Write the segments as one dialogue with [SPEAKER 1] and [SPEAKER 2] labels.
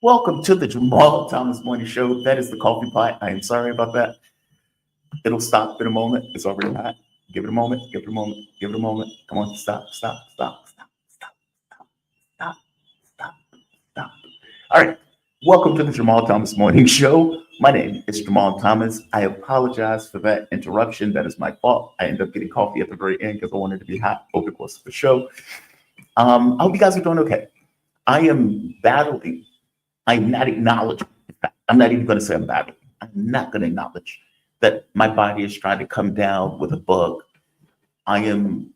[SPEAKER 1] Welcome to the Jamal Thomas Morning Show. That is the coffee pot. I am sorry about that. It'll stop in a moment. It's already hot. Give it a moment. Give it a moment. Give it a moment. Come on, stop, stop, stop, stop, stop, stop, stop, stop, stop. All right. Welcome to the Jamal Thomas Morning Show. My name is Jamal Thomas. I apologize for that interruption. That is my fault. I ended up getting coffee at the very end because I wanted to be hot over the course of the show. I hope you guys are doing okay. I am battling. I'm not acknowledging. I'm not even going to say I'm battling. I'm not going to acknowledge that my body is trying to come down with a bug. I am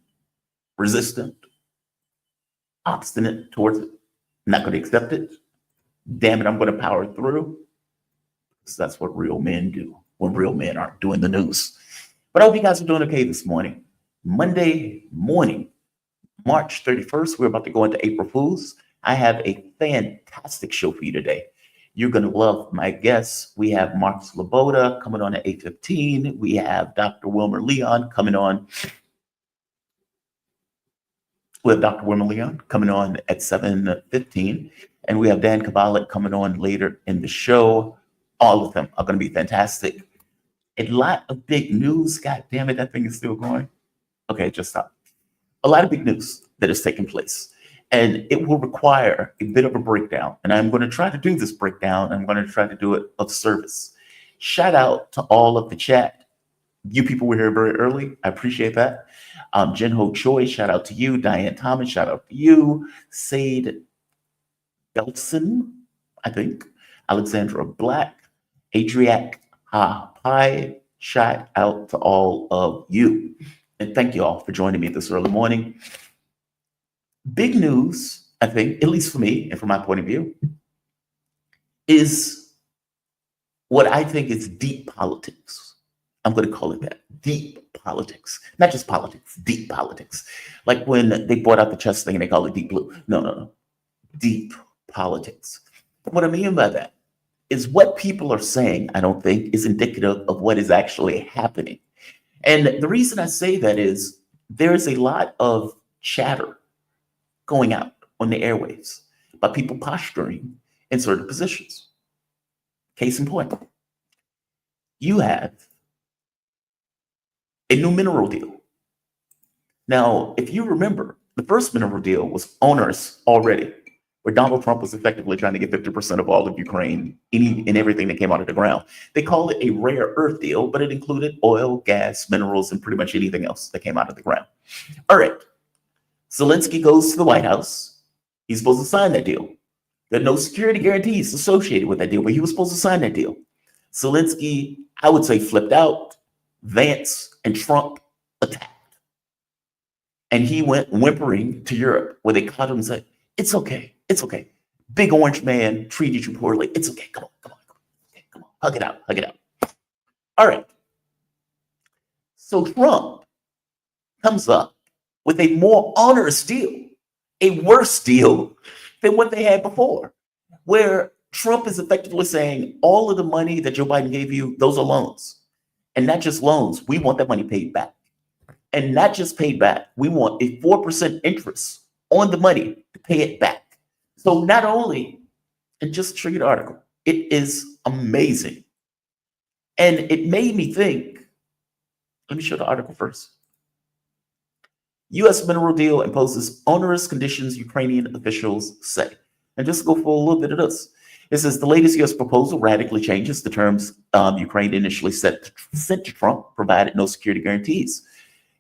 [SPEAKER 1] resistant, obstinate towards it. I'm not going to accept it. Damn it, I'm going to power through. Because that's what real men do when real men aren't doing the news. But I hope you guys are doing okay this morning. Monday morning, March 31st, we're about to go into April Fools. I have a fantastic show for you today. You're going to love my guests. We have Mark Sleboda coming on at 8:15. We have Dr. Wilmer Leon coming on. We have Dr. Wilmer Leon coming on at 7:15. And we have Dan Kovalik coming on later in the show. All of them are going to be fantastic. A lot of big news. God damn it, that thing is still going. Okay, just stop. A lot of big news that is taking place. And it will require a bit of a breakdown. And I'm going to try to do this breakdown. I'm going to try to do it of service. Shout out to all of the chat. You people were here very early. I appreciate that. Jen Ho Choi, shout out to you. Diane Thomas, shout out to you. Sade Belson, I think. Alexandra Black. Adriac Ha Pai, shout out to all of you. And thank you all for joining me this early morning. Big news, I think, at least for me and from my point of view, is what I think is deep politics. I'm going to call it that. Deep politics. Not just politics, deep politics. Like when they brought out the chess thing and they call it deep blue. No. Deep politics. What I mean by that is what people are saying, I don't think, is indicative of what is actually happening. And the reason I say that is there's a lot of chatter going out on the airwaves by people posturing in certain positions. Case in point, you have a new mineral deal. Now, if you remember, the first mineral deal was onerous already, where Donald Trump was effectively trying to get 50% of all of Ukraine, any and everything that came out of the ground. They call it a rare earth deal, but it included oil, gas, minerals, and pretty much anything else that came out of the ground. All right. Zelensky goes to the White House. He's supposed to sign that deal. There are no security guarantees associated with that deal, but he was supposed to sign that deal. Zelensky, I would say, flipped out. Vance and Trump attacked. And he went whimpering to Europe, where they caught him and said, it's okay. It's okay. Big orange man treated you poorly. It's okay. Come on. Okay, come on. Hug it out. All right. So Trump comes up with a more onerous deal, a worse deal than what they had before, where Trump is effectively saying all of the money that Joe Biden gave you, those are loans. And not just loans, we want that money paid back. And not just paid back, we want a 4% interest on the money to pay it back. So not only, and just read the article, it is amazing. And it made me think, let me show the article first. U.S. mineral deal imposes onerous conditions, Ukrainian officials say. And just go for a little bit of this. It says the latest U.S. proposal radically changes the terms Ukraine initially sent to Trump, provided no security guarantees.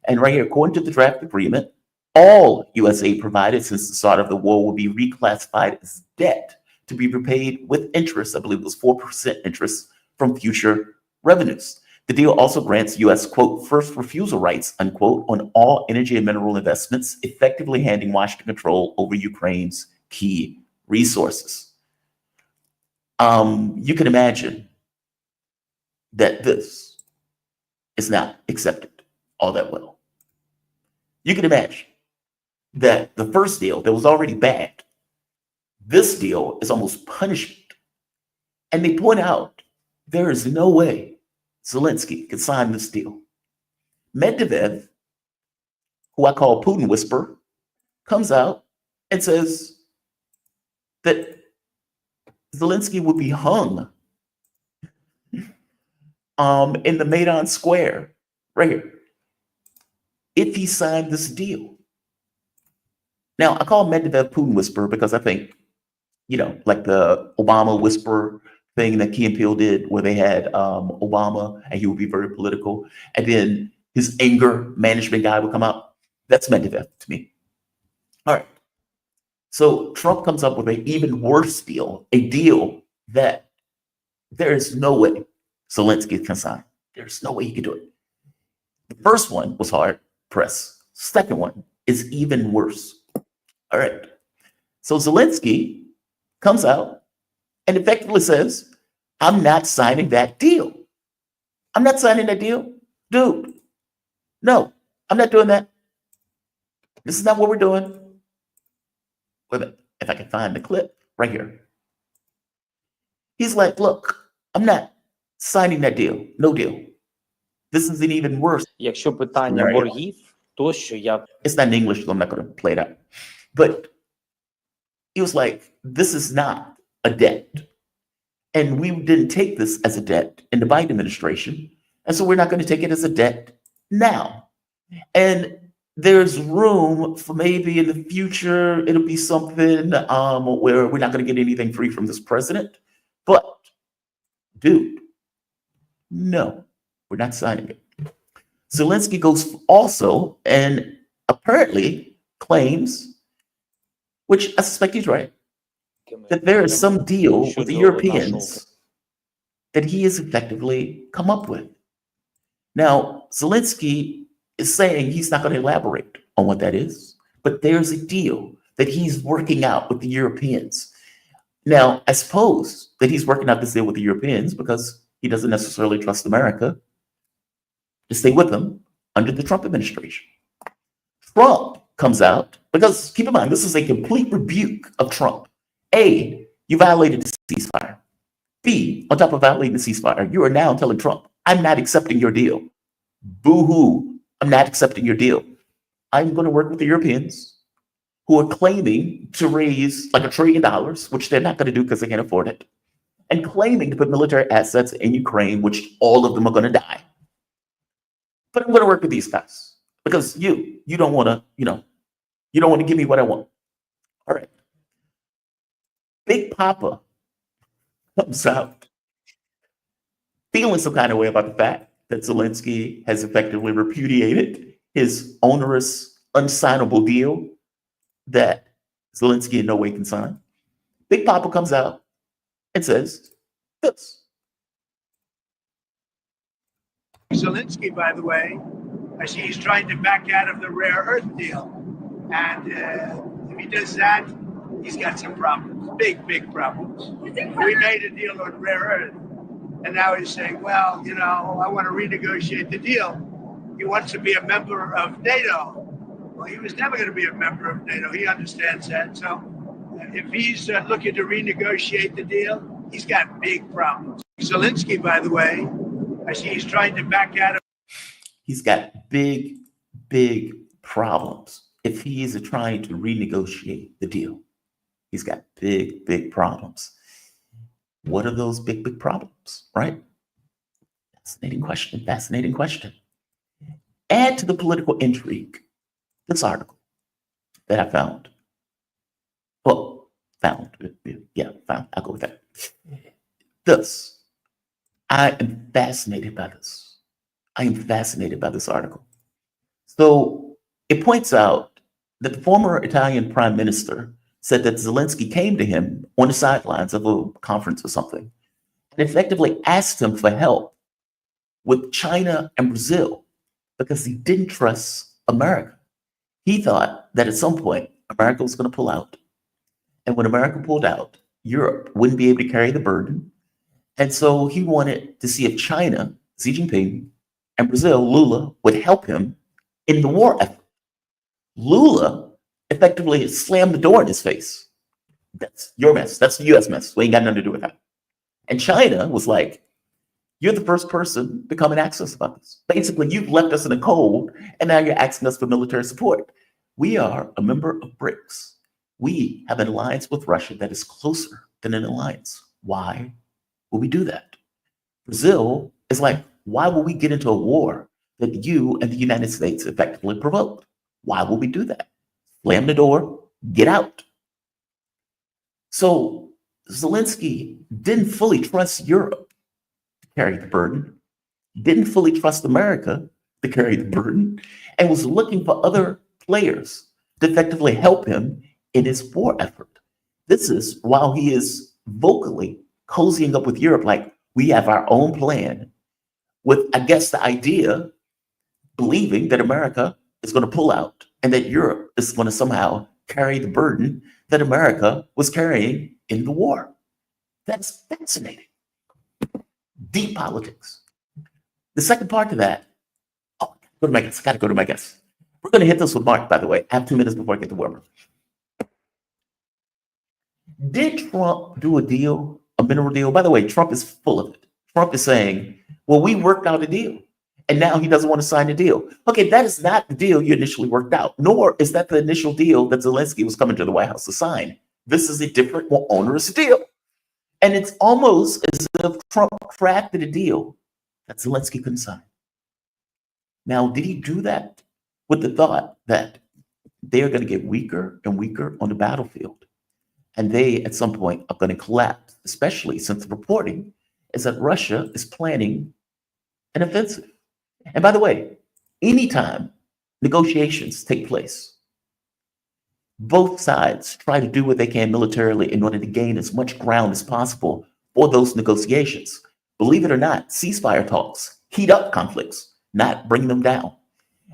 [SPEAKER 1] And right here, according to the draft agreement, all U.S. aid provided since the start of the war will be reclassified as debt to be repaid with interest. I believe it was 4% interest from future revenues. The deal also grants U.S., quote, first refusal rights, unquote, on all energy and mineral investments, effectively handing Washington control over Ukraine's key resources. You can imagine that this is not accepted all that well. You can imagine that the first deal that was already bad, this deal is almost punishment. And they point out there is no way Zelensky could sign this deal. Medvedev, who I call Putin Whisperer, comes out and says that Zelensky would be hung in the Maidan Square right here if he signed this deal. Now, I call Medvedev Putin whisperer because I think, like the Obama whisperer thing that Key and Peele did, where they had Obama and he would be very political, and then his anger management guy would come out. That's Medvedev to me. All right. So Trump comes up with an even worse deal, a deal that there is no way Zelensky can sign. There's no way he can do it. The first one was hard press. Second one is even worse. All right. So Zelensky comes out and effectively says, I'm not signing that deal. I'm not signing that deal. Dude, no, I'm not doing that. This is not what we're doing. Wait a minute, if I can find the clip right here. He's like, look, I'm not signing that deal. No deal. This is an even worse.
[SPEAKER 2] Якщо питання
[SPEAKER 1] scenario.
[SPEAKER 2] боргів, то що я...
[SPEAKER 1] It's not in English, so I'm not going to play it out. But he was like, this is not a debt. And we didn't take this as a debt in the Biden administration. And so we're not going to take it as a debt now. And there's room for maybe in the future, it'll be something where we're not going to get anything free from this president. But, dude, no, we're not signing it. Zelensky goes also and apparently claims, which I suspect he's right, that there is some deal with the Europeans that he has effectively come up with. Now, Zelensky is saying he's not going to elaborate on what that is, but there's a deal that he's working out with the Europeans. Now, I suppose that he's working out this deal with the Europeans because he doesn't necessarily trust America to stay with him under the Trump administration. Trump comes out because, keep in mind, this is a complete rebuke of Trump. A, you violated the ceasefire. B, on top of violating the ceasefire, you are now telling Trump, I'm not accepting your deal. Boo-hoo. I'm not accepting your deal. I'm going to work with the Europeans who are claiming to raise like $1 trillion, which they're not going to do because they can't afford it, and claiming to put military assets in Ukraine, which all of them are going to die. But I'm going to work with these guys because you don't want to, you don't want to give me what I want. All right. Big Papa comes out feeling some kind of way about the fact that Zelensky has effectively repudiated his onerous, unsignable deal that Zelensky in no way can sign. Big Papa comes out and says this.
[SPEAKER 3] Zelensky, by the way, he's trying to back out of the rare earth deal. And if he does that, he's got some problems, big problems. We made a deal on rare earth. And now he's saying, well, I want to renegotiate the deal. He wants to be a member of NATO. Well, he was never going to be a member of NATO. He understands that. So if he's looking to renegotiate the deal, he's got big problems. Zelensky, by the way, he's trying to back out of.
[SPEAKER 1] He's got big problems. If he is trying to renegotiate the deal, he's got big problems. What are those big problems, right? Fascinating question. Add to the political intrigue this article that I found. Well, found. I'll go with that. This. I am fascinated by this. Article. So it points out that the former Italian prime minister said that Zelensky came to him on the sidelines of a conference or something and effectively asked him for help with China and Brazil because he didn't trust America. He thought that at some point America was going to pull out. And when America pulled out, Europe wouldn't be able to carry the burden. And so he wanted to see if China, Xi Jinping, and Brazil, Lula, would help him in the war effort. Lula effectively slammed the door in his face. That's your mess. That's the U.S. mess. We ain't got nothing to do with that. And China was like, you're the first person to come and ask us about this. Basically, you've left us in the cold, and now you're asking us for military support. We are a member of BRICS. We have an alliance with Russia that is closer than an alliance. Why would we do that? Brazil is like, why would we get into a war that you and the United States effectively provoked? Why would we do that? Slam the door, get out. So Zelensky didn't fully trust Europe to carry the burden, didn't fully trust America to carry the burden, and was looking for other players to effectively help him in his war effort. This is while he is vocally cozying up with Europe, like we have our own plan, with, I guess, the idea, believing that America is going to pull out and that Europe is going to somehow carry the burden that America was carrying in the war. That's fascinating. Deep politics. The second part to that, go to my guest. Got to go to my guest. We're going to hit this with Mark, by the way. I have 2 minutes before I get to Wilmer. Did Trump do a deal, a mineral deal? By the way, Trump is full of it. Trump is saying, well, we worked out a deal, and now he doesn't want to sign a deal. Okay, that is not the deal you initially worked out, nor is that the initial deal that Zelensky was coming to the White House to sign. This is a different, more onerous deal. And it's almost as if Trump crafted a deal that Zelensky couldn't sign. Now, did he do that with the thought that they're going to get weaker and weaker on the battlefield? And they, at some point, are going to collapse, especially since the reporting is that Russia is planning an offensive. And by the way, anytime negotiations take place, both sides try to do what they can militarily in order to gain as much ground as possible for those negotiations. Believe it or not, ceasefire talks heat up conflicts, not bring them down.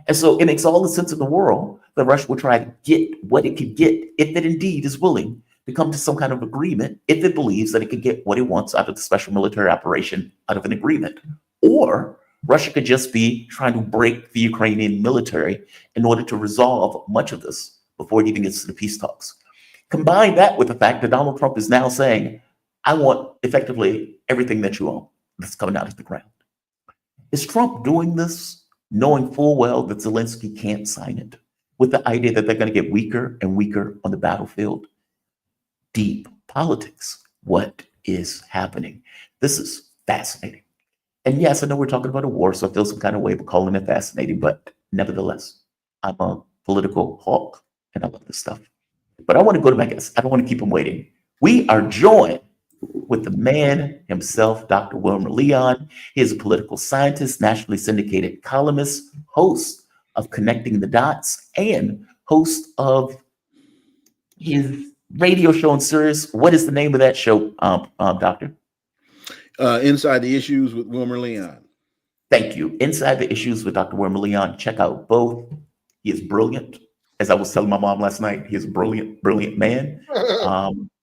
[SPEAKER 1] And so it makes all the sense in the world that Russia will try to get what it could get if it indeed is willing to come to some kind of agreement, if it believes that it could get what it wants out of the special military operation out of an agreement. Or Russia could just be trying to break the Ukrainian military in order to resolve much of this before it even gets to the peace talks. Combine that with the fact that Donald Trump is now saying, I want effectively everything that you own that's coming out of the ground. Is Trump doing this knowing full well that Zelensky can't sign it, with the idea that they're going to get weaker and weaker on the battlefield? Deep politics. What is happening? This is fascinating. And yes, I know we're talking about a war, so I feel some kind of way of calling it fascinating, but nevertheless, I'm a political hawk and I love this stuff. But I want to go to my guest. I don't want to keep him waiting. We are joined with the man himself, Dr. Wilmer Leon. He is a political scientist, nationally syndicated columnist, host of Connecting the Dots, and host of his radio show and series. What is the name of that show, Doctor?
[SPEAKER 4] Inside the Issues with Wilmer Leon.
[SPEAKER 1] Thank you. Inside the Issues with Dr. Wilmer Leon. Check out both. He is brilliant. As I was telling my mom last night, he is a brilliant, brilliant man.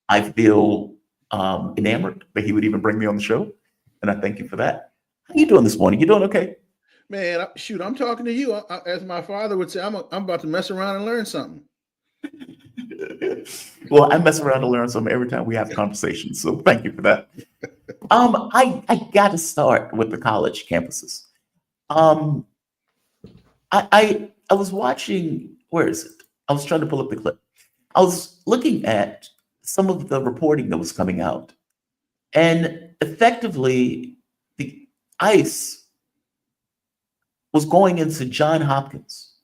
[SPEAKER 1] I feel enamored that he would even bring me on the show, and I thank you for that. How you doing this morning? You doing okay?
[SPEAKER 4] Man, shoot, I'm talking to you. As my father would say, I'm about to mess around and learn something.
[SPEAKER 1] Well, I mess around to learn something every time we have conversations, so thank you for that. I got to start with the college campuses. I was watching, where is it? I was trying to pull up the clip. I was looking at some of the reporting that was coming out, and effectively the ICE was going into Johns Hopkins,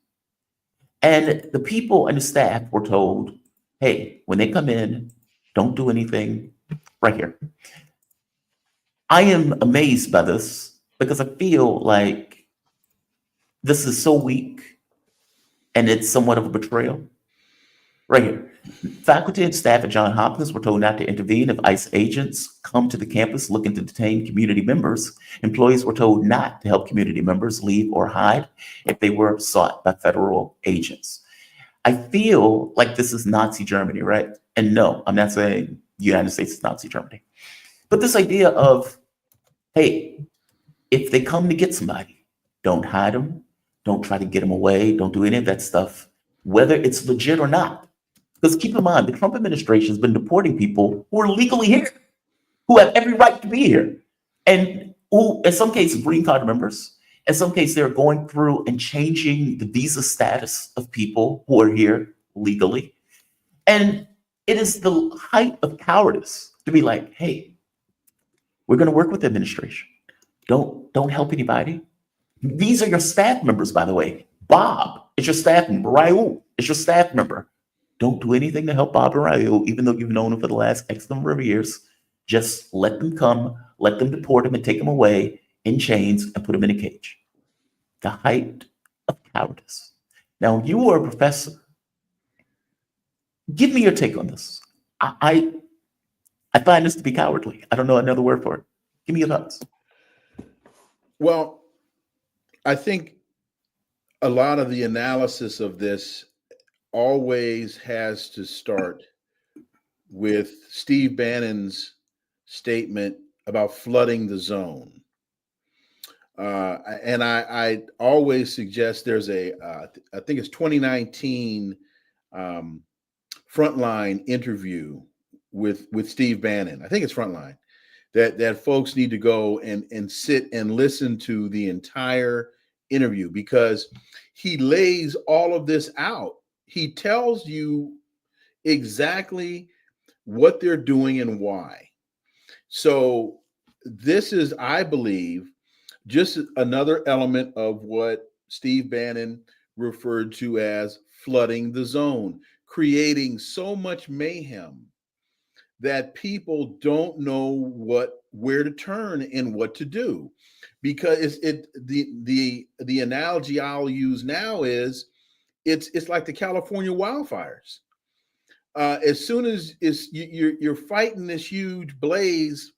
[SPEAKER 1] and the people and the staff were told, hey, when they come in, don't do anything right here. I am amazed by this because I feel like this is so weak and it's somewhat of a betrayal. Right here. Faculty and staff at Johns Hopkins were told not to intervene if ICE agents come to the campus looking to detain community members. Employees were told not to help community members leave or hide if they were sought by federal agents. I feel like this is Nazi Germany, right? And no, I'm not saying the United States is Nazi Germany. But this idea of, hey, if they come to get somebody, don't hide them, don't try to get them away, don't do any of that stuff, whether it's legit or not. Because keep in mind, the Trump administration has been deporting people who are legally here, who have every right to be here, and who, in some cases, green card members. In some cases, they're going through and changing the visa status of people who are here legally. And It is the height of cowardice to be like, hey, we're going to work with the administration. Don't help anybody. These are your staff members, by the way. Bob is your staff member. Raul is your staff member. Don't do anything to help Bob and Raul, even though you've known them for the last X number of years. Just let them come, let them deport him and take him away in chains and put him in a cage. The height of cowardice. Now, you are a professor. Give me your take on this. I find this to be cowardly. I don't know another word for it. Give me your thoughts.
[SPEAKER 4] Well, I think a lot of the analysis of this always has to start with Steve Bannon's statement about flooding the zone. And I always suggest there's I think it's 2019 Frontline interview with Steve Bannon. I think it's Frontline that folks need to go and sit and listen to the entire interview, because he lays all of this out. He tells you exactly what they're doing and why. So this is, I believe, just another element of what Steve Bannon referred to as flooding the zone, creating so much mayhem that people don't know where to turn and what to do. Because the analogy I'll use now is it's like the California wildfires. As soon as you're fighting this huge blaze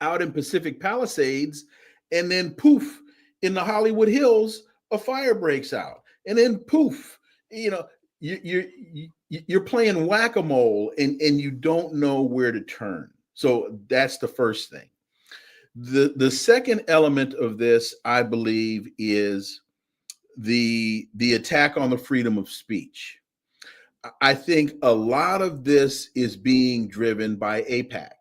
[SPEAKER 4] out in Pacific Palisades, and then poof, in the Hollywood Hills, a fire breaks out, and then poof, you're playing whack-a-mole, and you don't know where to turn. So that's the first thing. The second element of this, I believe, is the attack on the freedom of speech. I think a lot of this is being driven by AIPAC.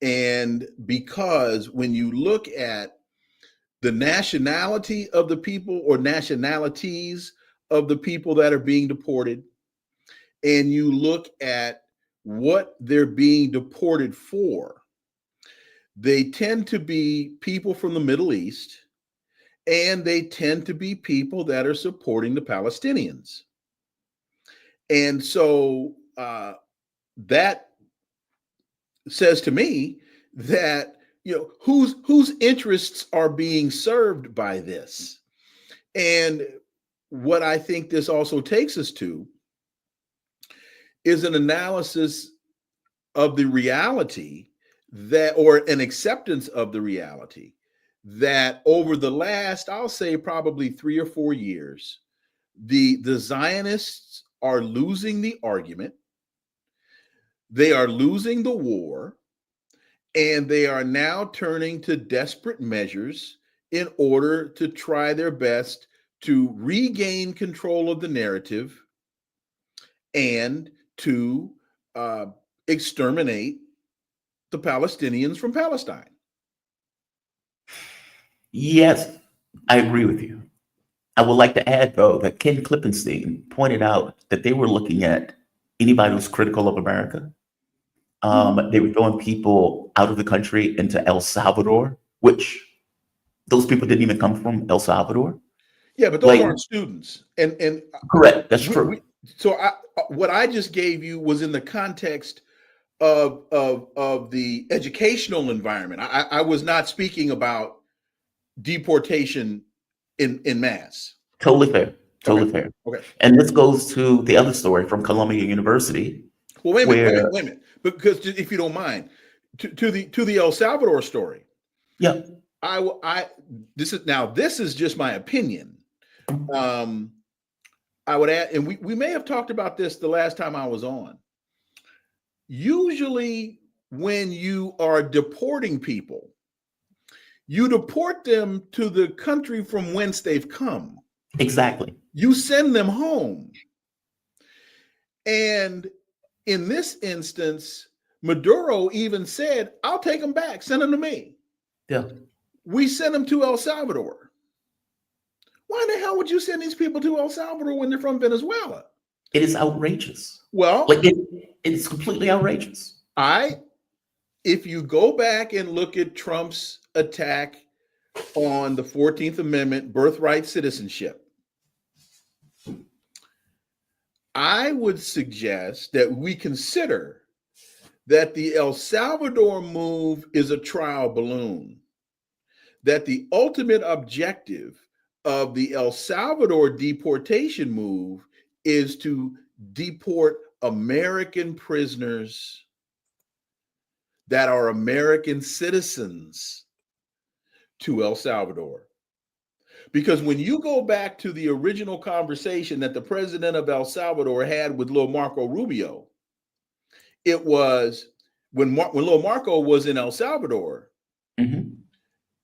[SPEAKER 4] And because when you look at the nationality of the people or nationalities of the people that are being deported, and you look at what they're being deported for, they tend to be people from the Middle East, and they tend to be people that are supporting the Palestinians. And so that says to me that, whose interests are being served by this. And what I think this also takes us to is an analysis of the reality that, or an acceptance of the reality that over the last, I'll say probably 3 or 4 years, the Zionists are losing the argument. They are losing the war, and they are now turning to desperate measures in order to try their best to regain control of the narrative and to exterminate the Palestinians from Palestine.
[SPEAKER 1] Yes, I agree with you. I would like to add, though, that Ken Klippenstein pointed out that they were looking at anybody who's critical of America. They were throwing people out of the country into El Salvador, which those people didn't even come from El Salvador.
[SPEAKER 4] Yeah, but those aren't students. And
[SPEAKER 1] correct, that's true.
[SPEAKER 4] So what I just gave you was in the context of the educational environment. I was not speaking about deportation in mass.
[SPEAKER 1] Totally fair. Totally fair.
[SPEAKER 4] Okay.
[SPEAKER 1] And this goes to the other story from Columbia University.
[SPEAKER 4] Well, wait a minute. Because if you don't mind, to the El Salvador story.
[SPEAKER 1] Yeah.
[SPEAKER 4] This is just my opinion. I would add, and we may have talked about this the last time I was on. Usually when you are deporting people, you deport them to the country from whence they've come.
[SPEAKER 1] Exactly.
[SPEAKER 4] You send them home. And in this instance, Maduro even said, I'll take them back, send them to me.
[SPEAKER 1] Yeah.
[SPEAKER 4] We sent them to El Salvador. Why the hell would you send these people to El Salvador when they're from Venezuela?
[SPEAKER 1] It is outrageous.
[SPEAKER 4] Well,
[SPEAKER 1] Like it's completely outrageous.
[SPEAKER 4] If you go back and look at Trump's attack on the 14th Amendment, birthright citizenship, I would suggest that we consider that the El Salvador move is a trial balloon, that the ultimate objective of the El Salvador deportation move is to deport American prisoners that are American citizens to El Salvador. Because when you go back to the original conversation that the president of El Salvador had with Lil Marco Rubio, it was when Lil Marco was in El Salvador,
[SPEAKER 1] Mm-hmm.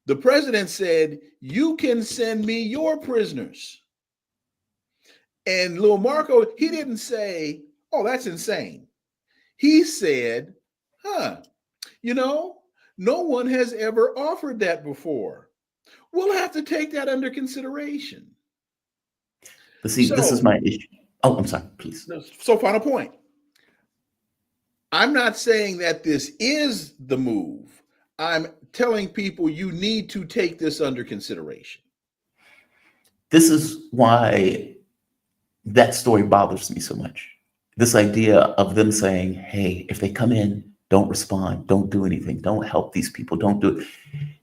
[SPEAKER 4] the president said, "You can send me your prisoners." And Lil Marco, he didn't say, "Oh, that's insane." He said, no one has ever offered that before. We'll have to take that under consideration.
[SPEAKER 1] But see, this is my issue. Oh, I'm sorry, please.
[SPEAKER 4] So final point. I'm not saying that this is the move. I'm telling people you need to take this under consideration.
[SPEAKER 1] This is why that story bothers me so much. This idea of them saying, hey, if they come in, don't respond, don't do anything, don't help these people, don't do it.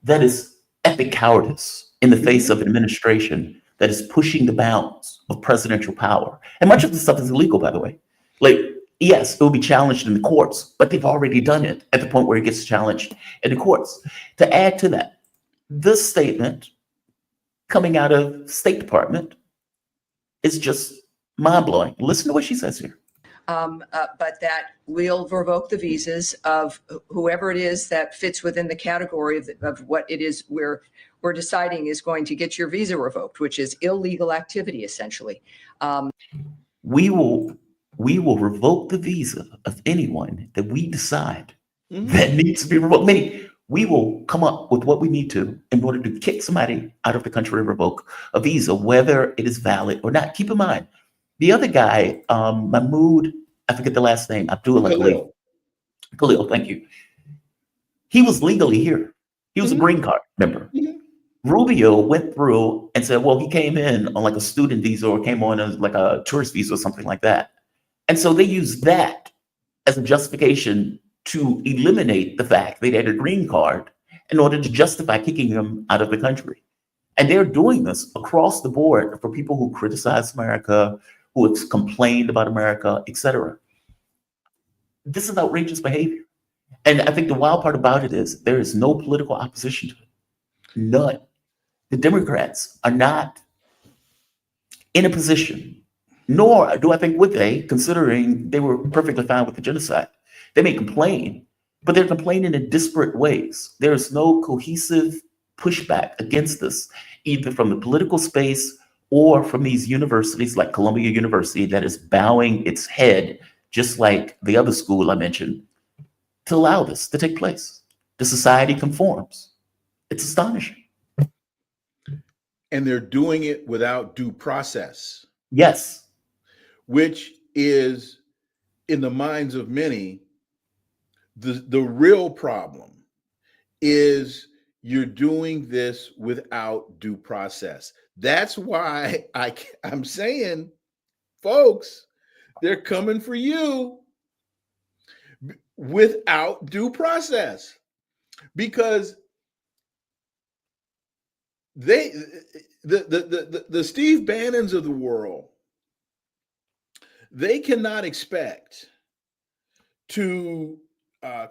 [SPEAKER 1] That is epic cowardice in the face of an administration that is pushing the bounds of presidential power. And much of this stuff is illegal, by the way. Like, yes, it will be challenged in the courts, but they've already done it at the point where it gets challenged in the courts. To add to that, this statement coming out of State Department is just mind-blowing. Listen to what she says here.
[SPEAKER 5] But that we'll revoke the visas of whoever it is that fits within the category of what it is we're deciding is going to get your visa revoked, which is illegal activity, essentially.
[SPEAKER 1] We will revoke the visa of anyone that we decide that needs to be revoked. Meaning, we will come up with what we need to in order to kick somebody out of the country and revoke a visa, whether it is valid or not. Keep in mind, the other guy, Mahmoud, I forget the last name, Khalil, thank you. He was legally here. He was a green card member. Rubio went through and said, well, he came in on like a student visa or came on as like a tourist visa or something like that. And so they used that as a justification to eliminate the fact they had a green card in order to justify kicking him out of the country. And they're doing this across the board for people who criticize America, who have complained about America, etc. This is outrageous behavior. And I think the wild part about it is there is no political opposition to it. None. The Democrats are not in a position, nor do I think would they, considering they were perfectly fine with the genocide. They may complain, but they're complaining in disparate ways. There is no cohesive pushback against this, either from the political space or from these universities like Columbia University that is bowing its head, just like the other school I mentioned, to allow this to take place. The society conforms. It's astonishing.
[SPEAKER 4] And they're doing it without due process.
[SPEAKER 1] Yes.
[SPEAKER 4] Which is, in the minds of many, the real problem is you're doing this without due process. That's why I'm saying, folks, they're coming for you without due process, because the Steve Bannons of the world, they cannot expect to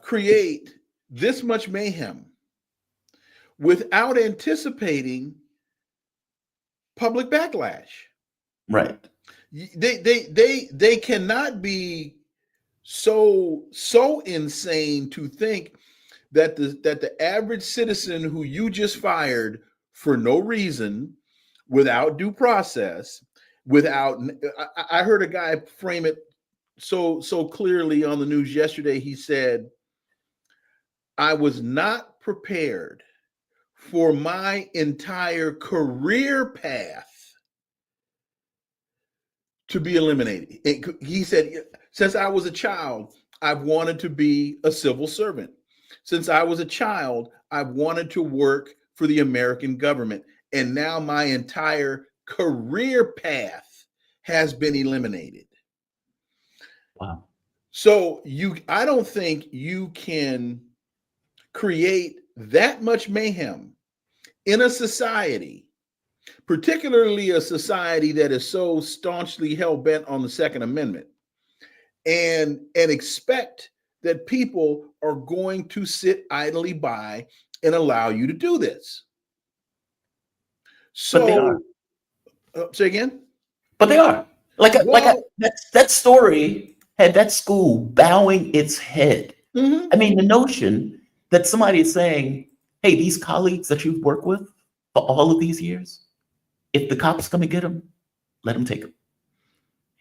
[SPEAKER 4] create this much mayhem without anticipating public backlash.
[SPEAKER 1] Right.
[SPEAKER 4] They cannot be so insane to think that the average citizen who you just fired for no reason, without due process, I heard a guy frame it so clearly on the news yesterday. He said, I was not prepared for my entire career path to be eliminated. He said, since I was a child, I've wanted to be a civil servant. Since I was a child, I've wanted to work for the American government. And now my entire career path has been eliminated.
[SPEAKER 1] Wow.
[SPEAKER 4] So I don't think you can create that much mayhem in a society, particularly a society that is so staunchly hell-bent on the Second Amendment, and expect that people are going to sit idly by and allow you to do this. So,
[SPEAKER 1] But they are.
[SPEAKER 4] Say again?
[SPEAKER 1] But they are. That story had that school bowing its head.
[SPEAKER 4] Mhm.
[SPEAKER 1] I mean, the notion that somebody is saying, hey, these colleagues that you've worked with for all of these years, if the cops come and get them, let them take them.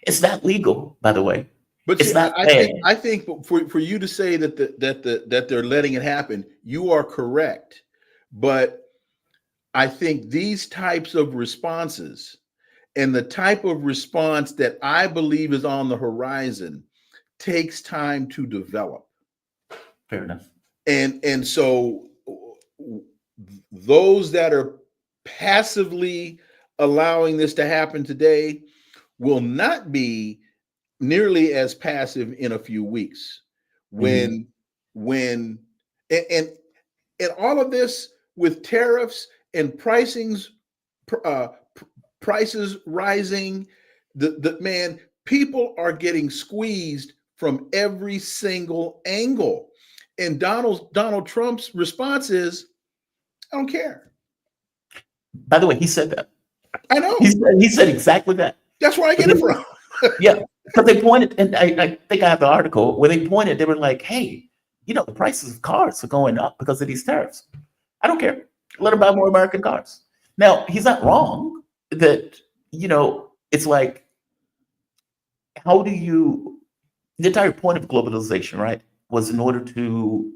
[SPEAKER 1] It's not legal, by the way.
[SPEAKER 4] But
[SPEAKER 1] It's
[SPEAKER 4] see,
[SPEAKER 1] not
[SPEAKER 4] I think for you to say that they're letting it happen, you are correct. But I think these types of responses and the type of response that I believe is on the horizon takes time to develop.
[SPEAKER 1] Fair enough.
[SPEAKER 4] And so those that are passively allowing this to happen today will not be nearly as passive in a few weeks when and all of this with tariffs and pricings, prices rising, the man, people are getting squeezed from every single angle. And Donald Trump's response is, I don't care.
[SPEAKER 1] By the way, he said that.
[SPEAKER 4] I know.
[SPEAKER 1] He said exactly that.
[SPEAKER 4] That's where I get it from.
[SPEAKER 1] Yeah, because they pointed, and I think I have the article where they pointed, they were like, hey, you know, the prices of cars are going up because of these tariffs. I don't care. Let them buy more American cars. Now, he's not wrong that, you know, it's like, how do you, the entire point of globalization, right, was in order to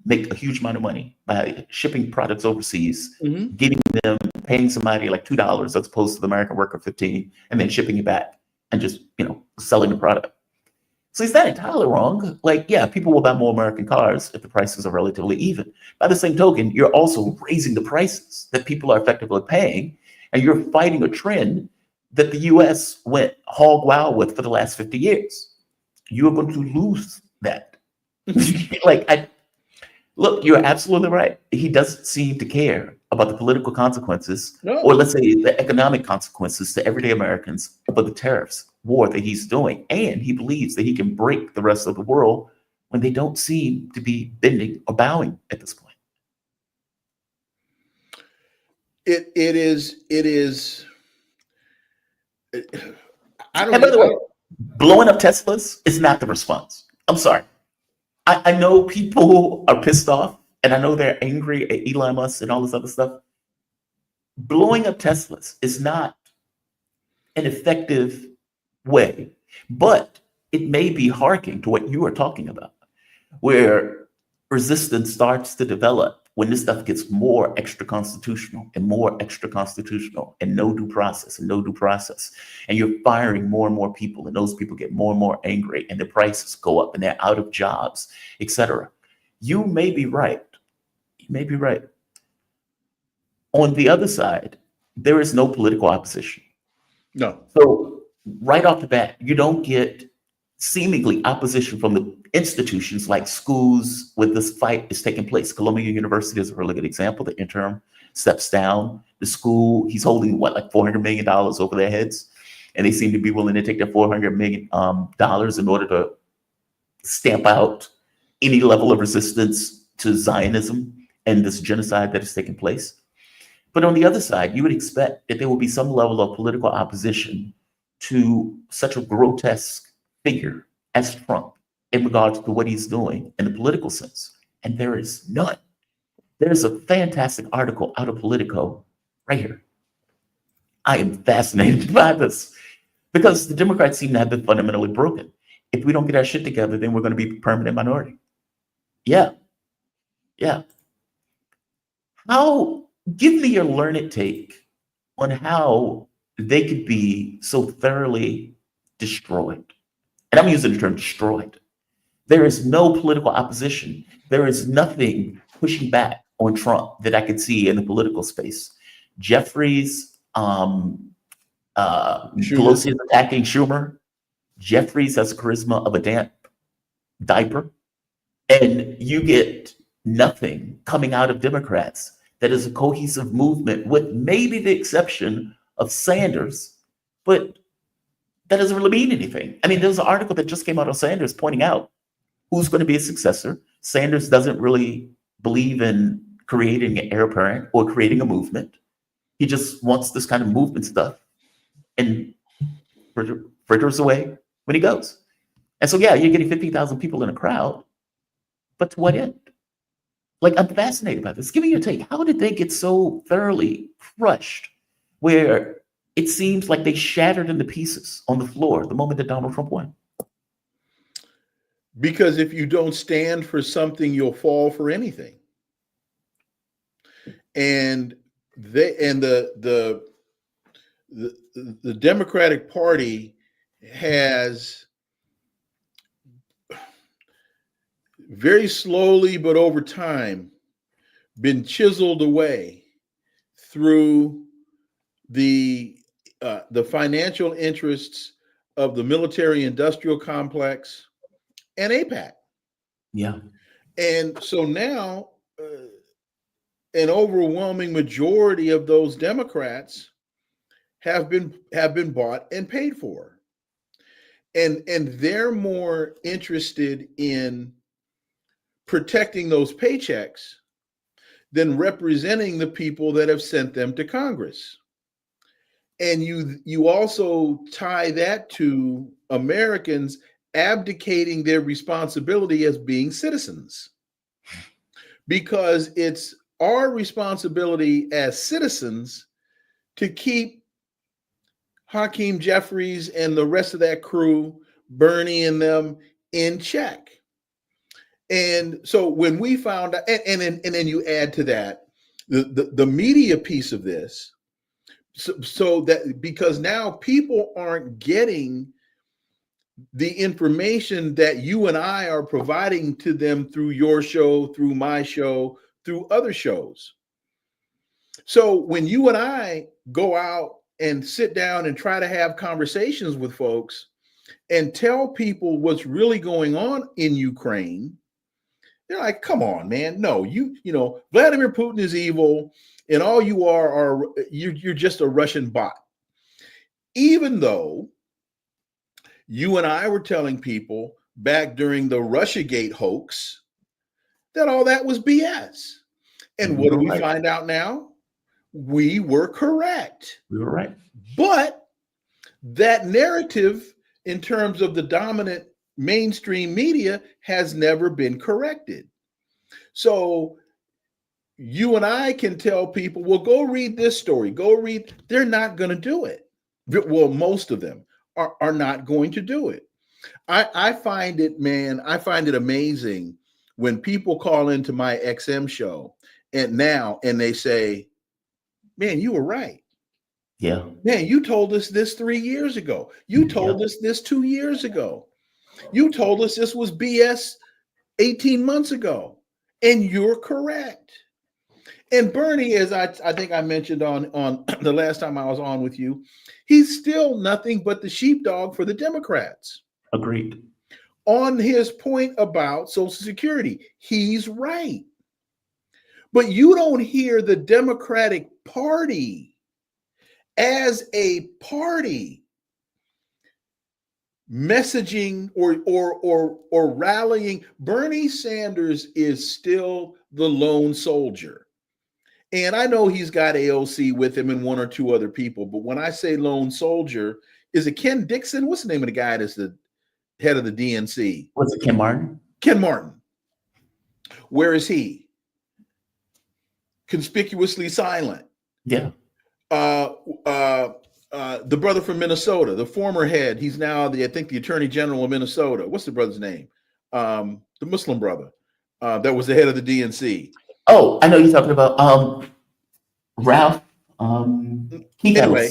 [SPEAKER 1] make a huge amount of money by shipping products overseas,
[SPEAKER 4] Mhm.
[SPEAKER 1] getting them, paying somebody like $2 as opposed to the American worker 15, and then shipping it back and just, you know, selling the product. So he's not entirely wrong. Like, yeah, people will buy more American cars if the prices are relatively even. By the same token, you're also raising the prices that people are effectively paying, and you're fighting a trend that the US went hog wild with for the last 50 years. You are going to lose that. Look, you're absolutely right. He doesn't seem to care about the political consequences,
[SPEAKER 4] No.
[SPEAKER 1] or let's say the economic consequences to everyday Americans for the tariffs war that he's doing. And he believes that he can break the rest of the world when they don't seem to be bending or bowing at this point.
[SPEAKER 4] It is. I don't
[SPEAKER 1] And by the
[SPEAKER 4] know.
[SPEAKER 1] way, blowing up Teslas is not the response. I'm sorry. I know people are pissed off, and I know they're angry at Elon Musk and all this other stuff. Blowing up Teslas is not an effective way, but it may be harking to what you are talking about, where resistance starts to develop when this stuff gets more extra constitutional and no due process and no due process. And you're firing more and more people, and those people get more and more angry, and the prices go up and they're out of jobs, etc. You may be right. You may be right. On the other side, there is no political opposition.
[SPEAKER 4] No.
[SPEAKER 1] So right off the bat, you don't get seemingly opposition from the institutions like schools where this fight is taking place. Columbia University is a really good example. The interim steps down. The school, he's holding like $400 million over their heads. And they seem to be willing to take that $400 million in order to stamp out any level of resistance to Zionism and this genocide that is taking place. But on the other side, you would expect that there will be some level of political opposition to such a grotesque figure as Trump in regards to what he's doing in the political sense. And there is none. There's a fantastic article out of Politico right here. I am fascinated by this because the Democrats seem to have been fundamentally broken. If we don't get our shit together, then we're going to be a permanent minority. Yeah. Give me your learned take on how they could be so thoroughly destroyed. And I'm using the term destroyed. There is no political opposition. There is nothing pushing back on Trump that I could see in the political space. Jeffries, Pelosi is attacking Schumer. Jeffries has the charisma of a damp diaper. And you get nothing coming out of Democrats that is a cohesive movement, with maybe the exception of Sanders, but that doesn't really mean anything. I mean, there's an article that just came out of Sanders pointing out who's going to be a successor. Sanders doesn't really believe in creating an heir apparent or creating a movement. He just wants this kind of movement stuff and fritters away when he goes. And so, yeah, you're getting 50,000 people in a crowd, but to what end? Like, I'm fascinated by this. Give me your take. How did they get so thoroughly crushed where it seems like they shattered into pieces on the floor the moment that Donald Trump won?
[SPEAKER 4] Because if you don't stand for something, you'll fall for anything. And the Democratic Party has very slowly, but over time, been chiseled away through the financial interests of the military-industrial complex and AIPAC.
[SPEAKER 1] Yeah.
[SPEAKER 4] And so now an overwhelming majority of those Democrats have been bought and paid for. And they're more interested in protecting those paychecks than representing the people that have sent them to Congress. And you also tie that to Americans abdicating their responsibility as being citizens, because it's our responsibility as citizens to keep Hakeem Jeffries and the rest of that crew, Bernie and them, in check. And so when we found out, and then you add to that the media piece of this, so that because now people aren't getting the information that you and I are providing to them through your show, through my show, through other shows. So when you and I go out and sit down and try to have conversations with folks and tell people what's really going on in Ukraine, they're like, come on, man. No, you know, Vladimir Putin is evil, and all you are you're just a Russian bot. Even though you and I were telling people back during the Russiagate hoax that all that was BS. And what do we find out now? We were correct.
[SPEAKER 1] We were right.
[SPEAKER 4] But that narrative in terms of the dominant mainstream media has never been corrected. So you and I can tell people, well, go read this story, go read. They're not going to do it. Well, most of them are not going to do it. I find it, man, I find it amazing when people call into my XM show and they say, man, you were right.
[SPEAKER 1] Yeah.
[SPEAKER 4] Man, you told us this 3 years ago. You told us this 2 years ago. You told us this was BS 18 months ago. And you're correct. And Bernie, as I think I mentioned on the last time I was on with you, he's still nothing but the sheepdog for the Democrats.
[SPEAKER 1] Agreed.
[SPEAKER 4] On his point about Social Security, he's right. But you don't hear the Democratic Party as a party messaging or rallying. Bernie Sanders is still the lone soldier. And I know he's got AOC with him and one or two other people, but when I say lone soldier, is it Ken Dixon? What's the name of the guy that's the head of the DNC?
[SPEAKER 1] Was it Ken Martin?
[SPEAKER 4] Ken Martin. Where is he? Conspicuously silent.
[SPEAKER 1] Yeah.
[SPEAKER 4] The brother from Minnesota, the former head, he's now I think the Attorney General of Minnesota. What's the brother's name? The Muslim brother that was the head of the DNC.
[SPEAKER 1] Oh, I know you're talking about Ralph.
[SPEAKER 4] Anyway,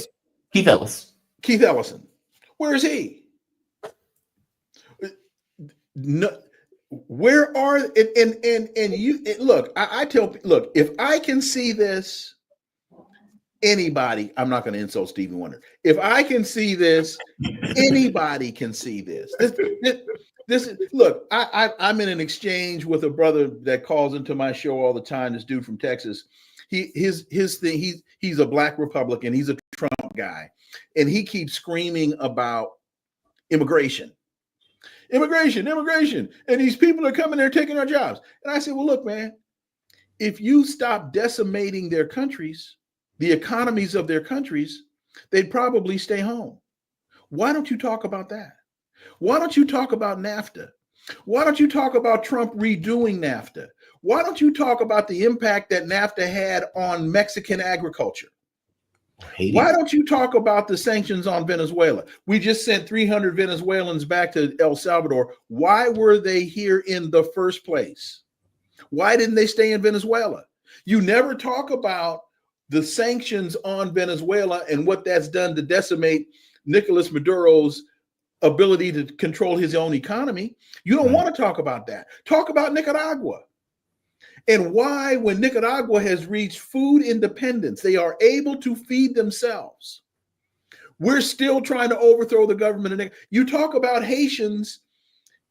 [SPEAKER 1] Keith Ellis.
[SPEAKER 4] Keith Ellison. Where is he? No, where are and you look, I tell, look, if I can see this, anybody, I'm not going to insult Stevie Wonder. If I can see this, anybody can see this. This look, I'm in an exchange with a brother that calls into my show all the time. This dude from Texas. His thing, he's a black Republican. He's a Trump guy, and he keeps screaming about immigration, and these people are coming there taking our jobs. And I said, well, look, man, if you stop decimating their countries, the economies of their countries, they'd probably stay home. Why don't you talk about that? Why don't you talk about NAFTA? Why don't you talk about Trump redoing NAFTA? Why don't you talk about the impact that NAFTA had on Mexican agriculture?
[SPEAKER 1] Haiti.
[SPEAKER 4] Why don't you talk about the sanctions on Venezuela? We just sent 300 Venezuelans back to El Salvador. Why were they here in the first place? Why didn't they stay in Venezuela? You never talk about the sanctions on Venezuela and what that's done to decimate Nicolas Maduro's ability to control his own economy. You don't want to talk about that. Talk about Nicaragua. And why, when Nicaragua has reached food independence, they are able to feed themselves. We're still trying to overthrow the government. You talk about Haitians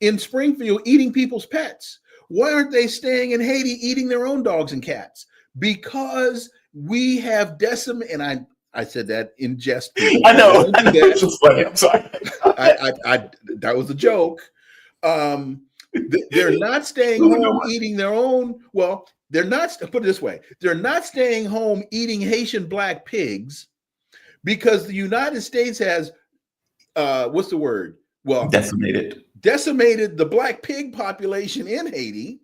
[SPEAKER 4] in Springfield eating people's pets. Why aren't they staying in Haiti eating their own dogs and cats? Because we have decimated, and I said that in jest.
[SPEAKER 1] I know. It's just funny. I'm sorry.
[SPEAKER 4] That was a joke. They're not staying home eating their own. Well, they're not. Put it this way: they're not staying home eating Haitian black pigs because the United States has what's the word? Well,
[SPEAKER 1] decimated
[SPEAKER 4] the black pig population in Haiti.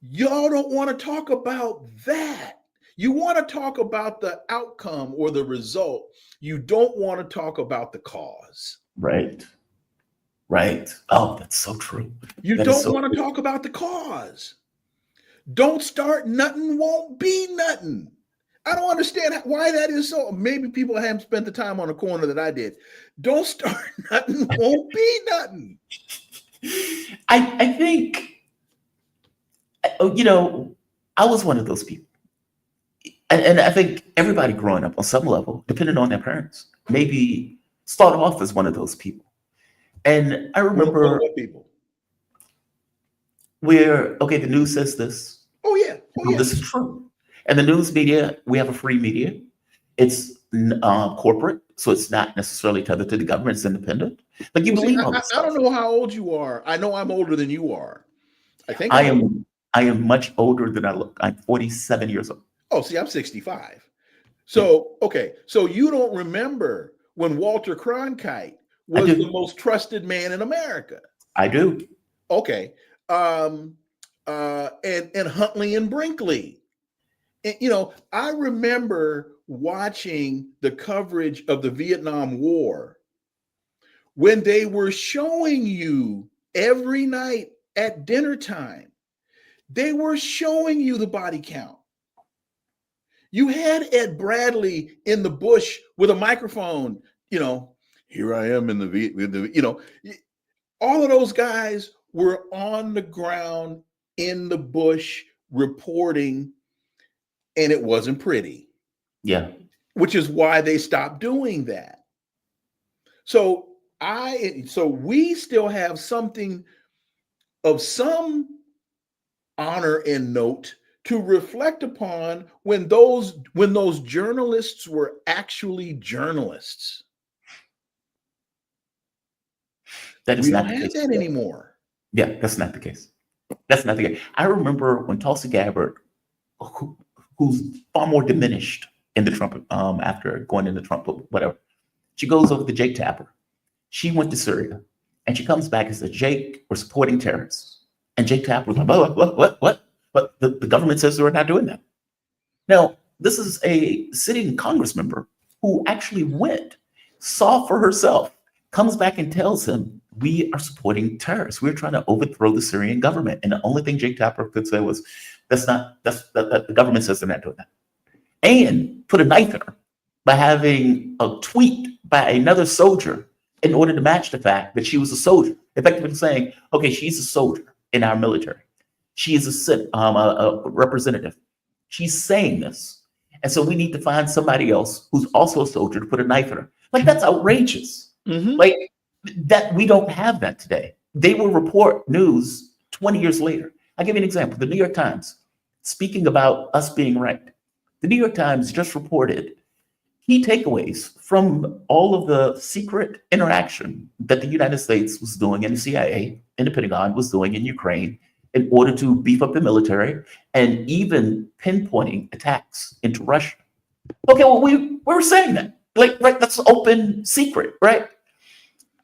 [SPEAKER 4] Y'all don't want to talk about that. You want to talk about the outcome or the result. You don't want to talk about the cause.
[SPEAKER 1] Right. Oh, that's so true.
[SPEAKER 4] You don't want to talk about the cause. Don't start nothing, won't be nothing. I don't understand why that is so. Maybe people haven't spent the time on the corner that I did. Don't start nothing, won't be nothing.
[SPEAKER 1] I think, I was one of those people. And I think everybody growing up on some level, depending on their parents, maybe start off as one of those people. And I remember
[SPEAKER 4] people
[SPEAKER 1] where, the news says this.
[SPEAKER 4] Oh, yeah.
[SPEAKER 1] This is true. And the news media, we have a free media. It's corporate, so it's not necessarily tethered to the government. It's independent. But you believe all this
[SPEAKER 4] I don't know how old you are. I know I'm older than you are. I think
[SPEAKER 1] I am much older than I look. I'm 47 years old.
[SPEAKER 4] Oh, see, I'm 65. So, okay. So you don't remember when Walter Cronkite was the most trusted man in America.
[SPEAKER 1] I do.
[SPEAKER 4] Okay. And Huntley and Brinkley. And, I remember watching the coverage of the Vietnam War when they were showing you every night at dinner time, they were showing you the body count. You had Ed Bradley in the bush with a microphone, here I am in the all of those guys were on the ground in the bush reporting, and it wasn't pretty.
[SPEAKER 1] Yeah.
[SPEAKER 4] Which is why they stopped doing that. So we still have something of some honor and note to reflect upon when those journalists were actually journalists.
[SPEAKER 1] That is not the case
[SPEAKER 4] that anymore.
[SPEAKER 1] Yeah, that's not the case. That's not the case. I remember when Tulsi Gabbard, who's far more diminished in the Trump, after going into Trump, whatever, she goes over to Jake Tapper. She went to Syria, and she comes back and says, Jake, we're supporting terrorists. And Jake Tapper was like, what? But the government says we're not doing that. Now, this is a sitting Congress member who actually went, saw for herself, comes back and tells him, we are supporting terrorists. We're trying to overthrow the Syrian government. And the only thing Jake Tapper could say was, the government says they're not doing that. And put a knife in her by having a tweet by another soldier in order to match the fact that she was a soldier, effectively saying, okay, she's a soldier in our military. She is a representative. She's saying this. And so we need to find somebody else who's also a soldier to put a knife in her. Like, that's outrageous. Like, that we don't have that today. They will report news 20 years later. I'll give you an example. The New York Times, speaking about us being right. The New York Times just reported key takeaways from all of the secret interaction that the United States was doing and the CIA and the Pentagon was doing in Ukraine in order to beef up the military and even pinpointing attacks into Russia. Okay, well, we were saying that. Like, right, that's open secret, right?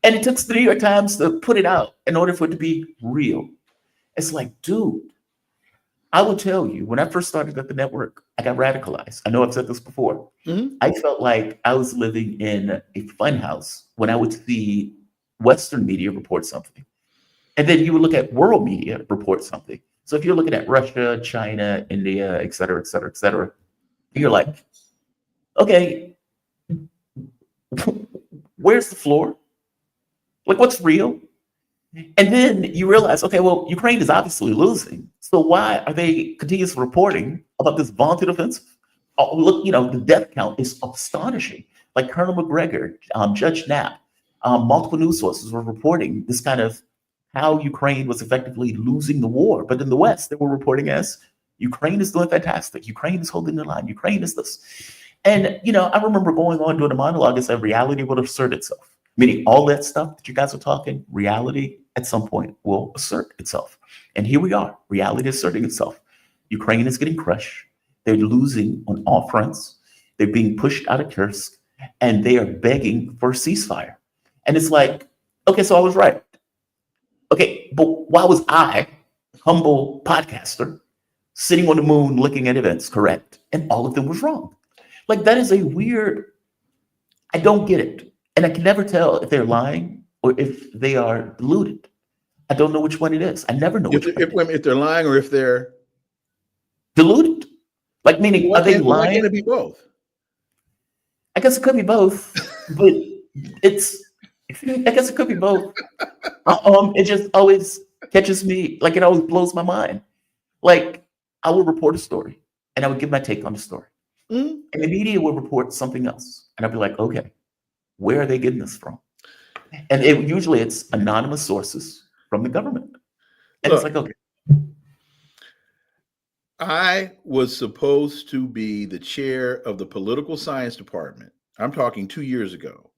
[SPEAKER 1] And it took the New York Times to put it out in order for it to be real. It's like, dude, I will tell you, when I first started at the network, I got radicalized. I know I've said this before. I felt like I was living in a funhouse when I would see Western media report something. And then you would look at world media report something. So if you're looking at Russia, China, India, et cetera, et cetera, et cetera, you're like, okay, where's the floor? Like, what's real? And then you realize, okay, well, Ukraine is obviously losing. So why are they continuously reporting about this vaunted offensive? Oh, look, the death count is astonishing. Like Colonel McGregor, Judge Knapp, multiple news sources were reporting this kind of how Ukraine was effectively losing the war. But in the West, they were reporting as Ukraine is doing fantastic. Ukraine is holding the line. Ukraine is this. And, I remember going on doing a monologue and said reality will assert itself. Meaning all that stuff that you guys are talking, reality at some point will assert itself. And here we are, reality asserting itself. Ukraine is getting crushed. They're losing on all fronts. They're being pushed out of Kursk, and they are begging for a ceasefire. And it's like, okay, so I was right. Okay, but why was I, humble podcaster, sitting on the moon looking at events correct? And all of them was wrong. Like, that is a weird, I don't get it. And I can never tell if they're lying or if they are deluded. I don't know which one it is. I never know
[SPEAKER 4] if they're lying or if they're
[SPEAKER 1] deluded. Like, meaning, are they lying?
[SPEAKER 4] Why can't it be both?
[SPEAKER 1] I guess it could be both, but I guess it could be both. It just always catches me, like, it always blows my mind. Like, I would report a story and I would give my take on the story. And the media would report something else. And I'd be like, okay, where are they getting this from? And usually it's anonymous sources from the government. And
[SPEAKER 4] Look,
[SPEAKER 1] it's like, okay.
[SPEAKER 4] I was supposed to be the chair of the political science department. I'm talking 2 years ago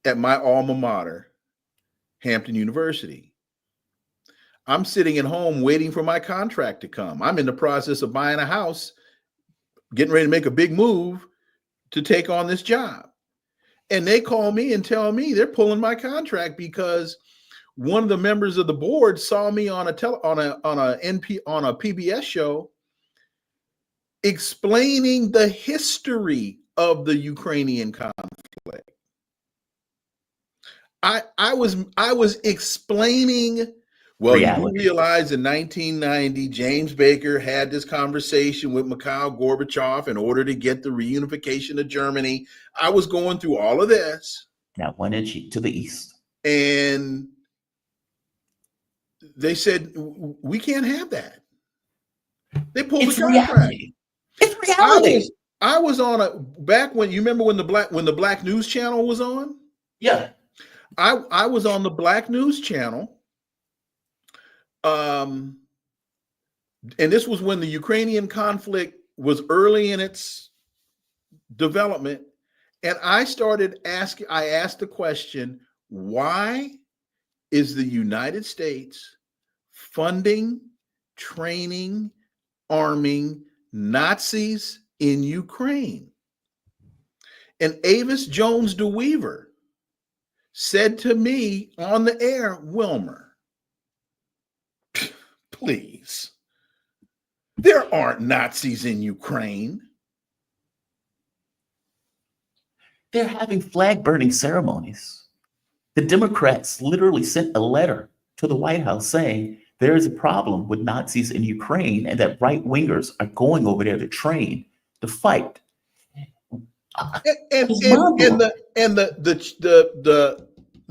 [SPEAKER 4] at my alma mater, Hampton University. I'm sitting at home waiting for my contract to come. I'm in the process of buying a house, getting ready to make a big move to take on this job. And they call me and tell me they're pulling my contract because one of the members of the board saw me on a PBS show explaining the history of the Ukrainian conflict. I was explaining, well,
[SPEAKER 1] Reality.
[SPEAKER 4] you realize in 1990, James Baker had this conversation with Mikhail Gorbachev in order to get the reunification of Germany. I was going through all of this.
[SPEAKER 1] Now 1 inch to the east.
[SPEAKER 4] And they said, we can't have that. They pulled the contract.
[SPEAKER 1] Reality. It's reality.
[SPEAKER 4] I was on back when, you remember when the Black News Channel was on?
[SPEAKER 1] Yeah.
[SPEAKER 4] I was on the Black News Channel. And this was when the Ukrainian conflict was early in its development. And I asked the question, why is the United States funding, training, arming Nazis in Ukraine? And Avis Jones DeWeaver said to me on the air, Wilmer, please, there aren't Nazis in Ukraine.
[SPEAKER 1] They're having flag burning ceremonies. The Democrats literally sent a letter to the White House saying there is a problem with Nazis in Ukraine and that right wingers are going over there to train, to fight.
[SPEAKER 4] And
[SPEAKER 1] It's mind-blowing.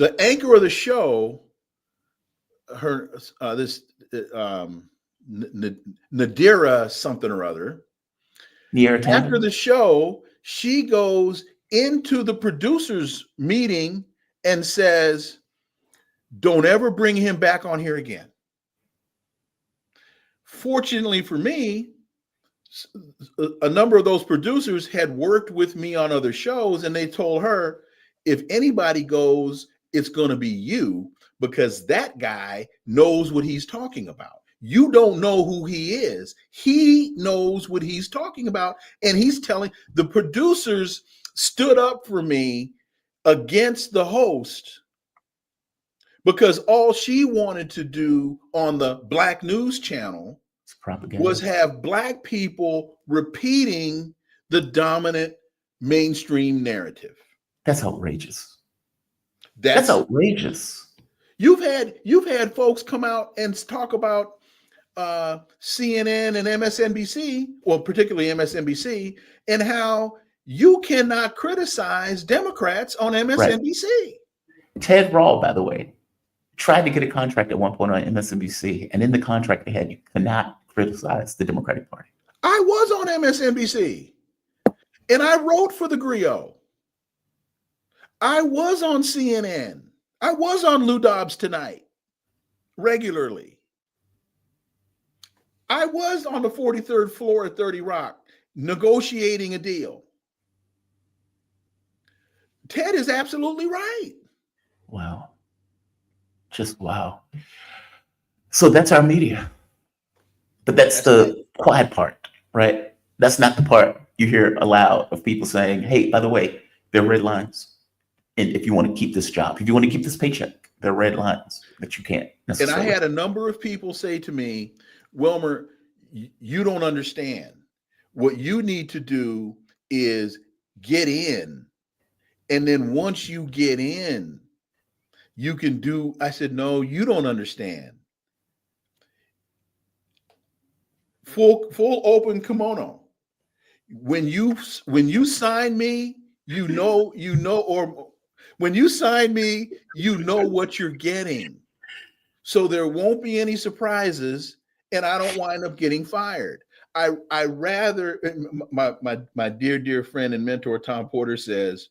[SPEAKER 4] the anchor of the show, her Nadira something or other. After the show, she goes into the producers meeting and says, "Don't ever bring him back on here again." Fortunately for me, a number of those producers had worked with me on other shows, and they told her, if anybody goes, it's going to be you, because that guy knows what he's talking about. You don't know who he is. He knows what he's talking about. And he's telling the producers stood up for me against the host because all she wanted to do on the Black News Channel was have Black people repeating the dominant mainstream narrative.
[SPEAKER 1] That's outrageous.
[SPEAKER 4] That's
[SPEAKER 1] outrageous.
[SPEAKER 4] You've had folks come out and talk about CNN and MSNBC, well, particularly MSNBC, and how you cannot criticize Democrats on MSNBC.
[SPEAKER 1] Right. Ted Rawl, by the way, tried to get a contract at one point on MSNBC, and in the contract they had, you cannot criticize the Democratic Party.
[SPEAKER 4] I was on MSNBC, and I wrote for the Griot. I was on CNN. I was on Lou Dobbs Tonight regularly. I was on the 43rd floor at 30 Rock negotiating a deal. Ted is absolutely right.
[SPEAKER 1] Wow. Just wow. So that's our media. But that's the quiet part, right? That's not the part you hear aloud of people saying, hey, by the way, there are red lines. And if you want to keep this job, if you want to keep this paycheck, there are red lines that you can't necessarily.
[SPEAKER 4] And I had a number of people say to me, Wilmer, you don't understand. What you need to do is get in. And then once you get in, you can do. I said, no, you don't understand. Full open kimono. When you sign me, or when you sign me, you know what you're getting. So there won't be any surprises, and I don't wind up getting fired. I rather, my dear friend and mentor Tom Porter says,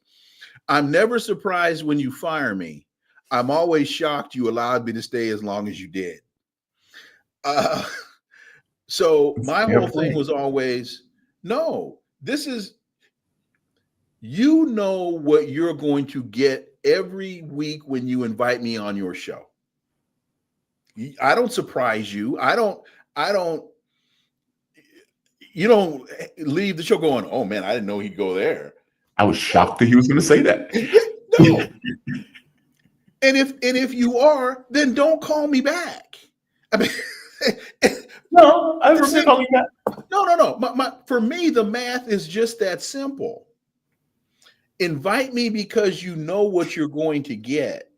[SPEAKER 4] I'm never surprised when you fire me. I'm always shocked you allowed me to stay as long as you did. So my whole thing was always, no, this is, you know what you're going to get every week when you invite me on your show. I don't surprise you. You don't leave the show going, oh man, I didn't know he'd go there.
[SPEAKER 1] I was shocked that he was going to say that.
[SPEAKER 4] No. And if you are, then don't call me back. I mean,
[SPEAKER 1] no, I remember calling you back.
[SPEAKER 4] No. For me, the math is just that simple. Invite me because you know what you're going to get.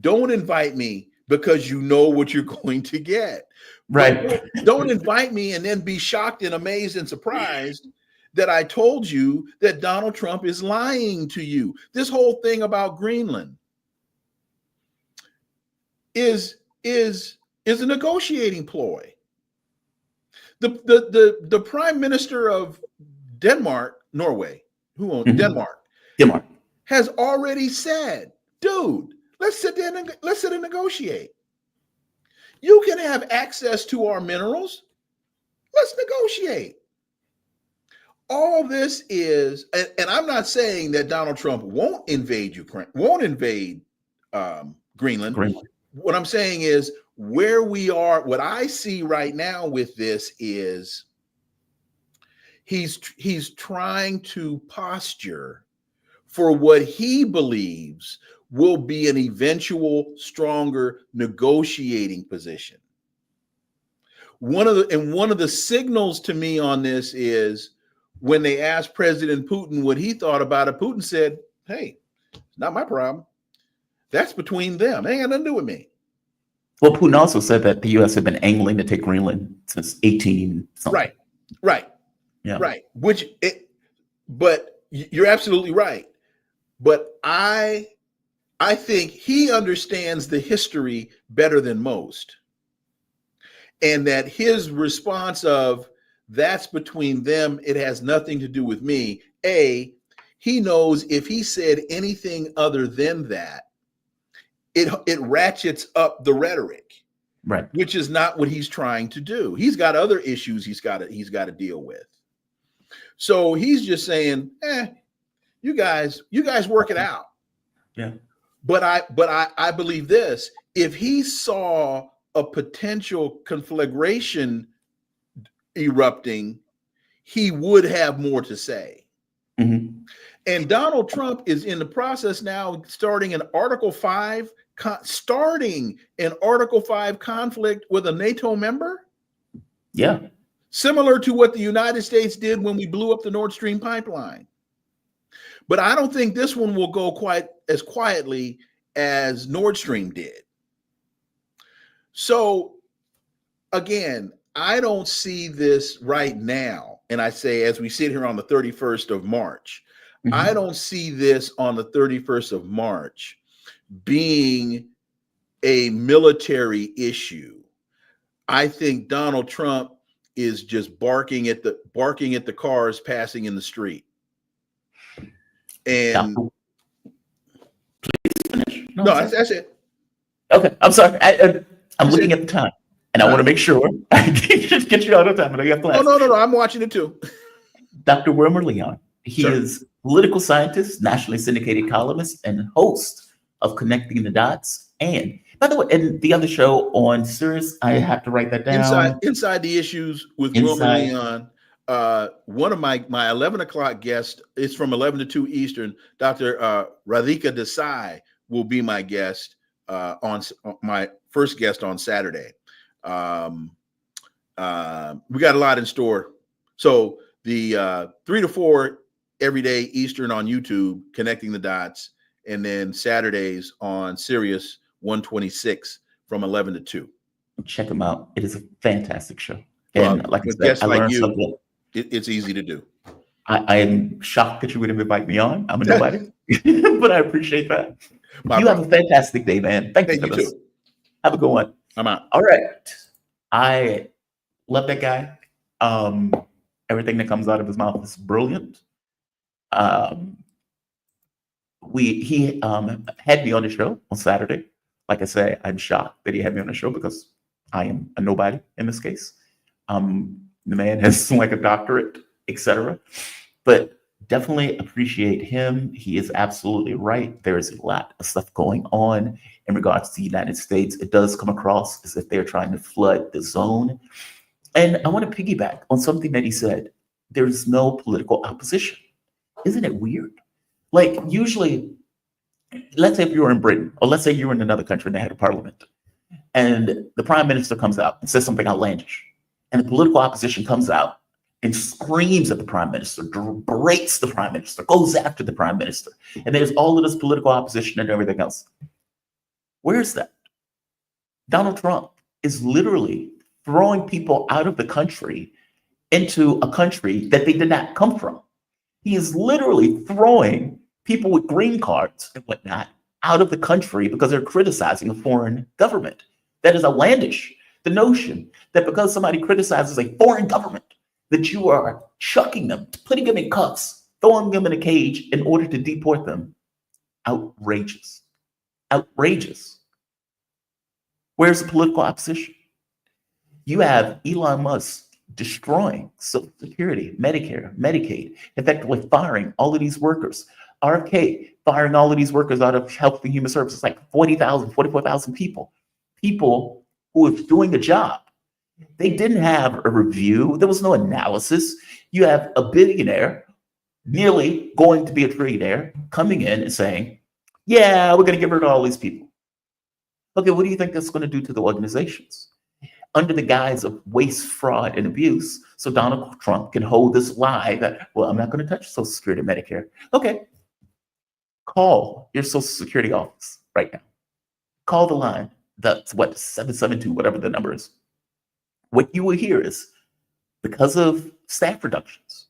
[SPEAKER 4] Don't invite me because you know what you're going to get.
[SPEAKER 1] Right.
[SPEAKER 4] Don't invite me and then be shocked and amazed and surprised that I told you that Donald Trump is lying to you. This whole thing about Greenland is a negotiating ploy. The prime minister of Norway, who owns Denmark, has already said, dude, let's sit and negotiate. You can have access to our minerals. Let's negotiate. All this is, and I'm not saying that Donald Trump won't invade Ukraine, won't invade Greenland. What I'm saying is where we are, what I see right now with this is he's trying to posture for what he believes will be an eventual stronger negotiating position. One of the signals to me on this is when they asked President Putin what he thought about it, Putin said, hey, it's not my problem. That's between them. It ain't got nothing to do with me.
[SPEAKER 1] Well, Putin also said that the U.S. had been angling to take Greenland since 18 something.
[SPEAKER 4] Right. Yeah. Right. But you're absolutely right. But I think he understands the history better than most. And that his response of that's between them, it has nothing to do with me. He knows if he said anything other than that, it ratchets up the rhetoric,
[SPEAKER 1] Right.
[SPEAKER 4] which is not what he's trying to do. He's got other issues he's got to deal with. So he's just saying, you guys work it out.
[SPEAKER 1] Yeah.
[SPEAKER 4] But I believe this: if he saw a potential conflagration erupting, he would have more to say.
[SPEAKER 1] Mm-hmm.
[SPEAKER 4] And Donald Trump is in the process now, starting an Article 5 conflict with a NATO member.
[SPEAKER 1] Yeah.
[SPEAKER 4] Similar to what the United States did when we blew up the Nord Stream pipeline. But I don't think this one will go quite as quietly as Nord Stream did. So again, I don't see this right now. And I say, as we sit here on the 31st of March,
[SPEAKER 1] Mm-hmm.
[SPEAKER 4] I don't see this on the 31st of March being a military issue. I think Donald Trump is just barking at the cars passing in the street. And
[SPEAKER 1] please finish.
[SPEAKER 4] no, that's it.
[SPEAKER 1] Okay, I'm sorry. I'm looking at the time, and I want to make sure I get you out of time. And I got class.
[SPEAKER 4] No. I'm watching it too.
[SPEAKER 1] Dr. Wilmer Leon. He
[SPEAKER 4] Sure.
[SPEAKER 1] is political scientist, nationally syndicated columnist, and host of Connecting the Dots. And by the way, and the other show on Sirius, I have to write that down.
[SPEAKER 4] Inside the Issues with Wilmer Leon. One of my 11 o'clock guests, it's from 11 to 2 Eastern. Dr. Radhika Desai will be my guest on my first guest on Saturday. We got a lot in store. So the 3 to 4 every day Eastern on YouTube, Connecting the Dots, and then Saturdays on Sirius 126 from 11 to 2.
[SPEAKER 1] Check them out. It is a fantastic show. And like I said, I
[SPEAKER 4] like
[SPEAKER 1] learned
[SPEAKER 4] you,
[SPEAKER 1] something.
[SPEAKER 4] It's easy to do.
[SPEAKER 1] I am shocked that you would invite me on. I'm a nobody, but I appreciate that. Have a fantastic day, man. Thank you for this.
[SPEAKER 4] Too.
[SPEAKER 1] Have a good one.
[SPEAKER 4] I'm out.
[SPEAKER 1] All right. I love that guy. Everything that comes out of his mouth is brilliant. He had me on the show on Saturday. Like I say, I'm shocked that he had me on the show because I am a nobody in this case. The man has like a doctorate, etc. But definitely appreciate him. He is absolutely right. There is a lot of stuff going on in regards to the United States. It does come across as if they're trying to flood the zone. And I want to piggyback on something that he said. There's no political opposition. Isn't it weird? Like usually, let's say if you were in Britain, or let's say you were in another country and they had a parliament, and the prime minister comes out and says something outlandish, and the political opposition comes out and screams at the prime minister, berates the prime minister, goes after the prime minister, and there's all of this political opposition and everything else. Where's that? Donald Trump is literally throwing people out of the country into a country that they did not come from. He is literally throwing people with green cards and whatnot out of the country because they're criticizing a foreign government. That is outlandish. The notion that because somebody criticizes a foreign government, that you are chucking them, putting them in cuffs, throwing them in a cage in order to deport them. Outrageous. Outrageous. Where's the political opposition? You have Elon Musk destroying Social Security, Medicare, Medicaid, effectively firing all of these workers. RFK firing all of these workers out of Health and Human Services, like 40,000, 44,000 people. People who are doing a job. They didn't have a review. There was no analysis. You have a billionaire, nearly going to be a trillionaire, coming in and saying, yeah, we're going to get rid of all these people. Okay, what do you think that's going to do to the organizations? Under the guise of waste, fraud, and abuse, so Donald Trump can hold this lie that, well, I'm not going to touch Social Security and Medicare. Okay, call your Social Security office right now. Call the line. That's what, 772, whatever the number is. What you will hear is, because of staff reductions,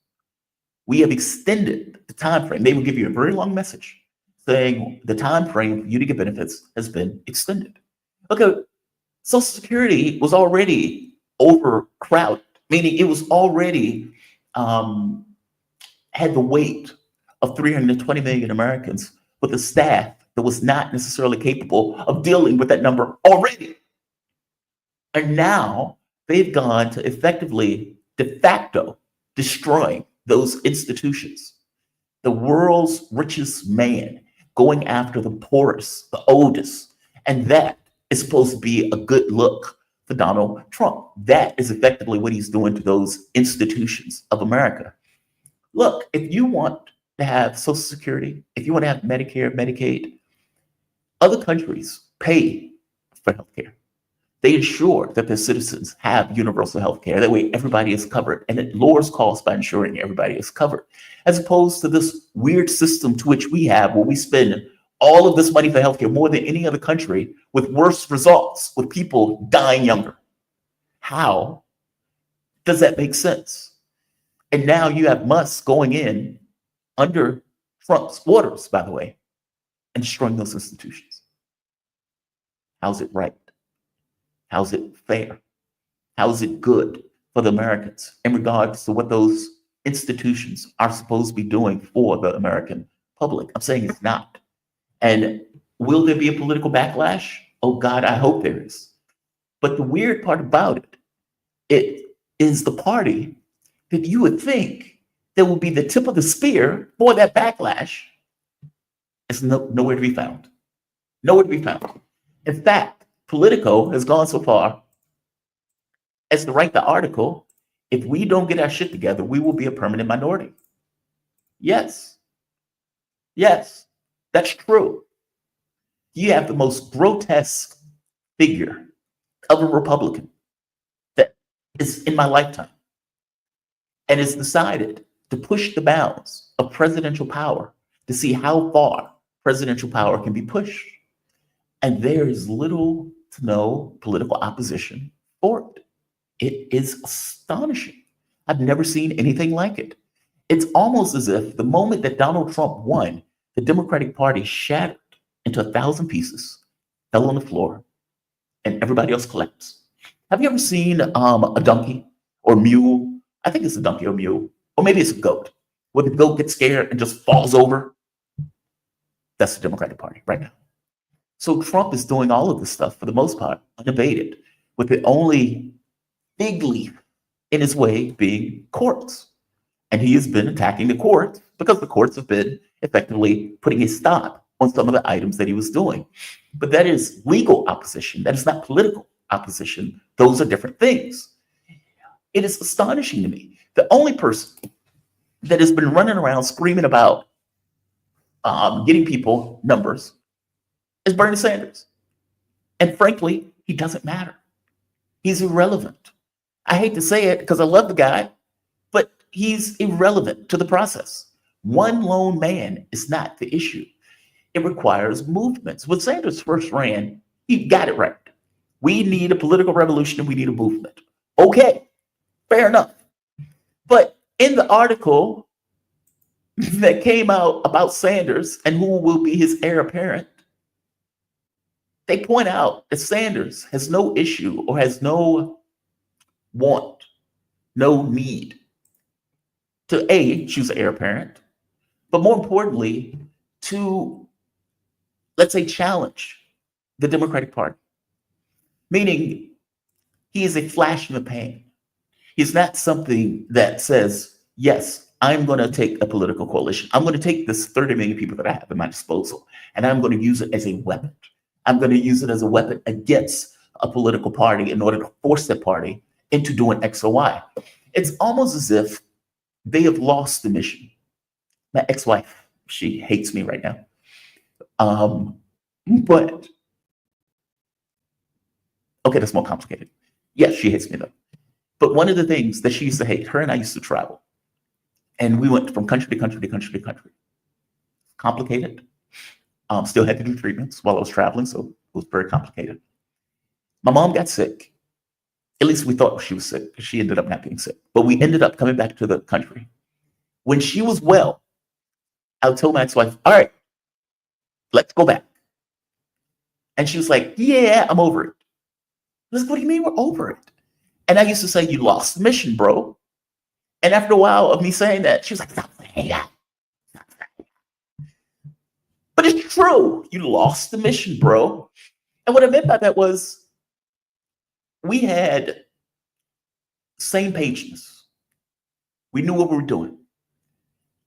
[SPEAKER 1] we have extended the time frame. They will give you a very long message saying the time frame for you to get benefits has been extended. Okay, Social Security was already overcrowded, meaning it was already had the weight of 320 million Americans with a staff that was not necessarily capable of dealing with that number already. And now they've gone to effectively, de facto, destroying those institutions. The world's richest man going after the poorest, the oldest, and that is supposed to be a good look for Donald Trump. That is effectively what he's doing to those institutions of America. Look, if you want to have Social Security, if you want to have Medicare, Medicaid, other countries pay for healthcare. They ensure that their citizens have universal health care. That way everybody is covered, and it lowers costs by ensuring everybody is covered, as opposed to this weird system to which we have where we spend all of this money for healthcare more than any other country with worse results, with people dying younger. How does that make sense? And now you have Musk going in under Trump's orders, by the way, and destroying those institutions. How's it right? How's it fair? How's it good for the Americans in regards to what those institutions are supposed to be doing for the American public? I'm saying it's not. And will there be a political backlash? Oh God, I hope there is. But the weird part about it, it is the party that you would think that would be the tip of the spear for that backlash. It's nowhere to be found. Nowhere to be found. In fact, Politico has gone so far as to write the article, if we don't get our shit together, we will be a permanent minority. Yes. Yes, that's true. You have the most grotesque figure of a Republican that is in my lifetime and has decided to push the bounds of presidential power to see how far presidential power can be pushed. And there is little to no political opposition for it. It is astonishing. I've never seen anything like it. It's almost as if the moment that Donald Trump won, the Democratic Party shattered into 1,000 pieces, fell on the floor, and everybody else collapsed. Have you ever seen a donkey or mule? I think it's a donkey or mule, or maybe it's a goat, where the goat gets scared and just falls over. That's the Democratic Party right now. So Trump is doing all of this stuff, for the most part, unabated, with the only fig leaf in his way being courts. And he has been attacking the courts because the courts have been effectively putting a stop on some of the items that he was doing. But that is legal opposition. That is not political opposition. Those are different things. It is astonishing to me. The only person that has been running around screaming about getting people numbers is Bernie Sanders. And frankly, he doesn't matter. He's irrelevant. I hate to say it because I love the guy, but he's irrelevant to the process. One lone man is not the issue. It requires movements. When Sanders first ran, he got it right. We need a political revolution and we need a movement. Okay, fair enough. But in the article that came out about Sanders and who will be his heir apparent, they point out that Sanders has no issue or has no want, no need to A, choose an heir apparent, but more importantly, to, let's say, challenge the Democratic Party. Meaning, he is a flash in the pan. He's not something that says, yes, I'm going to take a political coalition. I'm going to take this 30 million people that I have at my disposal, and I'm going to use it as a weapon. I'm going to use it as a weapon against a political party in order to force that party into doing X or Y. It's almost as if they have lost the mission. My ex-wife, she hates me right now. But, okay, that's more complicated. Yes, she hates me though. But one of the things that she used to hate, her and I used to travel. And we went from country to country to country to country. Complicated. Still had to do treatments while I was traveling, so it was very complicated. My mom got sick. At least we thought she was sick, because she ended up not being sick. But we ended up coming back to the country. When she was well, I told my ex-wife, all right, let's go back. And she was like, yeah, I'm over it. I was like, what do you mean we're over it? And I used to say, you lost the mission, bro. And after a while of me saying that, she was like, stop saying that. But it's true. You lost the mission, bro. And what I meant by that was we had same pageness. We knew what we were doing.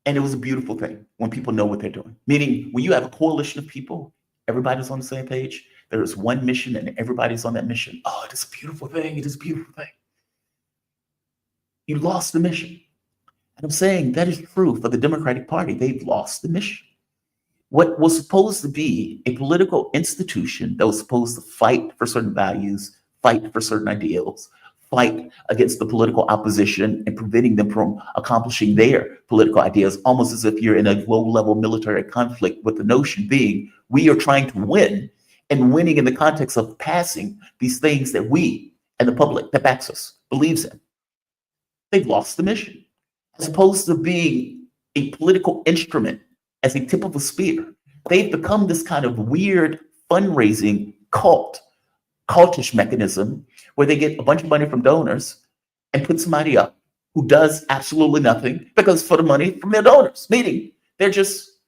[SPEAKER 1] And it was a beautiful thing when people know what they're doing. Meaning when you have a coalition of people, everybody's on the same page. There is one mission and everybody's on that mission. Oh, it is a beautiful thing. It is a beautiful thing. You lost the mission. And I'm saying that is true for the Democratic Party. They've lost the mission. What was supposed to be a political institution that was supposed to fight for certain values, fight for certain ideals, fight against the political opposition and preventing them from accomplishing their political ideas, almost as if you're in a low-level military conflict, with the notion being we are trying to win, and winning in the context of passing these things that we and the public that backs us believes in. They've lost the mission. As opposed to being a political instrument as a tip of a spear, they've become this kind of weird fundraising cultish mechanism where they get a bunch of money from donors and put somebody up who does absolutely nothing because for the money from their donors, meaning they're just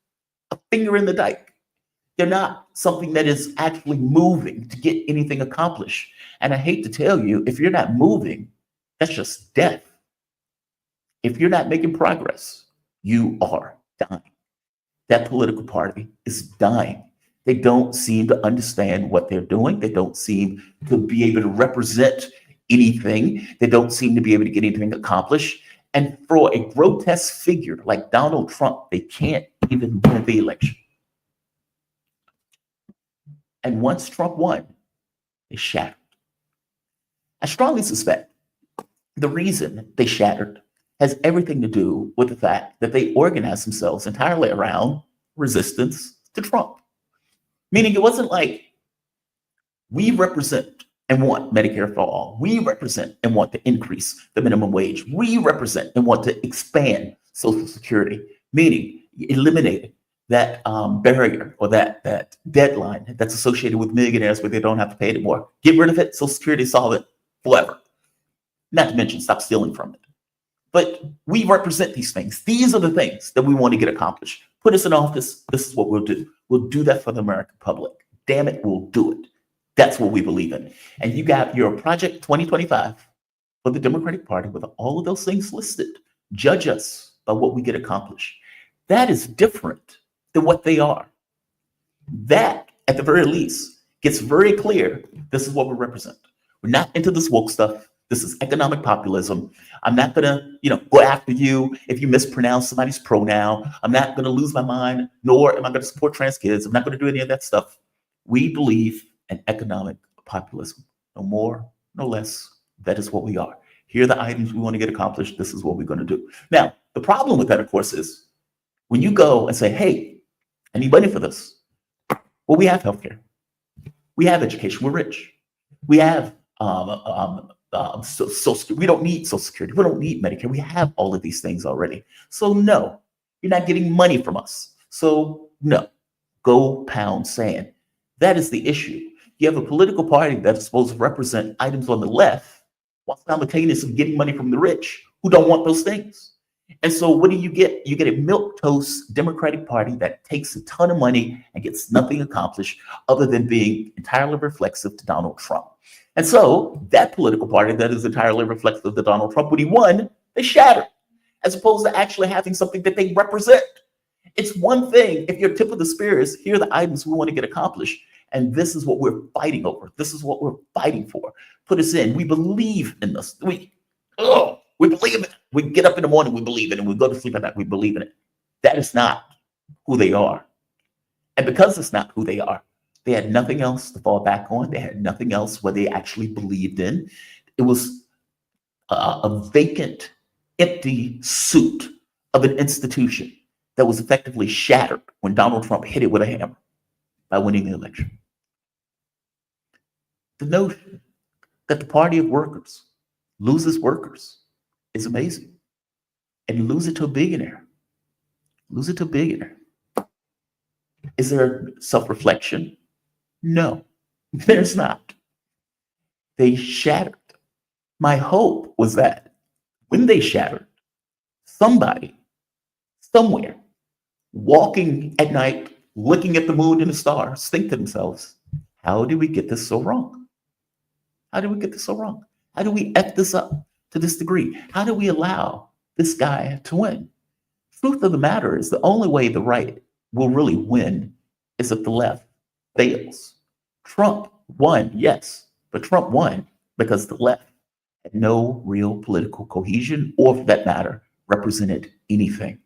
[SPEAKER 1] a finger in the dike. They're not something that is actually moving to get anything accomplished. And I hate to tell you, if you're not moving, that's just death. If you're not making progress, you are dying. That political party is dying. They don't seem to understand what they're doing. They don't seem to be able to represent anything. They don't seem to be able to get anything accomplished. And for a grotesque figure like Donald Trump, they can't even win the election. And once Trump won, they shattered. I strongly suspect the reason they shattered has everything to do with the fact that they organized themselves entirely around resistance to Trump. Meaning it wasn't like we represent and want Medicare for all. We represent and want to increase the minimum wage. We represent and want to expand Social Security, meaning eliminating that barrier or that deadline that's associated with millionaires where they don't have to pay anymore. Get rid of it, Social Security, solve it forever. Not to mention stop stealing from it. But we represent these things. These are the things that we want to get accomplished. Put us in office. This is what we'll do. We'll do that for the American public. Damn it, we'll do it. That's what we believe in. And you got your Project 2025 for the Democratic Party with all of those things listed. Judge us by what we get accomplished. That is different than what they are. That, at the very least, gets very clear. This is what we represent. We're not into this woke stuff. This is economic populism. I'm not gonna, go after you if you mispronounce somebody's pronoun. I'm not gonna lose my mind, nor am I gonna support trans kids. I'm not gonna do any of that stuff. We believe in economic populism. No more, no less. That is what we are. Here are the items we want to get accomplished. This is what we're gonna do. Now, the problem with that, of course, is when you go and say, hey, I need money for this. Well, we have healthcare. We have education. We're rich. We have we don't need Social Security. We don't need Medicare. We have all of these things already. So no, you're not getting money from us. So no, go pound sand. That is the issue. You have a political party that's supposed to represent items on the left while simultaneously getting money from the rich who don't want those things. And so what do? You get a milquetoast Democratic Party that takes a ton of money and gets nothing accomplished other than being entirely reflexive to Donald Trump. And so that political party that is entirely reflective to Donald Trump, when he won, they shattered, as opposed to actually having something that they represent. It's one thing if your tip of the spear is, here are the items we want to get accomplished, and this is what we're fighting over. This is what we're fighting for. Put us in. We believe in this. We believe in it. We get up in the morning, we believe in it. We go to sleep at night, we believe in it. That is not who they are. And because it's not who they are, they had nothing else to fall back on. They had nothing else what they actually believed in. It was a vacant, empty suit of an institution that was effectively shattered when Donald Trump hit it with a hammer by winning the election. The notion that the party of workers loses workers is amazing. and lose it to a billionaire. Lose it to a billionaire. Is there self-reflection? No, there's not. They shattered. My hope was that when they shattered, somebody, somewhere, walking at night, looking at the moon and the stars, think to themselves, how did we get this so wrong? How did we get this so wrong? How do we F this up to this degree? How do we allow this guy to win? Truth of the matter is the only way the right will really win is if the left fails. Trump won, yes, but Trump won because the left had no real political cohesion or, for that matter, represented anything.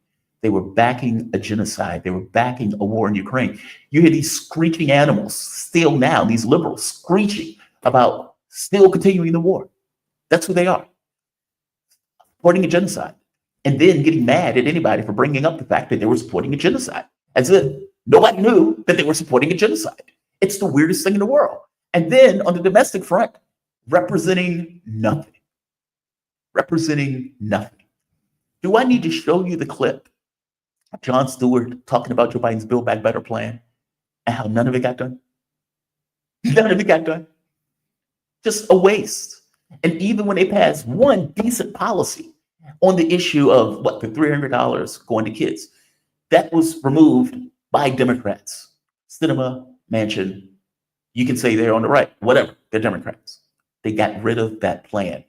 [SPEAKER 1] They were backing a genocide. They were backing a war in Ukraine. You hear these screeching animals still now, these liberals screeching about still continuing the war. That's who they are. Supporting a genocide. And then getting mad at anybody for bringing up the fact that they were supporting a genocide. As if nobody knew that they were supporting a genocide. It's the weirdest thing in the world. And then on the domestic front, representing nothing. Representing nothing. Do I need to show you the clip of Jon Stewart talking about Joe Biden's Build Back Better plan and how none of it got done? None of it got done. Just a waste. And even when they passed one decent policy on the issue of the $300 going to kids, that was removed by Democrats. Cinema, Manchin, you can say they're on the right, whatever, they're Democrats. They got rid of that plan.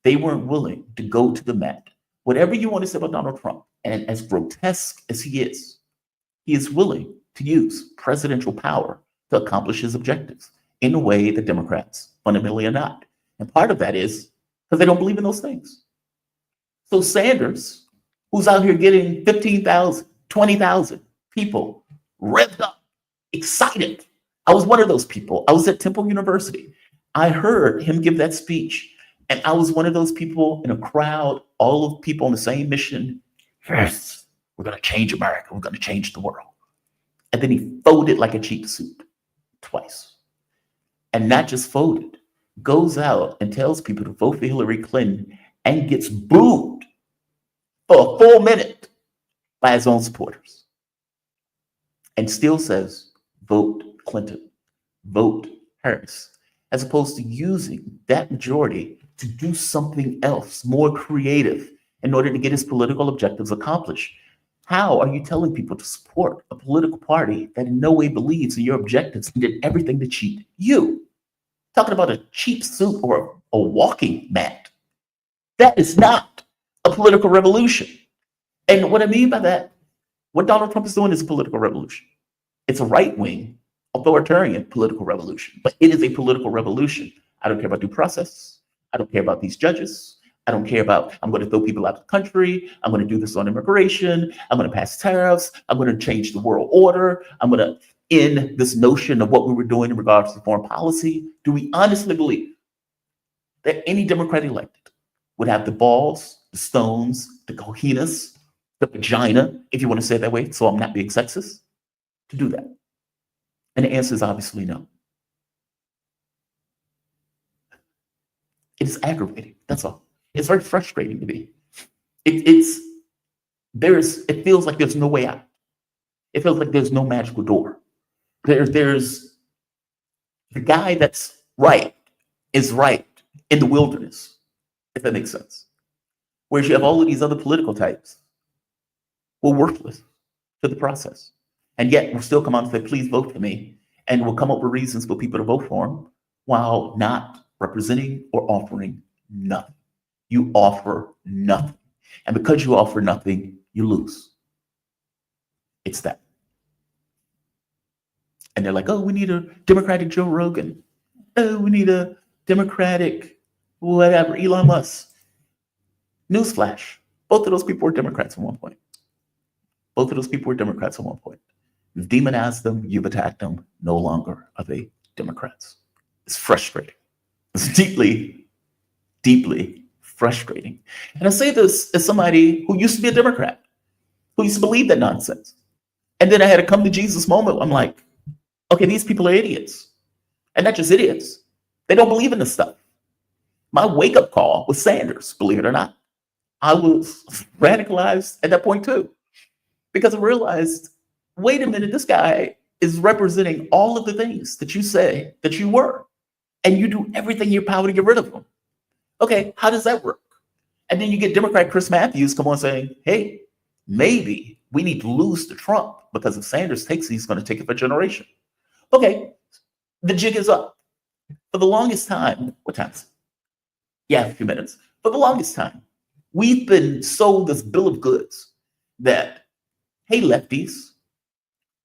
[SPEAKER 1] They weren't willing to go to the mat. Whatever you want to say about Donald Trump, and as grotesque as he is willing to use presidential power to accomplish his objectives in a way that Democrats fundamentally are not. And part of that is because they don't believe in those things. So Sanders, who's out here getting 15,000, 20,000 people revved up, excited. I was one of those people. I was at Temple University. I heard him give that speech. And I was one of those people in a crowd, all of people on the same mission. Yes, we're going to change America. We're going to change the world. And then he folded like a cheap suit twice. And not just folded, goes out and tells people to vote for Hillary Clinton and gets booed for a full minute by his own supporters. And still says, vote Clinton, vote Harris, as opposed to using that majority to do something else more creative in order to get his political objectives accomplished. How are you telling people to support a political party that in no way believes in your objectives and did everything to cheat you? Talking about a cheap suit or a walking mat. That is not a political revolution. And what I mean by that, what Donald Trump is doing is a political revolution. It's a right-wing, authoritarian political revolution, but it is a political revolution. I don't care about due process. I don't care about these judges. I don't care about, I'm going to throw people out of the country. I'm going to do this on immigration. I'm going to pass tariffs. I'm going to change the world order. I'm going to end this notion of what we were doing in regards to foreign policy. Do we honestly believe that any Democrat elected would have the balls, the stones, the cojones, the vagina, if you want to say it that way, so I'm not being sexist, to do that? And the answer is obviously no. It is aggravating. That's all. It's very frustrating to me. It feels like there's no way out. It feels like there's no magical door. There's the guy that's right is right in the wilderness, if that makes sense. Whereas you have all of these other political types who are worthless to the process. And yet we'll still come out and say, please vote for me. And we'll come up with reasons for people to vote for him while not representing or offering nothing. You offer nothing. And because you offer nothing, you lose. It's that. And they're like, oh, we need a Democratic Joe Rogan. Oh, we need a Democratic whatever, Elon Musk. Newsflash. Both of those people were Democrats at one point. Both of those people were Democrats at one point. You've demonized them. You've attacked them. No longer are they Democrats. It's frustrating. It's deeply, deeply frustrating. And I say this as somebody who used to be a Democrat, who used to believe that nonsense. And then I had a come to Jesus moment. I'm like, okay, these people are idiots. And not just idiots. They don't believe in this stuff. My wake-up call was Sanders, believe it or not. I was radicalized at that point too, because I realized, wait a minute, this guy is representing all of the things that you say that you were, and you do everything in your power to get rid of them. Okay, how does that work? And then you get Democrat Chris Matthews come on saying, hey, maybe we need to lose to Trump, because if Sanders takes it, he's going to take it for a generation. Okay, the jig is up. For the longest time, what time is it? Yeah, a few minutes. For the longest time, we've been sold this bill of goods that, hey, lefties,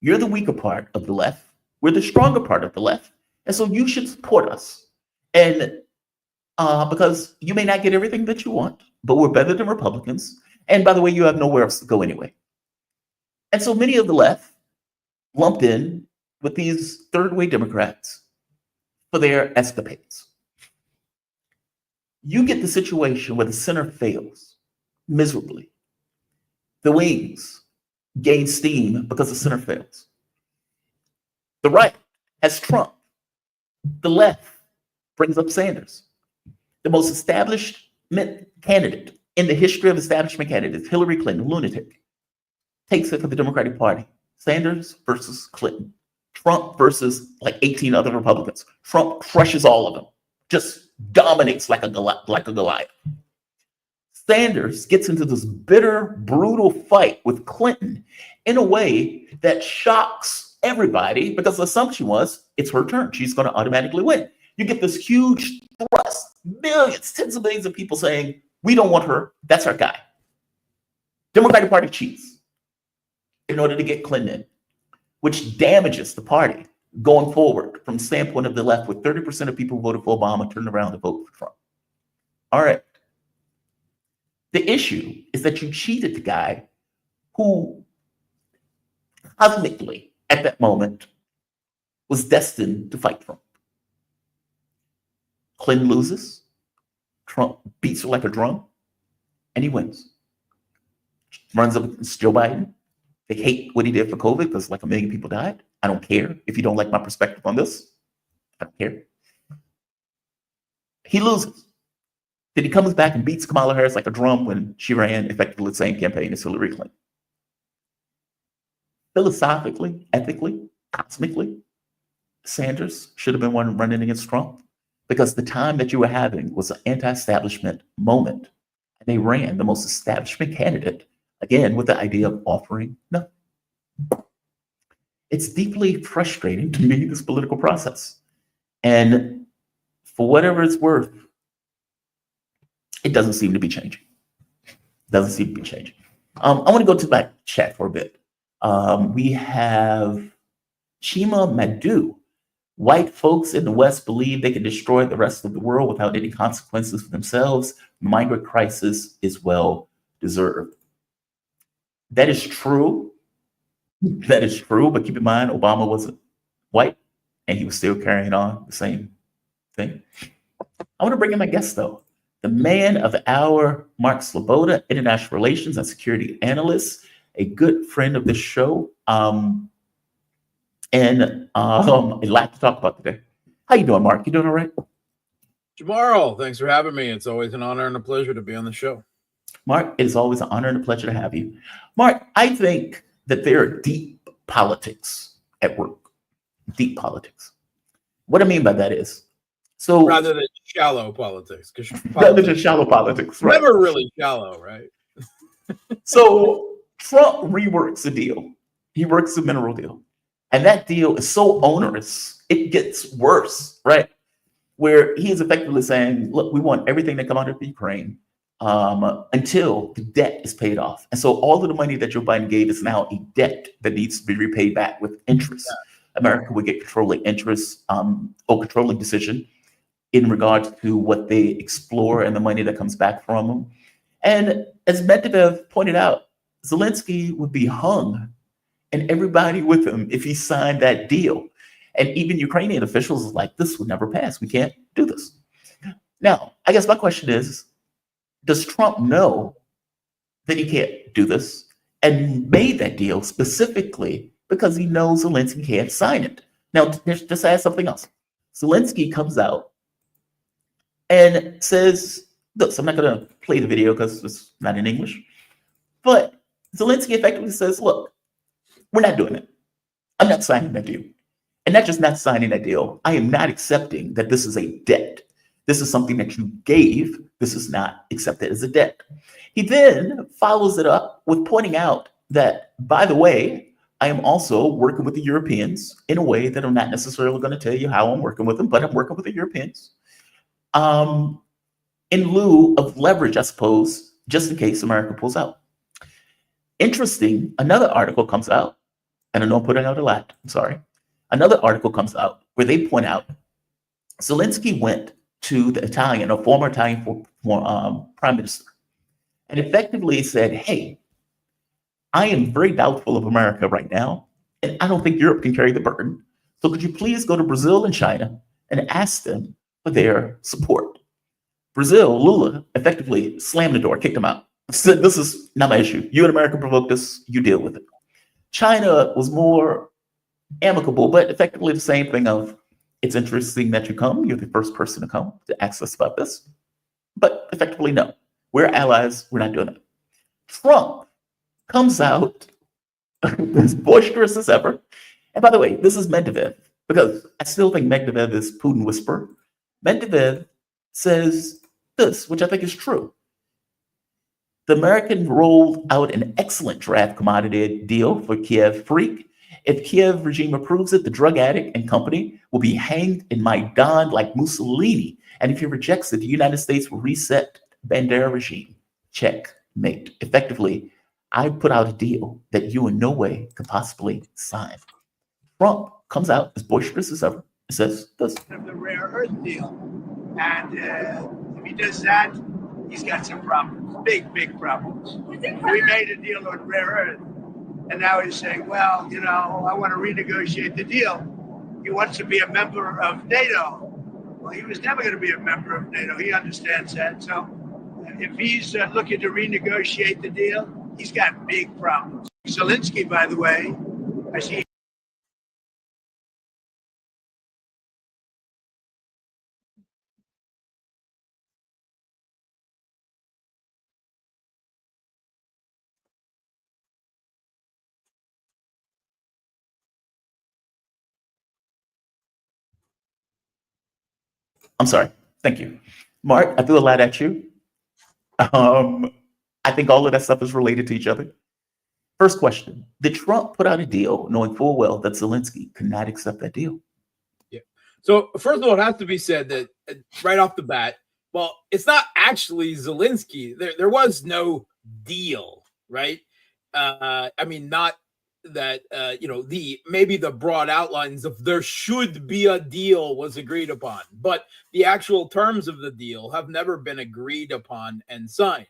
[SPEAKER 1] you're the weaker part of the left. We're the stronger part of the left. And so you should support us. And because you may not get everything that you want, but we're better than Republicans. And by the way, you have nowhere else to go anyway. And so many of the left lumped in with these third-way Democrats for their escapades. You get the situation where the center fails miserably. The wings gain steam because the center fails. The right has Trump. The left brings up Sanders. The most establishment candidate in the history of establishment candidates, Hillary Clinton, lunatic, takes it for the Democratic Party. Sanders versus Clinton. Trump versus like 18 other Republicans. Trump crushes all of them, just dominates like a Goliath. Sanders gets into this bitter, brutal fight with Clinton in a way that shocks everybody, because the assumption was it's her turn. She's going to automatically win. You get this huge thrust, millions, tens of millions of people saying, we don't want her. That's our guy. Democratic Party cheats in order to get Clinton in, which damages the party going forward from the standpoint of the left, with 30% of people who voted for Obama turned around to vote for Trump. All right. The issue is that you cheated the guy who cosmically, at that moment, was destined to fight Trump. Clinton loses. Trump beats her like a drum, and he wins. Runs up against Joe Biden. They hate what he did for COVID because like 1 million people died. I don't care if you don't like my perspective on this. I don't care. He loses. Then he comes back and beats Kamala Harris like a drum when she ran effectively the same campaign as Hillary Clinton. Philosophically, ethically, cosmically, Sanders should have been one running against Trump, because the time that you were having was an anti-establishment moment. And they ran the most establishment candidate, again, with the idea of offering nothing. It's deeply frustrating to me, this political process. And for whatever it's worth, it doesn't seem to be changing. Doesn't seem to be changing. I want to go to my chat for a bit. We have Chima Madhu. White folks in the West believe they can destroy the rest of the world without any consequences for themselves. The migrant crisis is well deserved. That is true. That is true. But keep in mind, Obama wasn't white and he was still carrying on the same thing. I want to bring in my guest, though. The man of the hour, Mark Sleboda, international relations and security analyst, a good friend of this show. And a lot to talk about today. How you doing, Mark? You doing all right?
[SPEAKER 6] Jamarl, thanks for having me. It's always an honor and a pleasure to be on the show.
[SPEAKER 1] Mark, it is always an honor and a pleasure to have you. Mark, I think that there are deep politics at work. Deep politics. What I mean by that is, so
[SPEAKER 6] rather than shallow politics, because
[SPEAKER 1] rather than shallow politics, right?
[SPEAKER 6] Never really shallow, right?
[SPEAKER 1] So Trump reworks the deal. He works the mineral deal. And that deal is so onerous, it gets worse, right? Where he is effectively saying, look, we want everything to come out of Ukraine until the debt is paid off. And so all of the money that Joe Biden gave is now a debt that needs to be repaid back with interest. Yeah. America would get controlling interest or controlling decision in regards to what they explore and the money that comes back from them. And as Medvedev pointed out, Zelensky would be hung and everybody with him if he signed that deal. And even Ukrainian officials is like, this would never pass. We can't do this. Now, I guess my question is, does Trump know that he can't do this and made that deal specifically because he knows Zelensky can't sign it? Now, just add something else. Zelensky comes out and says Look, so I'm not going to play the video because it's not in English. But Zelensky effectively says, look, we're not doing it. I'm not signing that deal. And not just not signing that deal, I am not accepting that this is a debt. This is something that you gave. This is not accepted as a debt. He then follows it up with pointing out that, by the way, I am also working with the Europeans in a way that I'm not necessarily going to tell you how I'm working with them, but I'm working with the Europeans in lieu of leverage, I suppose, just in case America pulls out. Interesting, another article comes out, and I know I'm putting out a lot, I'm sorry. Another article comes out where they point out Zelensky went to the Italian, a former Italian prime minister, and effectively said, hey, I am very doubtful of America right now, and I don't think Europe can carry the burden. So could you please go to Brazil and China and ask them for their support? Brazil, Lula, effectively slammed the door, kicked him out. Said, this is not my issue. You and America provoked this, you deal with it. China was more amicable, but effectively the same thing of, it's interesting that you come, you're the first person to come to ask us about this. But effectively, no. We're allies, we're not doing it. Trump comes out as boisterous as ever. And by the way, this is Medvedev, because I still think Medvedev is Putin whisperer. Medvedev says this, which I think is true. The American rolled out an excellent draft commodity deal for Kiev freak. If Kiev regime approves it, the drug addict and company will be hanged in Maidan like Mussolini. And if he rejects it, the United States will reset Bandera regime. Checkmate. Effectively, I put out a deal that you in no way could possibly sign. Trump comes out as boisterous as ever and says this.
[SPEAKER 3] Of the rare earth deal. And if he does that, he's got some problems, big problems. We made a deal on rare earth. And now he's saying, well, you know, I want to renegotiate the deal. He wants to be a member of NATO. Well, he was never going to be a member of NATO. He understands that. So if he's looking to renegotiate the deal, he's got big problems. Zelensky, by the way, I see.
[SPEAKER 1] I'm sorry. Thank you. Mark, I threw a lot at you. I think all of that stuff is related to each other. First question, did Trump put out a deal knowing full well that Zelensky could not accept that deal?
[SPEAKER 6] Yeah. So first of all, it has to be said that right off the bat, well, it's not actually Zelensky. There was no deal, right? I mean, not that, maybe the broad outlines of there should be a deal was agreed upon, but the actual terms of the deal have never been agreed upon and signed.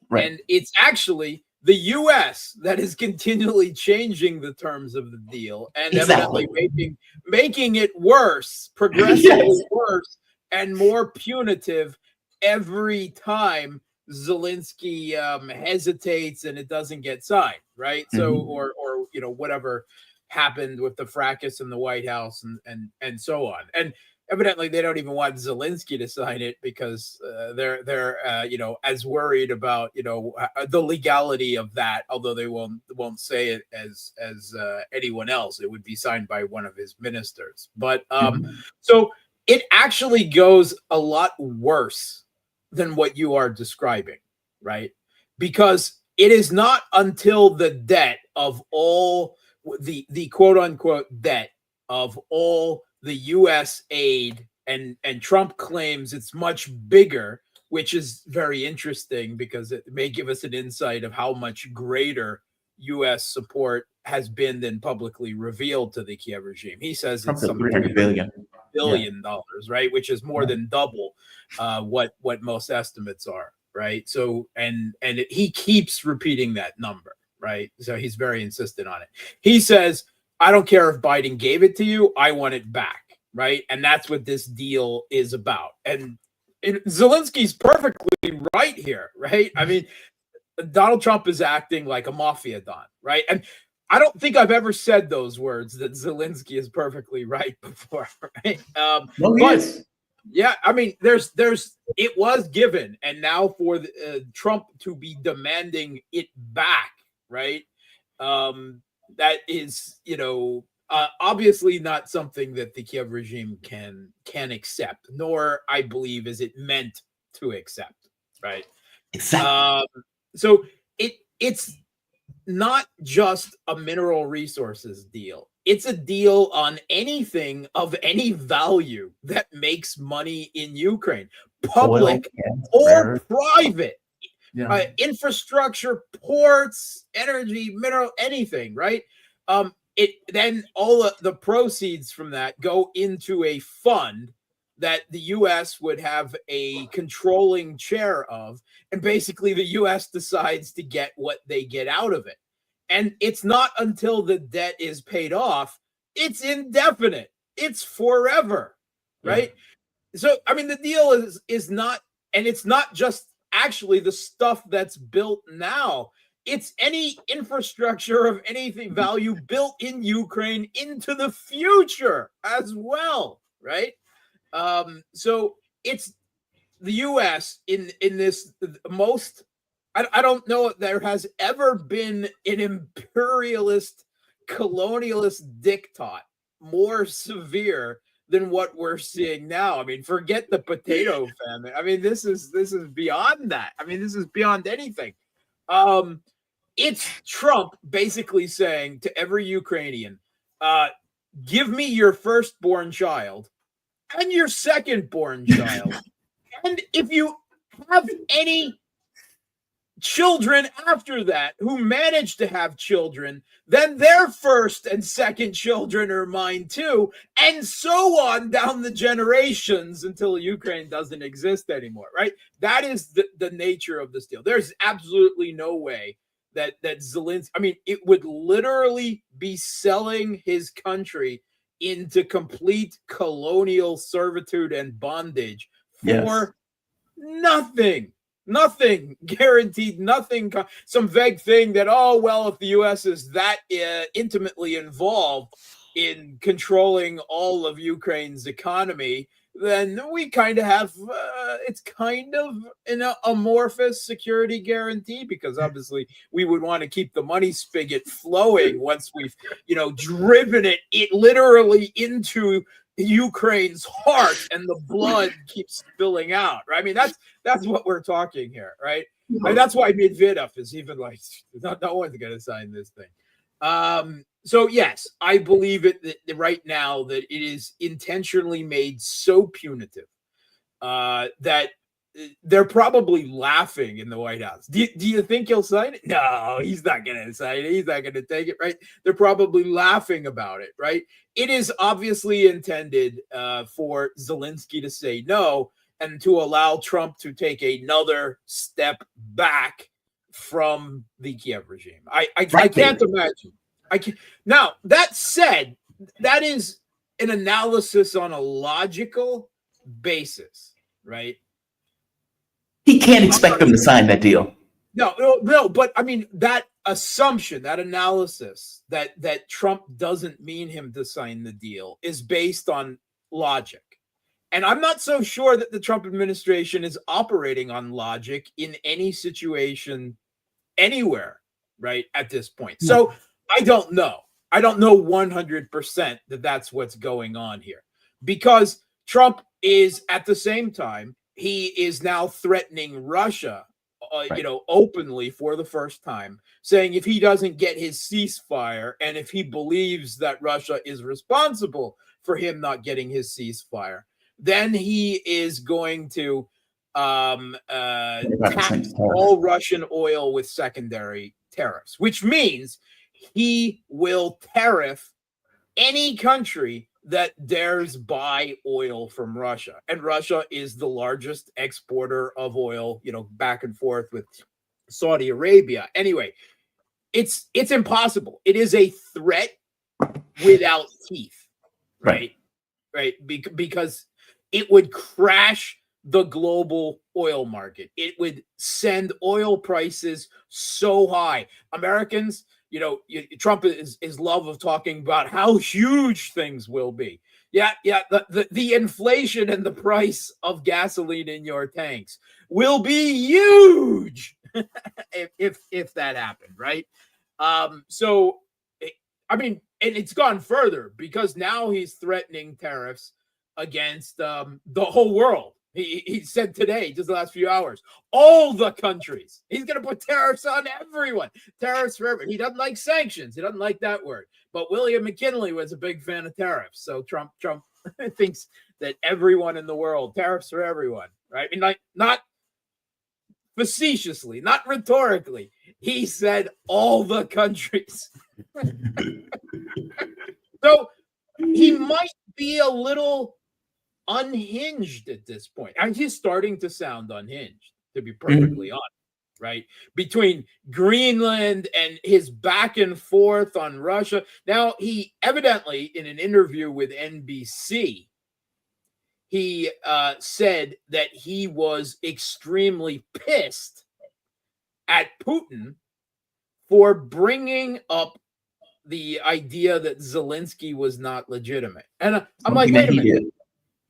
[SPEAKER 6] Right. And it's actually the U.S. that is continually changing the terms of the deal and evidently making it worse, progressively worse and more punitive every time Zelensky hesitates and it doesn't get signed, right? So, or whatever happened with the fracas in the White House and so on. And evidently they don't even want Zelensky to sign it because they're as worried about the legality of that, although they won't say it as anyone else. It would be signed by one of his ministers. But so it actually goes a lot worse than what you are describing, right? Because it is not until the debt of all the quote unquote debt of all the U.S. aid, and Trump claims it's much bigger, which is very interesting because it may give us an insight of how much greater U.S. support has been than publicly revealed to the Kiev regime. He says it's some $300 billion, right? Which is more than double what most estimates are, right? So and he keeps repeating that number, right? So he's very insistent on it. He says, I don't care if Biden gave it to you, I want it back, right? And that's what this deal is about. And Zelensky's perfectly right here, right? I mean, Donald Trump is acting like a mafia don, right? And I don't think I've ever said those words that Zelensky is perfectly right before, right? Yeah, I mean, it was given, and now for Trump to be demanding it back, right? That is, obviously not something that the Kiev regime can accept, nor I believe is it meant to accept, right?
[SPEAKER 1] Exactly.
[SPEAKER 6] So it's not just a mineral resources deal. It's a deal on anything of any value that makes money in Ukraine, public or private. Infrastructure, ports, energy, mineral, anything, right? It then all of the proceeds from that go into a fund that the U.S. would have a controlling share of, and basically the U.S. decides to get what they get out of it. And it's not until the debt is paid off, it's indefinite, it's forever, right? So, I mean, the deal is not, and it's not just actually the stuff that's built now. It's any infrastructure of anything value built in Ukraine into the future as well, right? So it's the U.S. in this most. I don't know if there has ever been an imperialist, colonialist diktat more severe than what we're seeing now. I mean, forget the potato famine. I mean, this is beyond that. I mean, this is beyond anything. It's Trump basically saying to every Ukrainian, give me your firstborn child and your secondborn child. And if you have any children after that who manage to have children, then their first and second children are mine too, and so on down the generations until Ukraine doesn't exist anymore, right? That is the nature of this deal. There's absolutely no way that Zelensky, I mean, it would literally be selling his country into complete colonial servitude and bondage for nothing guaranteed, nothing, some vague thing that, oh, well, if the U.S. is that intimately involved in controlling all of Ukraine's economy, then we kind of have, it's kind of an amorphous security guarantee, because obviously we would want to keep the money spigot flowing once we've, driven it literally into Ukraine's heart and the blood keeps spilling out, right? I mean, that's what we're talking here, right? I mean, that's why Medvedev is even like, no one's going to sign this thing. So yes, I believe that right now that it is intentionally made so punitive that they're probably laughing in the White House. Do you think he'll sign it? No, he's not going to sign it. He's not going to take it, right? They're probably laughing about it, right? It is obviously intended for Zelensky to say no and to allow Trump to take another step back from the Kiev regime. I can't imagine. Now, that said, that is an analysis on a logical basis, right?
[SPEAKER 1] He can't expect them to sign that deal.
[SPEAKER 6] No, but I mean, that assumption, that analysis that Trump doesn't mean him to sign the deal is based on logic. And I'm not so sure that the Trump administration is operating on logic in any situation anywhere, right, at this point. So I don't know. I don't know 100% that that's what's going on here, because Trump is at the same time, he is now threatening Russia, openly for the first time, saying if he doesn't get his ceasefire and if he believes that Russia is responsible for him not getting his ceasefire, then he is going to tax all Russian oil with secondary tariffs, which means he will tariff any country that dares buy oil from Russia. And Russia is the largest exporter of oil, back and forth with Saudi Arabia. Anyway, it's impossible. It is a threat without teeth, right? Right. Because it would crash the global oil market. It would send oil prices so high. Americans, Trump is love of talking about how huge things will be. Yeah. The inflation and the price of gasoline in your tanks will be huge if that happened, right? So I mean, and it's gone further because now he's threatening tariffs against the whole world. He said today, just the last few hours, all the countries. He's going to put tariffs on everyone. Tariffs for everyone. He doesn't like sanctions. He doesn't like that word. But William McKinley was a big fan of tariffs. So Trump thinks that everyone in the world, tariffs for everyone, right? I mean, like, not facetiously, not rhetorically. He said all the countries. So he might be a little unhinged at this point. And he's starting to sound unhinged, to be perfectly honest, right? Between Greenland and his back and forth on Russia. Now, he evidently, in an interview with NBC, he said that he was extremely pissed at Putin for bringing up the idea that Zelensky was not legitimate. And I'm like, wait a minute.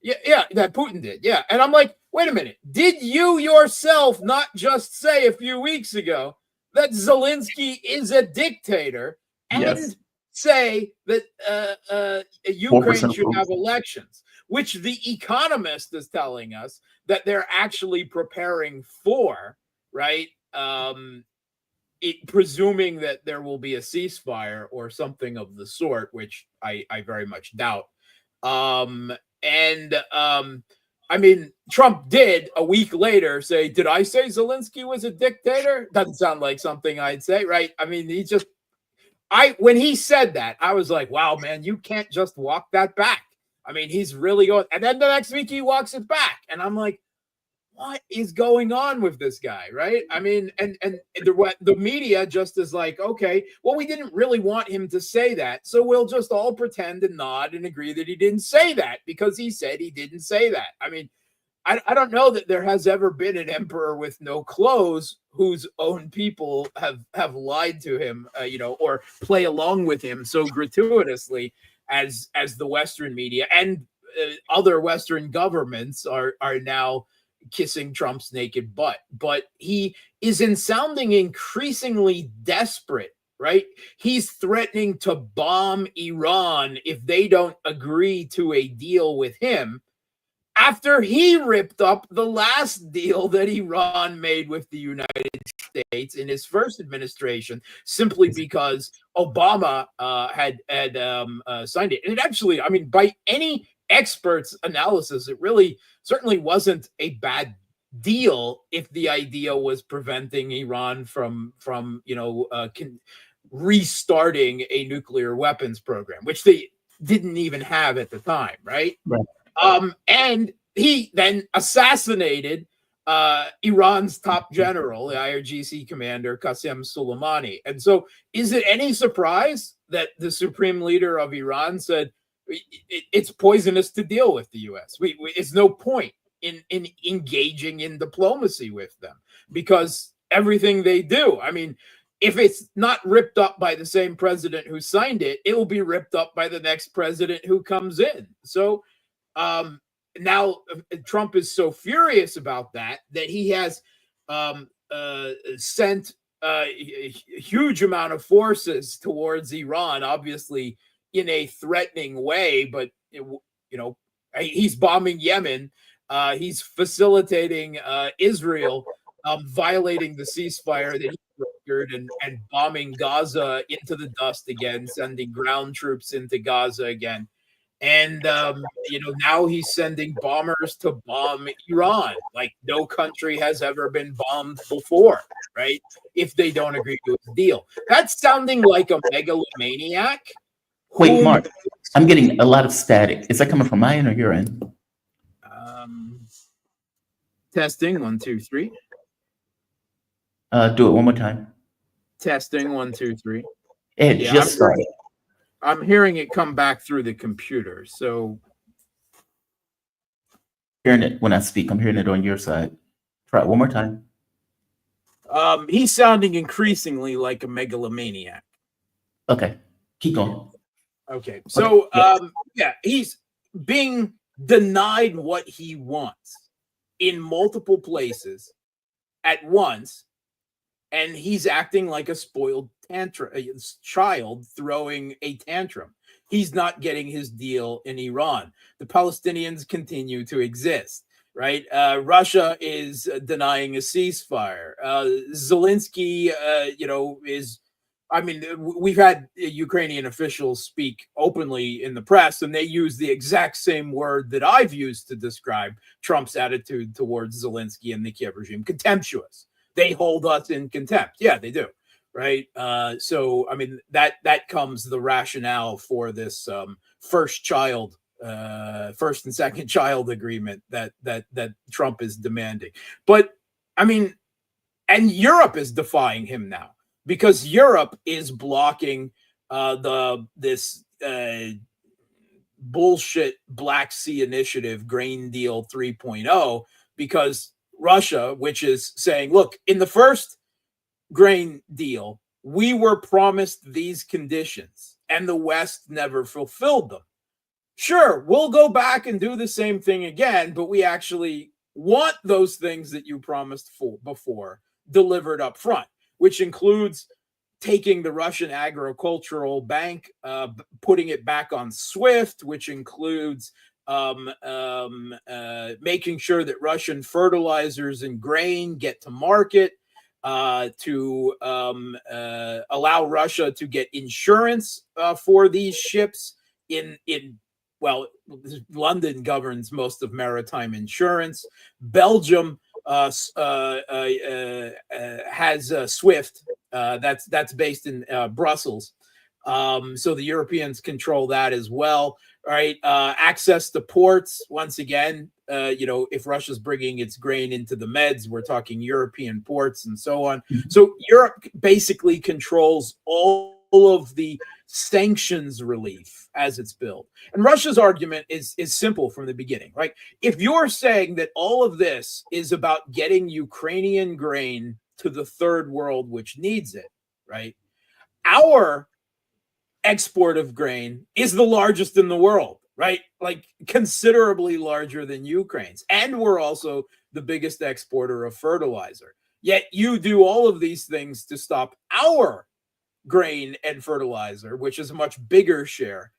[SPEAKER 6] Yeah, that Putin did. Yeah. And I'm like, wait a minute. Did you yourself not just say a few weeks ago that Zelensky is a dictator and say that Ukraine should have elections, which The Economist is telling us that they're actually preparing for, right? Presuming that there will be a ceasefire or something of the sort, which I very much doubt. I mean, Trump did a week later say, did I say Zelensky was a dictator? Doesn't sound like something I'd say, right? I mean, when he said that, I was like, wow, man, you can't just walk that back. I mean, he's really going, and then the next week he walks it back. And I'm like, what is going on with this guy, right? I mean, and the media just is like, okay, well, we didn't really want him to say that, so we'll just all pretend and nod and agree that he didn't say that because he said he didn't say that. I mean, I don't know that there has ever been an emperor with no clothes whose own people have lied to him, or play along with him so gratuitously as the Western media and other Western governments are now kissing Trump's naked butt. But he is sounding increasingly desperate, right? He's threatening to bomb Iran if they don't agree to a deal with him after he ripped up the last deal that Iran made with the United States in his first administration, simply because Obama had signed it. And it actually, I mean, by any experts' analysis, it really certainly wasn't a bad deal if the idea was preventing Iran from restarting a nuclear weapons program, which they didn't even have at the time, right? And he then assassinated Iran's top general, the IRGC commander, Qasem Soleimani. And so is it any surprise that the supreme leader of Iran said, it's poisonous to deal with the U.S. It's no point in engaging in diplomacy with them because everything they do, I mean, if it's not ripped up by the same president who signed it, it will be ripped up by the next president who comes in. So now Trump is so furious about that he has sent a huge amount of forces towards Iran, obviously in a threatening way, but he's bombing Yemen. He's facilitating Israel violating the ceasefire that he brokered and bombing Gaza into the dust again, sending ground troops into Gaza again. And, now he's sending bombers to bomb Iran. Like no country has ever been bombed before, right? If they don't agree to his deal. That's sounding like a megalomaniac.
[SPEAKER 1] Wait, Mark, I'm getting a lot of static. Is that coming from my end or your end?
[SPEAKER 6] Testing 1 2 3.
[SPEAKER 1] Do it one more time.
[SPEAKER 6] Testing 1 2 3.
[SPEAKER 1] It just started.
[SPEAKER 6] I'm hearing it come back through the computer. So
[SPEAKER 1] Hearing it when I speak. I'm hearing it on your side. Try it one more time.
[SPEAKER 6] he's sounding increasingly like a megalomaniac.
[SPEAKER 1] Okay, keep going.
[SPEAKER 6] Okay, so he's being denied what he wants in multiple places at once, and he's acting like a spoiled child throwing a tantrum. He's not getting his deal in Iran. The Palestinians continue to exist, right? Russia is denying a ceasefire. Zelensky, we've had Ukrainian officials speak openly in the press, and they use the exact same word that I've used to describe Trump's attitude towards Zelensky and the Kiev regime: contemptuous. They hold us in contempt. Yeah, they do. Right. So, I mean, that comes the rationale for this first and second child agreement that Trump is demanding. But I mean, and Europe is defying him now, because Europe is blocking this bullshit Black Sea Initiative grain deal 3.0, because Russia, which is saying, look, in the first grain deal, we were promised these conditions and the West never fulfilled them. Sure, we'll go back and do the same thing again, but we actually want those things that you promised before delivered up front, which includes taking the Russian agricultural bank, putting it back on SWIFT, which includes making sure that Russian fertilizers and grain get to market, to allow Russia to get insurance for these ships. London governs most of maritime insurance. Belgium has SWIFT. That's based in Brussels. So the Europeans control that as well, right? Access to ports. Once again, if Russia's bringing its grain into the Meds, we're talking European ports and so on. So Europe basically controls all of the sanctions relief as it's built. And Russia's argument is simple from the beginning, right? If you're saying that all of this is about getting Ukrainian grain to the third world, which needs it, right? Our export of grain is the largest in the world, right? Like considerably larger than Ukraine's. And we're also the biggest exporter of fertilizer. Yet you do all of these things to stop our grain and fertilizer, which is a much bigger share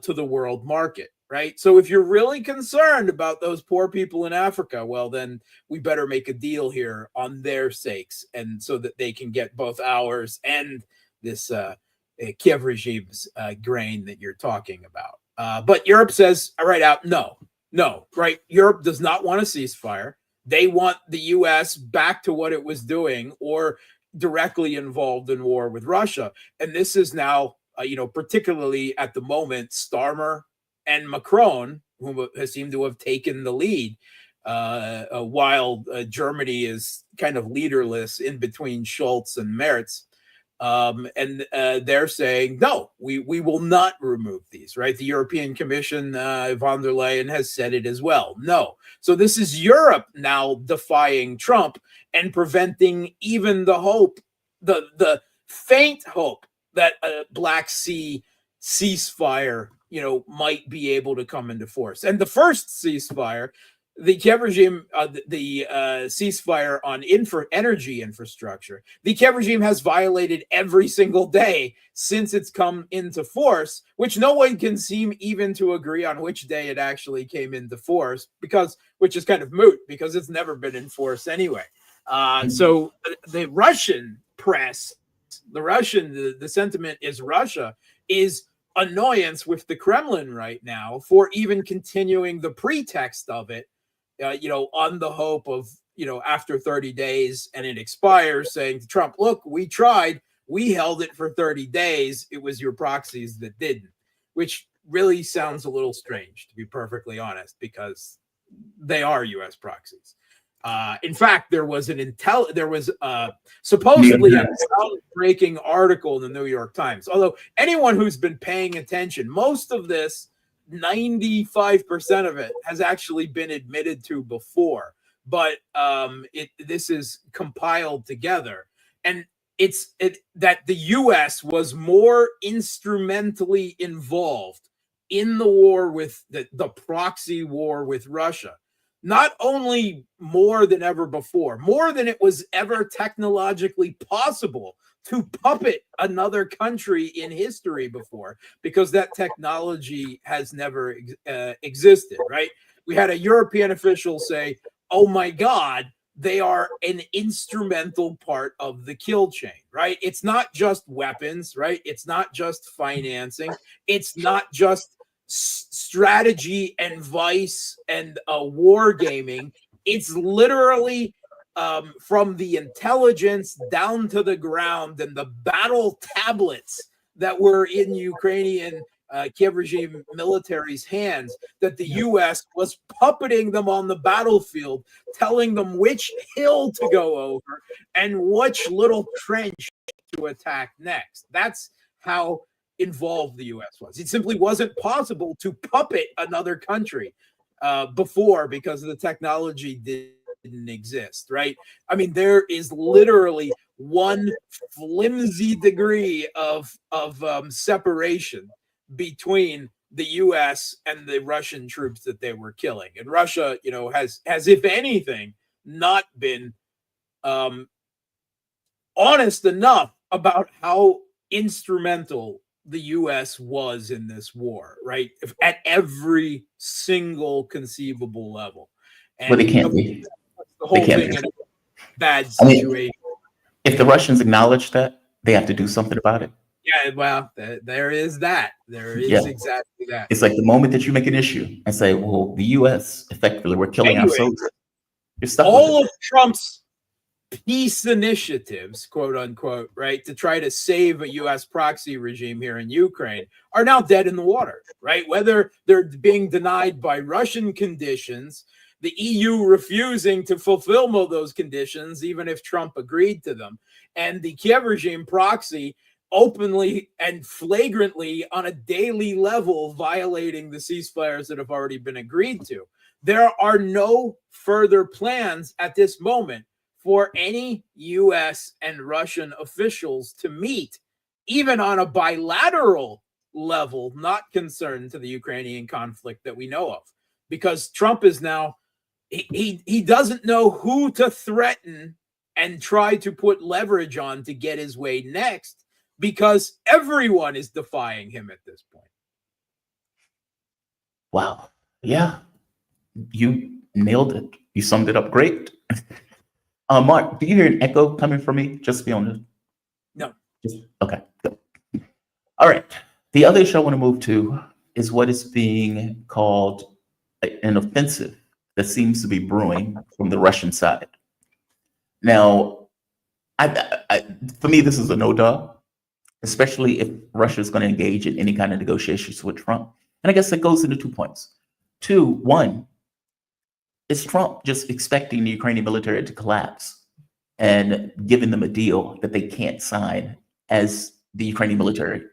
[SPEAKER 6] to the world market, right? So if you're really concerned about those poor people in Africa, well, then we better make a deal here on their sakes, and so that they can get both ours and this Kiev regime's grain that you're talking about. But Europe says right out, no, right? Europe does not want a ceasefire. They want the U.S. back to what it was doing, or directly involved in war with Russia. And this is now, particularly at the moment, Starmer and Macron, who seem to have taken the lead, while Germany is kind of leaderless in between Scholz and Merz. And they're saying, no, we will not remove these, right? The European Commission, von der Leyen has said it as well. No. So this is Europe now defying Trump and preventing even the hope, the faint hope that a Black Sea ceasefire, might be able to come into force. And the first ceasefire, the Kiev regime, the ceasefire on energy infrastructure, the Kiev regime has violated every single day since it's come into force, which no one can seem even to agree on which day it actually came into force, which is kind of moot, because it's never been in force anyway. So the Russian press, the sentiment is Russia is annoyance with the Kremlin right now for even continuing the pretext of it, on the hope of, after 30 days and it expires, saying to Trump, look, we tried, we held it for 30 days. It was your proxies that didn't, which really sounds a little strange, to be perfectly honest, because they are U.S. proxies. In fact, there was supposedly a breaking article in the New York Times. Although anyone who's been paying attention, most of this, 95% of it, has actually been admitted to before, but this is compiled together, and that the U.S. was more instrumentally involved in the war with the proxy war with Russia, not only more than ever before, more than it was ever technologically possible to puppet another country in history before, because that technology has never existed, right? We had a European official say, oh my God, they are an instrumental part of the kill chain, right? It's not just weapons, right? It's not just financing. It's not just strategy and vice and war gaming. It's literally from the intelligence down to the ground and the battle tablets that were in Ukrainian Kiev regime military's hands, that the U.S. was puppeting them on the battlefield, telling them which hill to go over and which little trench to attack next. That's how involved the U.S. was. It simply wasn't possible to puppet another country before, because the technology didn't exist, right? I mean, there is literally one flimsy degree of separation between the U.S. and the Russian troops that they were killing. And Russia, has if anything, not been honest enough about how instrumental the U.S. was in this war, right? At every single conceivable level. And
[SPEAKER 1] Well, they can't be.
[SPEAKER 6] the whole
[SPEAKER 1] can't
[SPEAKER 6] thing
[SPEAKER 1] be.
[SPEAKER 6] in a bad
[SPEAKER 1] I mean,
[SPEAKER 6] situation.
[SPEAKER 1] If the Russians acknowledge that, they have to do something about it.
[SPEAKER 6] Yeah, well, there is that. There is
[SPEAKER 1] Yeah.
[SPEAKER 6] exactly that.
[SPEAKER 1] It's like the moment that you make an issue and say, well, the U.S. effectively, we're killing our
[SPEAKER 6] Anyway,
[SPEAKER 1] soldiers. You're stuck with
[SPEAKER 6] all
[SPEAKER 1] it.
[SPEAKER 6] of Trump's peace initiatives, quote unquote, right, to try to save a U.S. proxy regime here in Ukraine are now dead in the water, right? Whether they're being denied by Russian conditions, the EU refusing to fulfill those conditions, even if Trump agreed to them, and the Kiev regime proxy openly and flagrantly on a daily level violating the ceasefires that have already been agreed to. There are no further plans at this moment for any U.S. and Russian officials to meet, even on a bilateral level, not concerned to the Ukrainian conflict that we know of, because Trump is now, he doesn't know who to threaten and try to put leverage on to get his way next, because everyone is defying him at this point.
[SPEAKER 1] Wow. Yeah. You nailed it. You summed it up great. Mark, do you hear an echo coming from me? Just be honest.
[SPEAKER 6] No.
[SPEAKER 1] Okay. Good. All right. The other issue I want to move to is what is being called an offensive that seems to be brewing from the Russian side. Now, for me, this is a no-duh, especially if Russia is going to engage in any kind of negotiations with Trump. And I guess that goes into 2 points. One, is Trump just expecting the Ukrainian military to collapse and giving them a deal that they can't sign as the Ukrainian military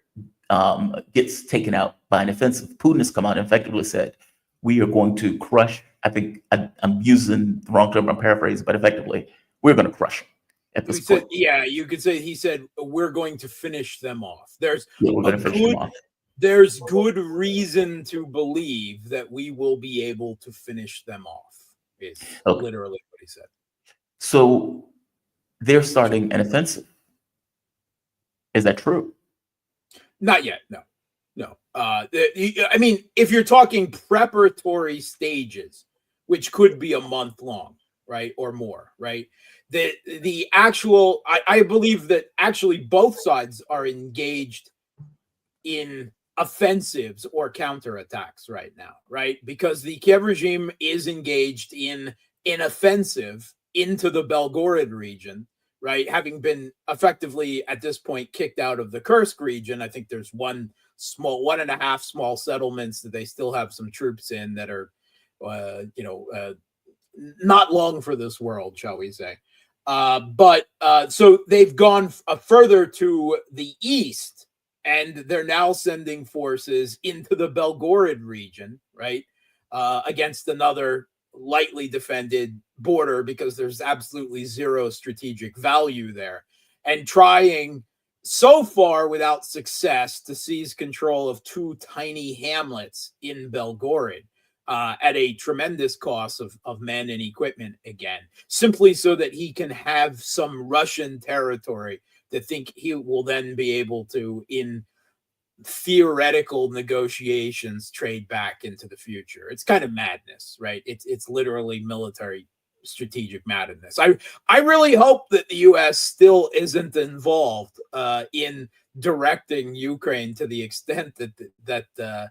[SPEAKER 1] gets taken out by an offensive? Putin has come out and effectively said, we are going to crush, I think I'm using the wrong term, I'm paraphrasing, but effectively, we're going to crush them at this point.
[SPEAKER 6] Yeah, you could say he said, we're going to finish them off.
[SPEAKER 1] We're going to finish them off.
[SPEAKER 6] There's good reason to believe that we will be able to finish them off. Is literally what he said.
[SPEAKER 1] So they're starting an offensive. Is that true?
[SPEAKER 6] Not yet. No. I mean, if you're talking preparatory stages, which could be a month long, right, or more, right? The actual, I believe that actually both sides are engaged in offensives or counterattacks right now, right? Because the Kiev regime is engaged in an offensive into the Belgorod region, right? Having been effectively at this point kicked out of the Kursk region. I think there's one and a half small settlements that they still have some troops in that are, not long for this world, shall we say. So they've gone further to the east, and they're now sending forces into the Belgorod region, right, against another lightly defended border because there's absolutely zero strategic value there, and trying so far without success to seize control of two tiny hamlets in Belgorod at a tremendous cost of men and equipment again, simply so that he can have some Russian territory to think he will then be able to, in theoretical negotiations, trade back into the future. It's kind of madness, right? It's literally military strategic madness. I really hope that the U.S. still isn't involved in directing Ukraine to the extent that the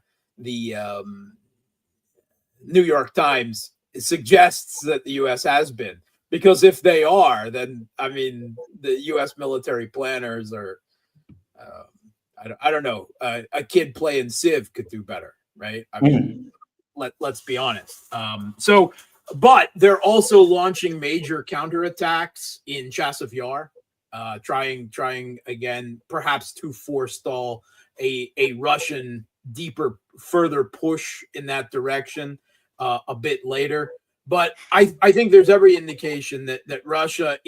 [SPEAKER 6] New York Times suggests that the U.S. has been. Because if they are, then I mean the U.S. military planners are. I don't know. A kid playing Civ could do better, right? I mean, let's be honest. But they're also launching major counterattacks in Chasiv Yar, trying again, perhaps to forestall a Russian deeper, further push in that direction a bit later. But I think there's every indication that Russia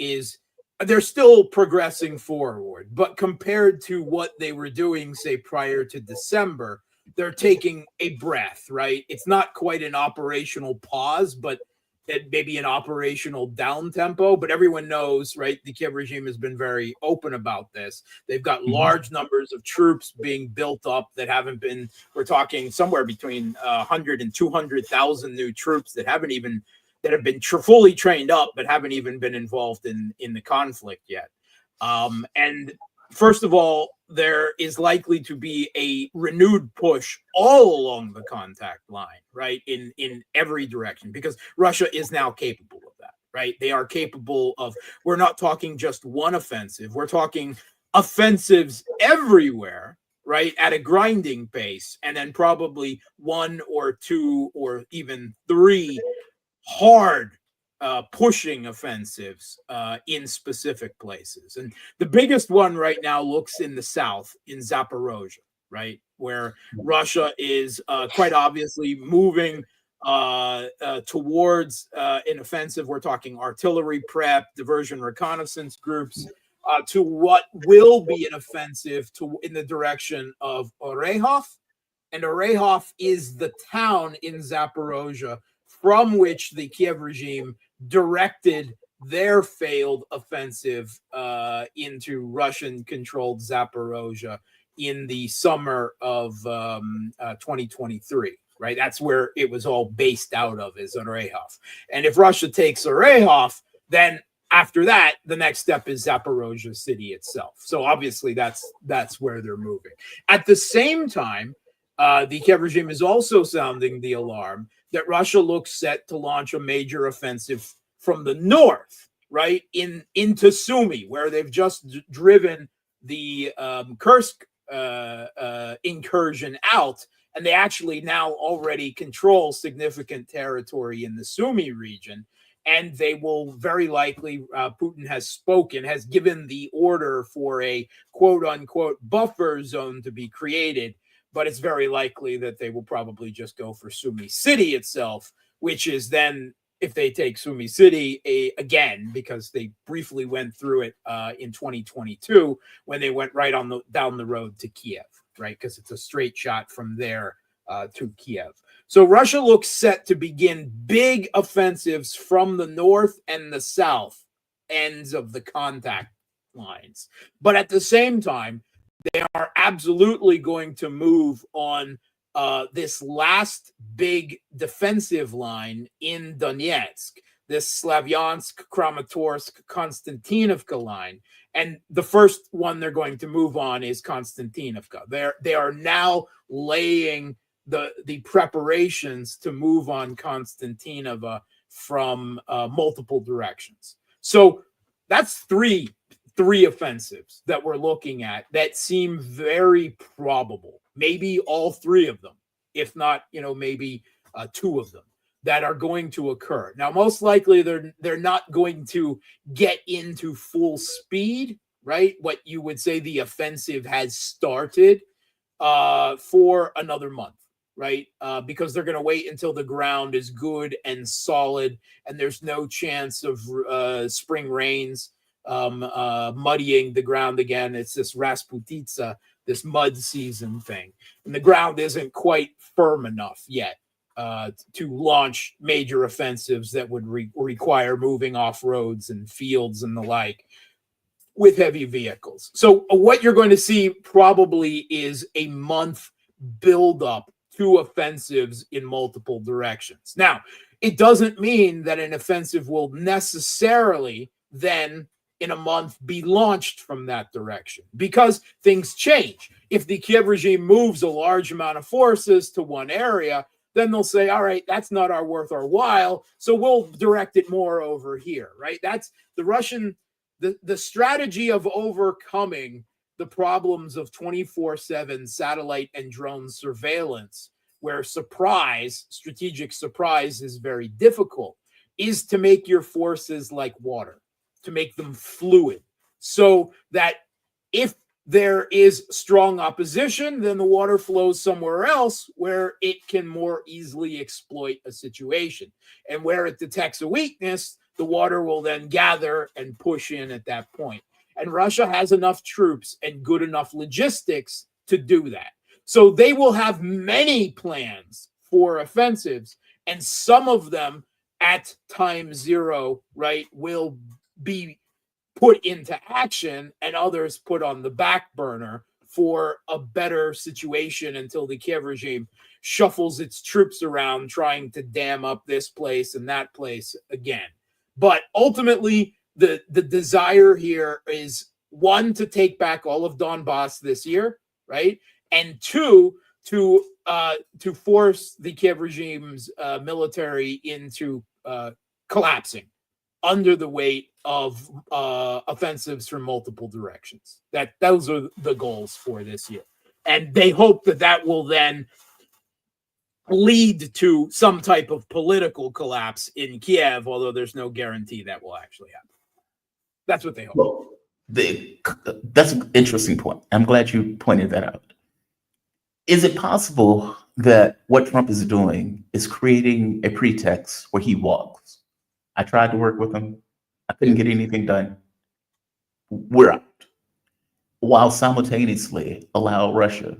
[SPEAKER 6] they're still progressing forward, but compared to what they were doing, say, prior to December, they're taking a breath, right? It's not quite an operational pause, but it may be an operational down tempo. But everyone knows, right? The Kiev regime has been very open about this. They've got large numbers of troops being built up that haven't been, we're talking somewhere between 100 and 200,000 new troops that have been fully trained up, but haven't even been involved in the conflict yet. And first of all, there is likely to be a renewed push all along the contact line, right? In every direction, because Russia is now capable of that, right? They are capable of, we're not talking just one offensive, we're talking offensives everywhere, right? At a grinding pace, and then probably one or two or even three hard pushing offensives in specific places. And the biggest one right now looks in the south, in Zaporozhye, right? Where Russia is quite obviously moving towards an offensive. We're talking artillery prep, diversion reconnaissance groups, to what will be an offensive in the direction of Orehov. And Orehov is the town in Zaporozhye from which the Kiev regime directed their failed offensive into Russian-controlled Zaporozhye in the summer of 2023, right? That's where it was all based out of, is Orehov. And if Russia takes Orehov, then after that, the next step is Zaporozhye city itself. So obviously that's where they're moving. At the same time, the Kiev regime is also sounding the alarm that Russia looks set to launch a major offensive from the north, right, into Sumy, where they've just driven the Kursk incursion out, and they actually now already control significant territory in the Sumy region, and they will very likely, Putin has given the order for a quote-unquote buffer zone to be created, but it's very likely that they will probably just go for Sumy city itself, which is then, if they take Sumy city again, because they briefly went through it in 2022 when they went right down the road to Kiev, right? Because it's a straight shot from there to Kiev. So Russia looks set to begin big offensives from the north and the south ends of the contact lines. But at the same time, they are absolutely going to move on this last big defensive line in Donetsk, this Slavyansk, Kramatorsk, Konstantinovka line. And the first one they're going to move on is Konstantinovka. They are now laying the preparations to move on Konstantinova from multiple directions. So that's three offensives that we're looking at that seem very probable. Maybe all three of them, if not, maybe two of them that are going to occur. Now, most likely they're not going to get into full speed, right? What you would say the offensive has started for another month, right? Because they're going to wait until the ground is good and solid and there's no chance of spring rains muddying the ground again. It's this Rasputitsa, this mud season thing. And the ground isn't quite firm enough yet to launch major offensives that would require moving off roads and fields and the like with heavy vehicles. So what you're going to see probably is a month buildup to offensives in multiple directions. Now, it doesn't mean that an offensive will necessarily then in a month be launched from that direction, because things change. If the Kiev regime moves a large amount of forces to one area, then they'll say, all right, that's not worth our while, so we'll direct it more over here, right? That's the Russian, the strategy of overcoming the problems of 24/7 satellite and drone surveillance, where strategic surprise is very difficult, is to make your forces like water, to make them fluid, so that if there is strong opposition, then the water flows somewhere else where it can more easily exploit a situation. And where it detects a weakness, the water will then gather and push in at that point. And Russia has enough troops and good enough logistics to do that. So they will have many plans for offensives, and some of them at time zero, right, will be put into action, and others put on the back burner for a better situation until the Kiev regime shuffles its troops around trying to dam up this place and that place again. But ultimately, the desire here is, one, to take back all of Donbass this year, right? And two, to force the Kiev regime's military into collapsing under the weight of offensives from multiple directions. Those are the goals for this year. And they hope that will then lead to some type of political collapse in Kiev, although there's no guarantee that will actually happen. That's what they hope.
[SPEAKER 1] Well, that's an interesting point. I'm glad you pointed that out. Is it possible that what Trump is doing is creating a pretext where he walks? I tried to work with him. I couldn't get anything done. We're out. While simultaneously not allow Russia,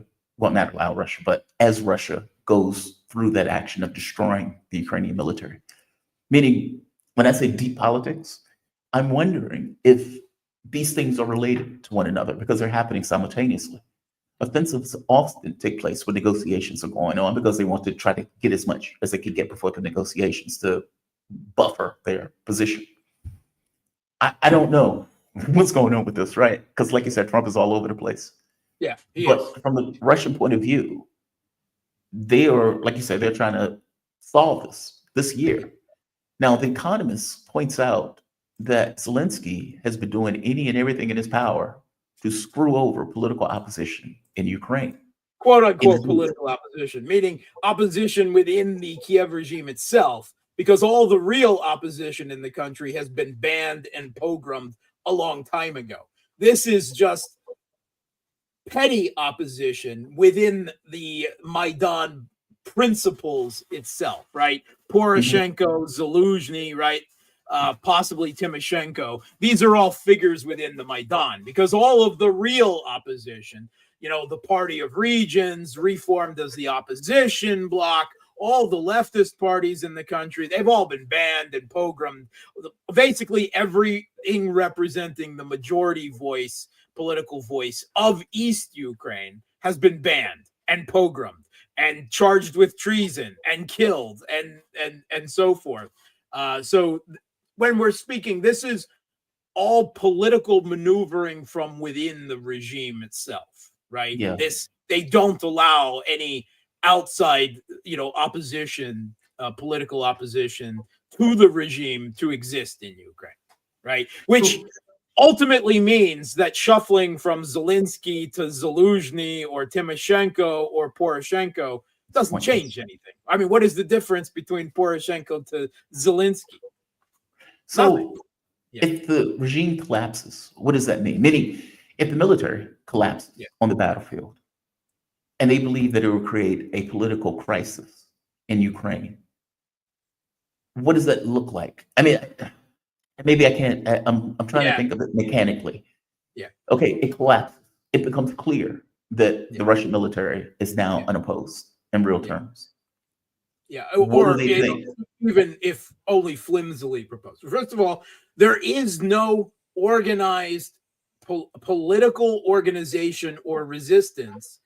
[SPEAKER 1] but as Russia goes through that action of destroying the Ukrainian military. Meaning, when I say deep politics, I'm wondering if these things are related to one another because they're happening simultaneously. Offensives often take place when negotiations are going on because they want to try to get as much as they can get before the negotiations to buffer their position. I don't know what's going on with this, right? Because like you said, Trump is all over the place.
[SPEAKER 6] Yeah,
[SPEAKER 1] but from the Russian point of view, they are, like you said, they're trying to solve this year. Now, The Economist points out that Zelensky has been doing any and everything in his power to screw over political opposition in Ukraine.
[SPEAKER 6] Quote unquote political opposition, meaning opposition within the Kiev regime itself, because all the real opposition in the country has been banned and pogromed a long time ago. This is just petty opposition within the Maidan principles itself, right? Poroshenko, Zaluzhny, right? Possibly Timoshenko. These are all figures within the Maidan, because all of the real opposition, the Party of Regions, reformed as the opposition bloc, all the leftist parties in the country, they've all been banned and pogromed. Basically, everything representing the majority voice, political voice of East Ukraine has been banned and pogromed and charged with treason and killed and so forth. So when we're speaking, this is all political maneuvering from within the regime itself, right?
[SPEAKER 1] Yeah.
[SPEAKER 6] They don't allow any outside, opposition, political opposition to the regime to exist in Ukraine, right? Which ultimately means that shuffling from Zelensky to Zaluzhny or Timoshenko or Poroshenko doesn't change anything. I mean, what is the difference between Poroshenko to Zelensky?
[SPEAKER 1] So if the regime collapses, what does that mean? Meaning, if the military collapses on the battlefield, and they believe that it will create a political crisis in Ukraine, what does that look like? I mean, maybe I can't. I'm trying to
[SPEAKER 6] Yeah.
[SPEAKER 1] think of it mechanically.
[SPEAKER 6] Yeah.
[SPEAKER 1] Okay, it collapses. It becomes clear that
[SPEAKER 6] Yeah.
[SPEAKER 1] the Russian military is now
[SPEAKER 6] Yeah.
[SPEAKER 1] unopposed in real
[SPEAKER 6] Yeah.
[SPEAKER 1] terms.
[SPEAKER 6] Yeah,
[SPEAKER 1] What do
[SPEAKER 6] or
[SPEAKER 1] they think?
[SPEAKER 6] even if only flimsily proposed. First of all, there is no organized political organization or resistance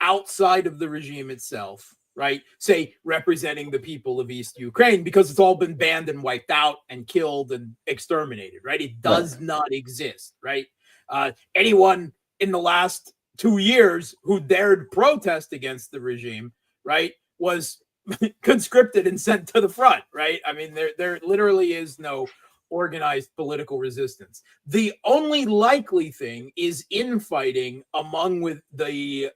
[SPEAKER 6] outside of the regime itself, right? Say, representing the people of East Ukraine, because it's all been banned and wiped out and killed and exterminated, right? It does not exist, right? Anyone in the last 2 years who dared protest against the regime, right, was conscripted and sent to the front, right? I mean, there literally is no organized political resistance. The only likely thing is infighting among with the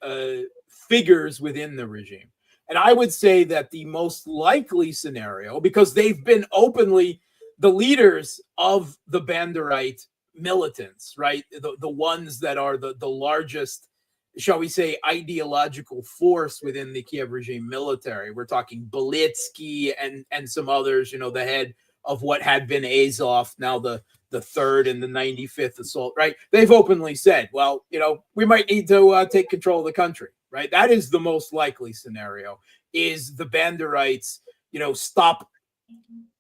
[SPEAKER 6] figures within the regime. And I would say that the most likely scenario, because they've been openly the leaders of the Banderite militants, right? The ones that are the largest, shall we say, ideological force within the Kiev regime military. We're talking Belitsky and some others, you know, the head of what had been Azov, now the 3rd and the 95th assault, right? They've openly said, well, you know, we might need to take control of the country, right? That is the most likely scenario, is the Banderites, you know, stop,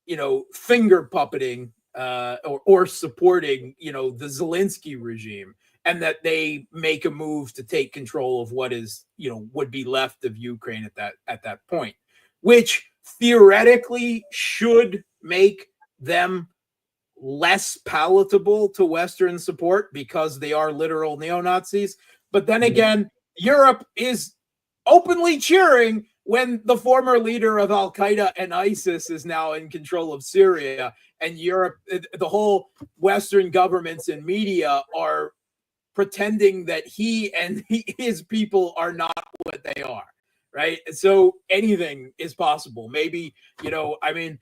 [SPEAKER 6] you know, finger puppeting or supporting, you know, the Zelensky regime, and that they make a move to take control of what is, you know, would be left of Ukraine at that point, which theoretically should make them less palatable to Western support because they are literal neo-Nazis. But then again, Europe is openly cheering when the former leader of Al-Qaeda and ISIS is now in control of Syria, and Europe, the whole Western governments and media are pretending that he and his people are not what they are, right? And so anything is possible. Maybe, you know, I mean,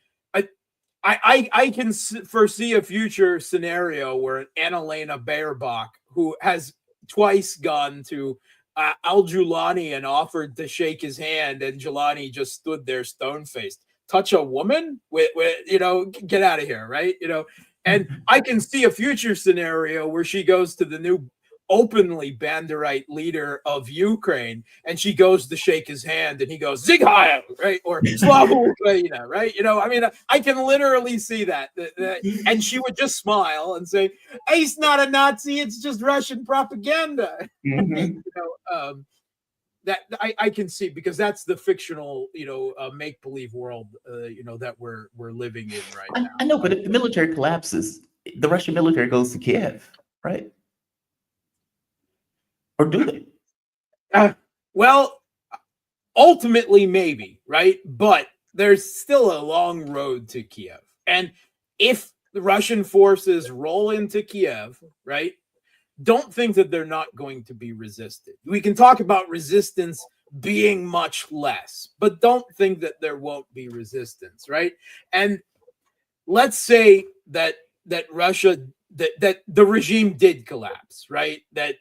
[SPEAKER 6] I can foresee a future scenario where Annalena Baerbock, who has twice gone to Al-Julani and offered to shake his hand, and Julani just stood there stone-faced. Touch a woman? With you know, get out of here, right? You know, and I can see a future scenario where she goes to the new openly Banderite leader of Ukraine, and she goes to shake his hand, and he goes Zig Heil, right, or Slava Ukraina, right? You know, I mean, I can literally see that, and she would just smile and say, "Hey, he's not a Nazi; it's just Russian propaganda." You know, that I can see, because that's the fictional, you know, make-believe world, you know, that we're living in right now.
[SPEAKER 1] I know, but if the military collapses, the Russian military goes to Kiev, right? Or do they?
[SPEAKER 6] Well, ultimately, maybe, right? But there's still a long road to Kiev. And if the Russian forces roll into Kiev, right, don't think that they're not going to be resisted. We can talk about resistance being much less, but don't think that there won't be resistance, right? And let's say that Russia, that the regime did collapse, right? That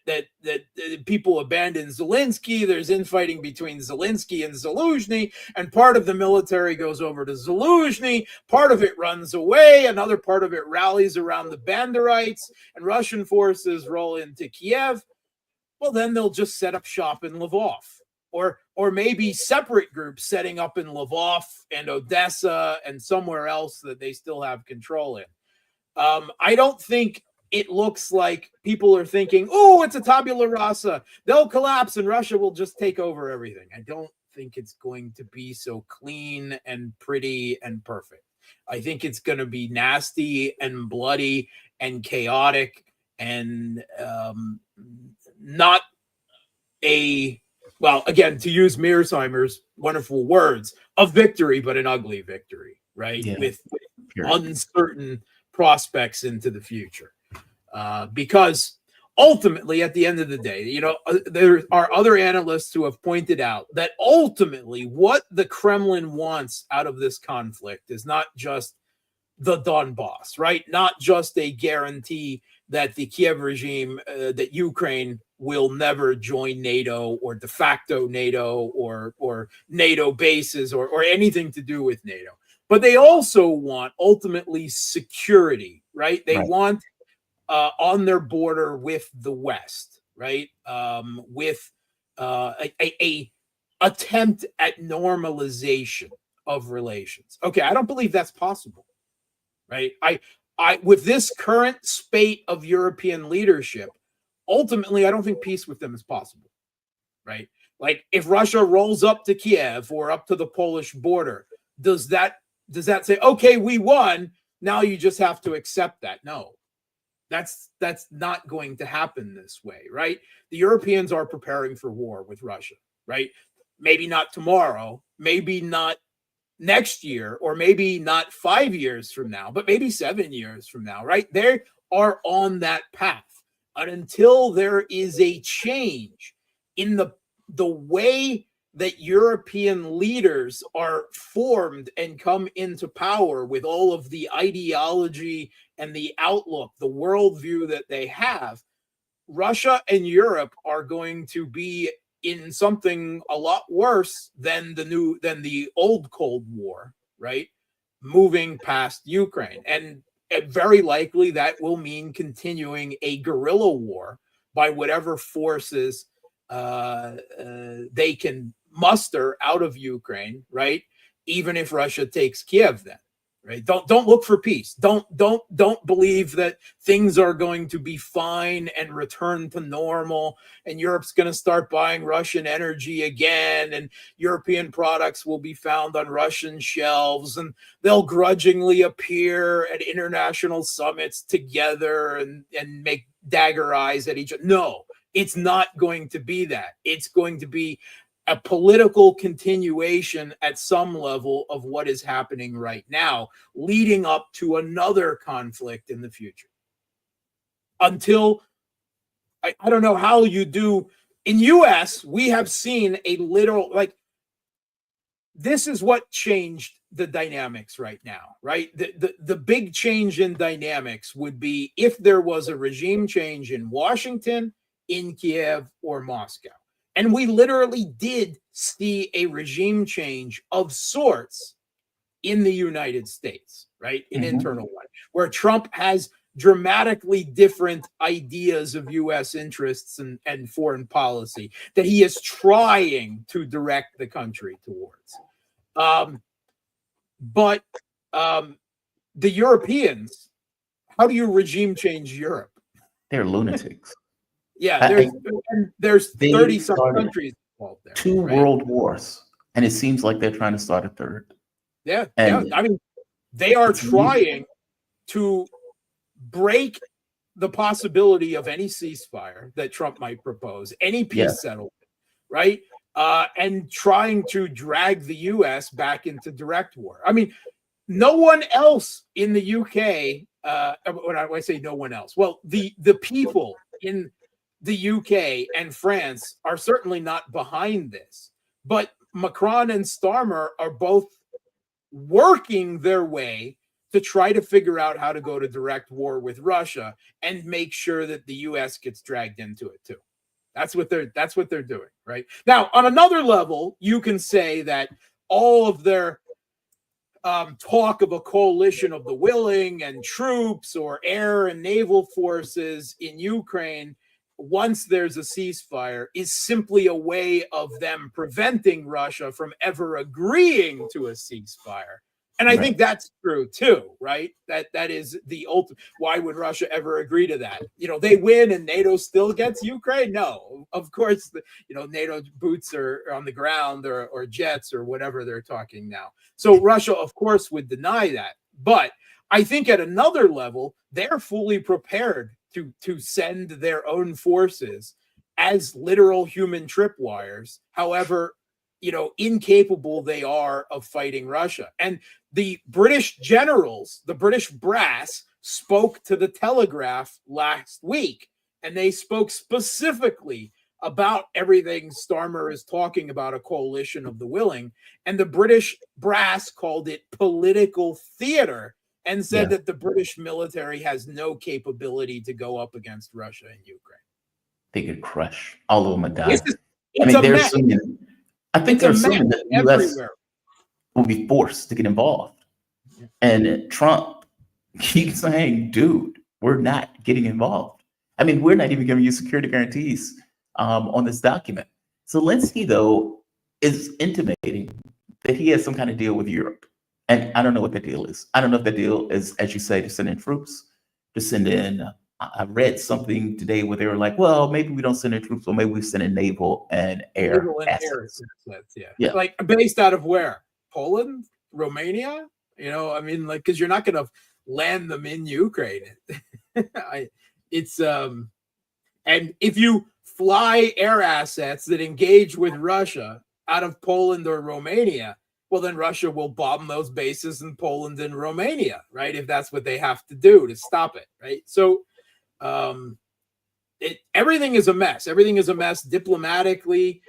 [SPEAKER 6] people abandoned Zelensky. There's infighting between Zelensky and Zaluzhny, and part of the military goes over to Zaluzhny. Part of it runs away. Another part of it rallies around the Banderites, and Russian forces roll into Kiev. Well, then they'll just set up shop in Lvov. Or maybe separate groups setting up in Lvov and Odessa and somewhere else that they still have control in. I don't think it looks like people are thinking, oh, it's a tabula rasa. They'll collapse and Russia will just take over everything. I don't think it's going to be so clean and pretty and perfect. I think it's going to be nasty and bloody and chaotic and not a, well, again, to use Mearsheimer's wonderful words, a victory, but an ugly victory, right?
[SPEAKER 1] Yeah.
[SPEAKER 6] With uncertain prospects into the future. Because ultimately, at the end of the day, you know, there are other analysts who have pointed out that ultimately what the Kremlin wants out of this conflict is not just the Donbass, right? Not just a guarantee that the Kiev regime, that Ukraine will never join NATO or de facto NATO or NATO bases or anything to do with NATO. But they also want ultimately security, right? They
[SPEAKER 1] Right.
[SPEAKER 6] want on their border with the West, right? With a attempt at normalization of relations. Okay, I don't believe that's possible, right? I with this current spate of European leadership, ultimately, I don't think peace with them is possible, right? Like if Russia rolls up to Kiev or up to the Polish border, does that say, okay, we won, now you just have to accept that? No, that's not going to happen this way, right? The Europeans are preparing for war with Russia, right? Maybe not tomorrow, maybe not next year, or maybe not 5 years from now, but maybe 7 years from now, right? They are on that path. And until there is a change in the way that European leaders are formed and come into power with all of the ideology and the outlook, the worldview that they have, Russia and Europe are going to be in something a lot worse than the old Cold War, right? Moving past Ukraine. And very likely that will mean continuing a guerrilla war by whatever forces they can muster out of Ukraine, right? Even if Russia takes Kiev then, right? Don't look for peace. Don't believe that things are going to be fine and return to normal and Europe's going to start buying Russian energy again and European products will be found on Russian shelves and they'll grudgingly appear at international summits together and make dagger eyes at each other. No, it's not going to be that. It's going to be a political continuation at some level of what is happening right now, leading up to another conflict in the future. Until, I don't know how you do, in US, we have seen a literal, like, this is what changed the dynamics right now, right? The big change in dynamics would be if there was a regime change in Washington, in Kiev, or Moscow. And we literally did see a regime change of sorts in the United States, right? An internal one, where Trump has dramatically different ideas of U.S. interests and foreign policy that he is trying to direct the country towards. But the Europeans, how do you regime change Europe?
[SPEAKER 1] They're lunatics.
[SPEAKER 6] Yeah, there's
[SPEAKER 1] They
[SPEAKER 6] 30-some
[SPEAKER 1] started
[SPEAKER 6] countries involved there.
[SPEAKER 1] Two
[SPEAKER 6] right?
[SPEAKER 1] world wars, and it seems like they're trying to start a third.
[SPEAKER 6] Yeah,
[SPEAKER 1] And
[SPEAKER 6] yeah. I mean, they are
[SPEAKER 1] it's
[SPEAKER 6] trying to break the possibility of any ceasefire that Trump might propose, any peace
[SPEAKER 1] Yes.
[SPEAKER 6] settlement, right? And trying to drag the U.S. back into direct war. I mean, no one else in the UK, when I say no one else, well, the people in the UK and France are certainly not behind this, but Macron and Starmer are both working their way to try to figure out how to go to direct war with Russia and make sure that the US gets dragged into it too. That's what they're doing, right? Now, on another level, you can say that all of their talk of a coalition of the willing and troops or air and naval forces in Ukraine, once there's a ceasefire, is simply a way of them preventing Russia from ever agreeing to a ceasefire. And I think that's true too, right? That is the ultimate. Why would Russia ever agree to that? You know, they win and NATO still gets Ukraine? No, of course, NATO boots are on the ground or jets or whatever they're talking now. So Russia, of course, would deny that. But I think at another level, they're fully prepared to send their own forces as literal human tripwires, however, incapable they are of fighting Russia. And the British generals, the British brass, spoke to the Telegraph last week, and they spoke specifically about everything Starmer is talking about, a coalition of the willing. And the British brass called it political theater and said that the British military has no capability to go up against Russia and Ukraine.
[SPEAKER 1] They could crush. All of them would die.
[SPEAKER 6] I think
[SPEAKER 1] they're assuming that the U.S.
[SPEAKER 6] everywhere
[SPEAKER 1] will be forced to get involved. And Trump keep saying, dude, we're not getting involved. I mean, we're not even giving you security guarantees on this document. Zelensky, though, is intimating that he has some kind of deal with Europe. And I don't know what the deal is. I don't know if the deal is, as you say, to send in troops, to send in. I read something today where they were like, well, maybe we don't send in troops, or maybe we send in naval and air
[SPEAKER 6] Naval and air
[SPEAKER 1] assets.
[SPEAKER 6] assets, yeah.
[SPEAKER 1] Yeah.
[SPEAKER 6] Like based out of where? Poland? Romania? You know, I mean, like, because you're not going to land them in Ukraine. And if you fly air assets that engage with Russia out of Poland or Romania, well, then Russia will bomb those bases in Poland and Romania, right? If that's what they have to do to stop it, right? So everything is a mess. Everything is a mess diplomatically,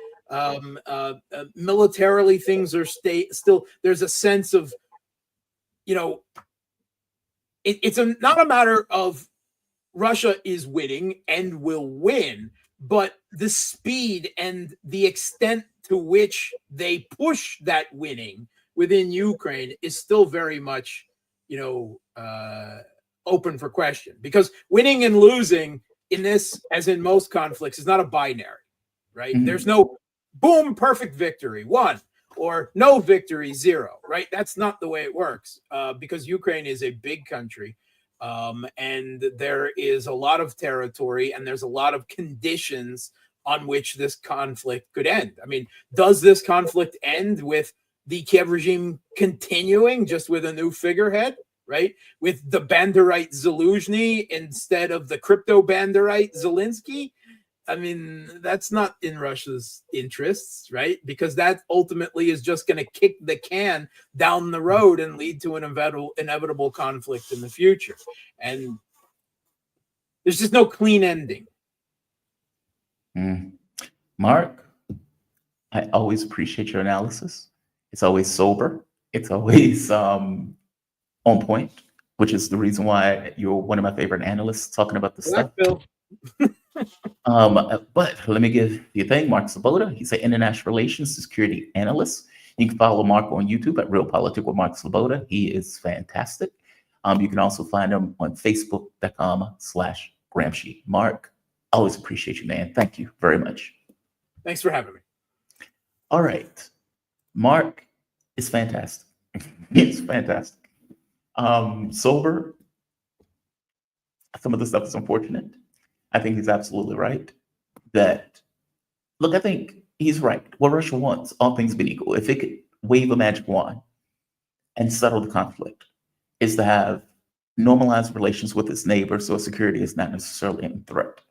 [SPEAKER 6] militarily. Things are still. There's a sense of, you know, it's not a matter of Russia is winning and will win, but the speed and the extent to which they push that winning within Ukraine is still very much, you know, open for question, because winning and losing in this, as in most conflicts, is not a binary, right?
[SPEAKER 1] Mhm.
[SPEAKER 6] There's no boom, perfect victory, 1, or no victory, 0, right? That's not the way it works, because Ukraine is a big country. And there is a lot of territory and there's a lot of conditions on which this conflict could end. I mean, does this conflict end with the Kiev regime continuing just with a new figurehead, right? With the Banderite Zelensky instead of the crypto Banderite Zelensky? I mean, that's not in Russia's interests, right? Because that ultimately is just going to kick the can down the road and lead to an inevitable conflict in the future. And there's just no clean ending.
[SPEAKER 1] Mark, I always appreciate your analysis. It's always sober. It's always on point, which is the reason why you're one of my favorite analysts talking about this stuff.
[SPEAKER 6] Bill.
[SPEAKER 1] But let me give you a thing. Mark Sleboda, he's an international relations security analyst. You can follow Mark on YouTube at Real Politic with Mark Sleboda. He is fantastic. You can also find him on Facebook.com/Gramsci. Mark, always appreciate you, man. Thank you very much.
[SPEAKER 6] Thanks for having me.
[SPEAKER 1] All right. Mark is fantastic. It's fantastic. Sober. Some of the stuff is unfortunate. I think he's absolutely right. Look, I think he's right. What Russia wants, all things being equal, if it could wave a magic wand and settle the conflict, is to have normalized relations with its neighbors so security is not necessarily in threat.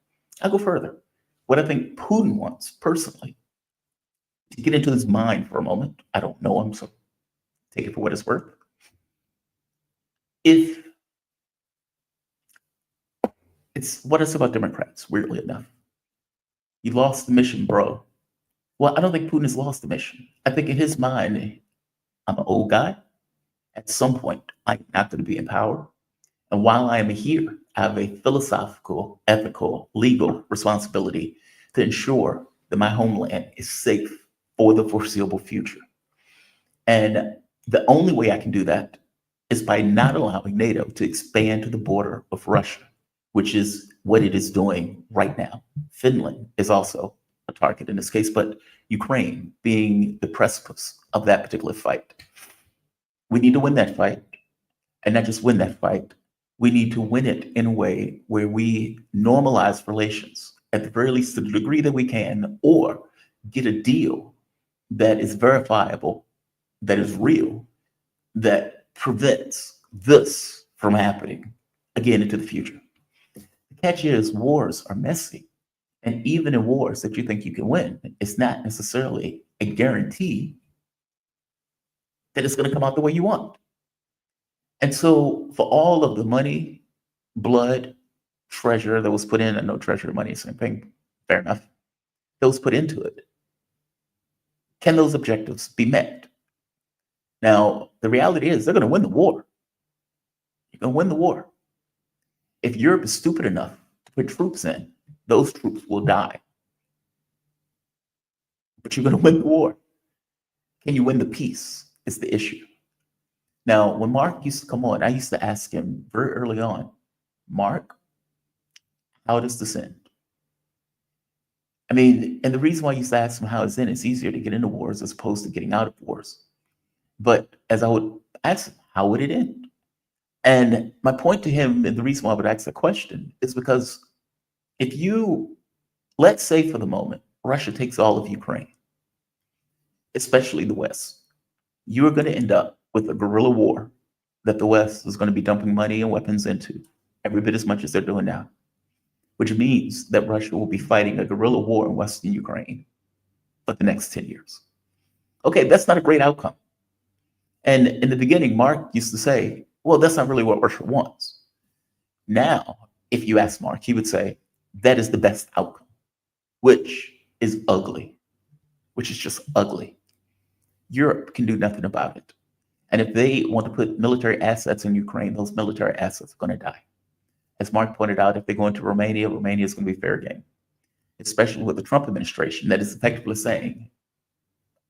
[SPEAKER 1] I'll go further. What I think Putin wants, personally, to get into his mind for a moment, I don't know him, so take it for what it's worth. If it's what it's about Democrats, weirdly enough. You lost the mission, bro. Well, I don't think Putin has lost the mission. I think in his mind, I'm an old guy. At some point, I'm not going to be in power. And while I am here, I have a philosophical, ethical, legal responsibility to ensure that my homeland is safe for the foreseeable future. And the only way I can do that is by not allowing NATO to expand to the border of Russia, which is what it is doing right now. Finland is also a target in this case, but Ukraine being the precipice of that particular fight. We need to win that fight, and not just win that fight. We need to win it in a way where we normalize relations, at the very least to the degree that we can, or get a deal that is verifiable, that is real, that prevents this from happening again into the future. The catch is wars are messy. And even in wars that you think you can win, it's not necessarily a guarantee that it's going to come out the way you want. And so for all of the money, blood, treasure that was put in, and no treasure, money, same thing, fair enough, that was put into it, can those objectives be met? Now, the reality is they're going to win the war. You're going to win the war. If Europe is stupid enough to put troops in, those troops will die. But you're going to win the war. Can you win the peace is the issue. Now, when Mark used to come on, I used to ask him very early on, Mark, how does this end? I mean, and the reason why I used to ask him how it's in, it's easier to get into wars as opposed to getting out of wars. But as I would ask him, how would it end? And my point to him, and the reason why I would ask the question, is because if you, let's say for the moment, Russia takes all of Ukraine, especially the West, you are going to end up with a guerrilla war that the West is going to be dumping money and weapons into, every bit as much as they're doing now, which means that Russia will be fighting a guerrilla war in Western Ukraine for the next 10 years. Okay, that's not a great outcome. And in the beginning, Mark used to say, well, that's not really what Russia wants. Now, if you ask Mark, he would say, that is the best outcome, which is ugly, which is just ugly. Europe can do nothing about it. And if they want to put military assets in Ukraine, those military assets are going to die. As Mark pointed out, if they go into Romania, Romania is going to be fair game, especially with the Trump administration that is effectively saying,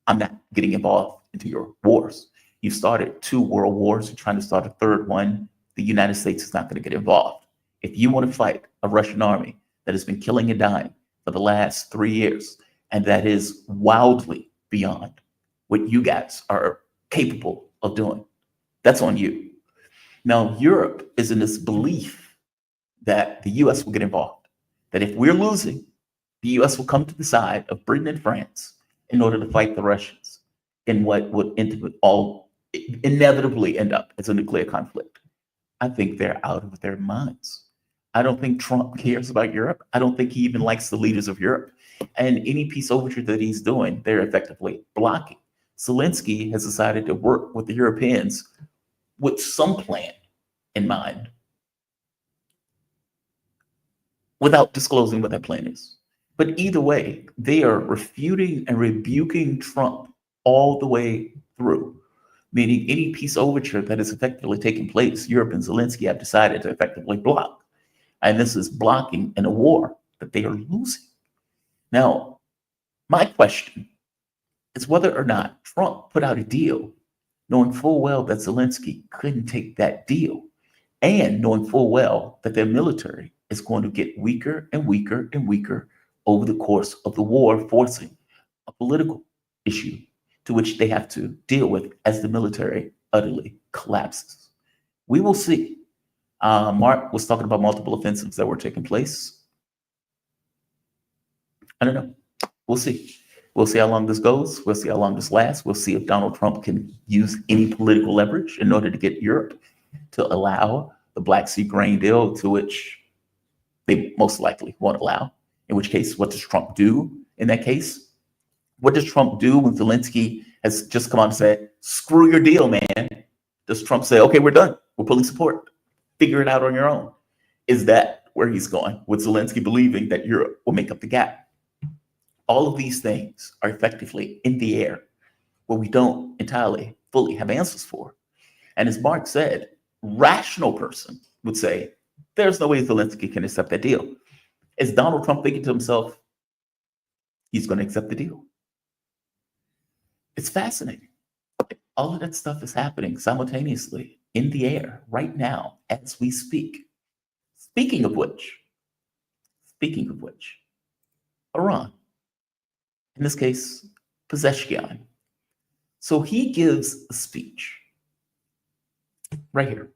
[SPEAKER 1] I'm not getting involved into your wars. You started 2 world wars, you're trying to start a 3rd one. The United States is not going to get involved. If you want to fight a Russian army that has been killing and dying for the last 3 years, and that is wildly beyond what you guys are capable of doing, that's on you. Now, Europe is in this belief that the US will get involved, that if we're losing, the US will come to the side of Britain and France in order to fight the Russians in what would inevitably end up as a nuclear conflict. I think they're out of their minds. I don't think Trump cares about Europe. I don't think he even likes the leaders of Europe. And any peace overture that he's doing, they're effectively blocking. Zelensky has decided to work with the Europeans with some plan in mind without disclosing what that plan is. But either way, they are refuting and rebuking Trump all the way through, meaning any peace overture that is effectively taking place, Europe and Zelensky have decided to effectively block. And this is blocking in a war that they are losing. Now, my question is whether or not Trump put out a deal knowing full well that Zelensky couldn't take that deal, and knowing full well that their military is going to get weaker and weaker and weaker over the course of the war, forcing a political issue to which they have to deal with as the military utterly collapses. We will see. Mark was talking about multiple offensives that were taking place. I don't know. We'll see. We'll see how long this goes. We'll see how long this lasts. We'll see if Donald Trump can use any political leverage in order to get Europe to allow the Black Sea grain deal, to which they most likely won't allow. In which case, what does Trump do in that case? What does Trump do when Zelensky has just come out and said, screw your deal, man? Does Trump say, okay, we're done. We're pulling support. Figure it out on your own? Is that where he's going, with Zelensky believing that Europe will make up the gap? All of these things are effectively in the air, where we don't entirely fully have answers for. And as Mark said, rational person would say, there's no way Zelensky can accept that deal. Is Donald Trump thinking to himself, he's going to accept the deal? It's fascinating. All of that stuff is happening simultaneously in the air right now as we speak. Speaking of which, Iran, in this case, Pezeshkian. So he gives a speech right here.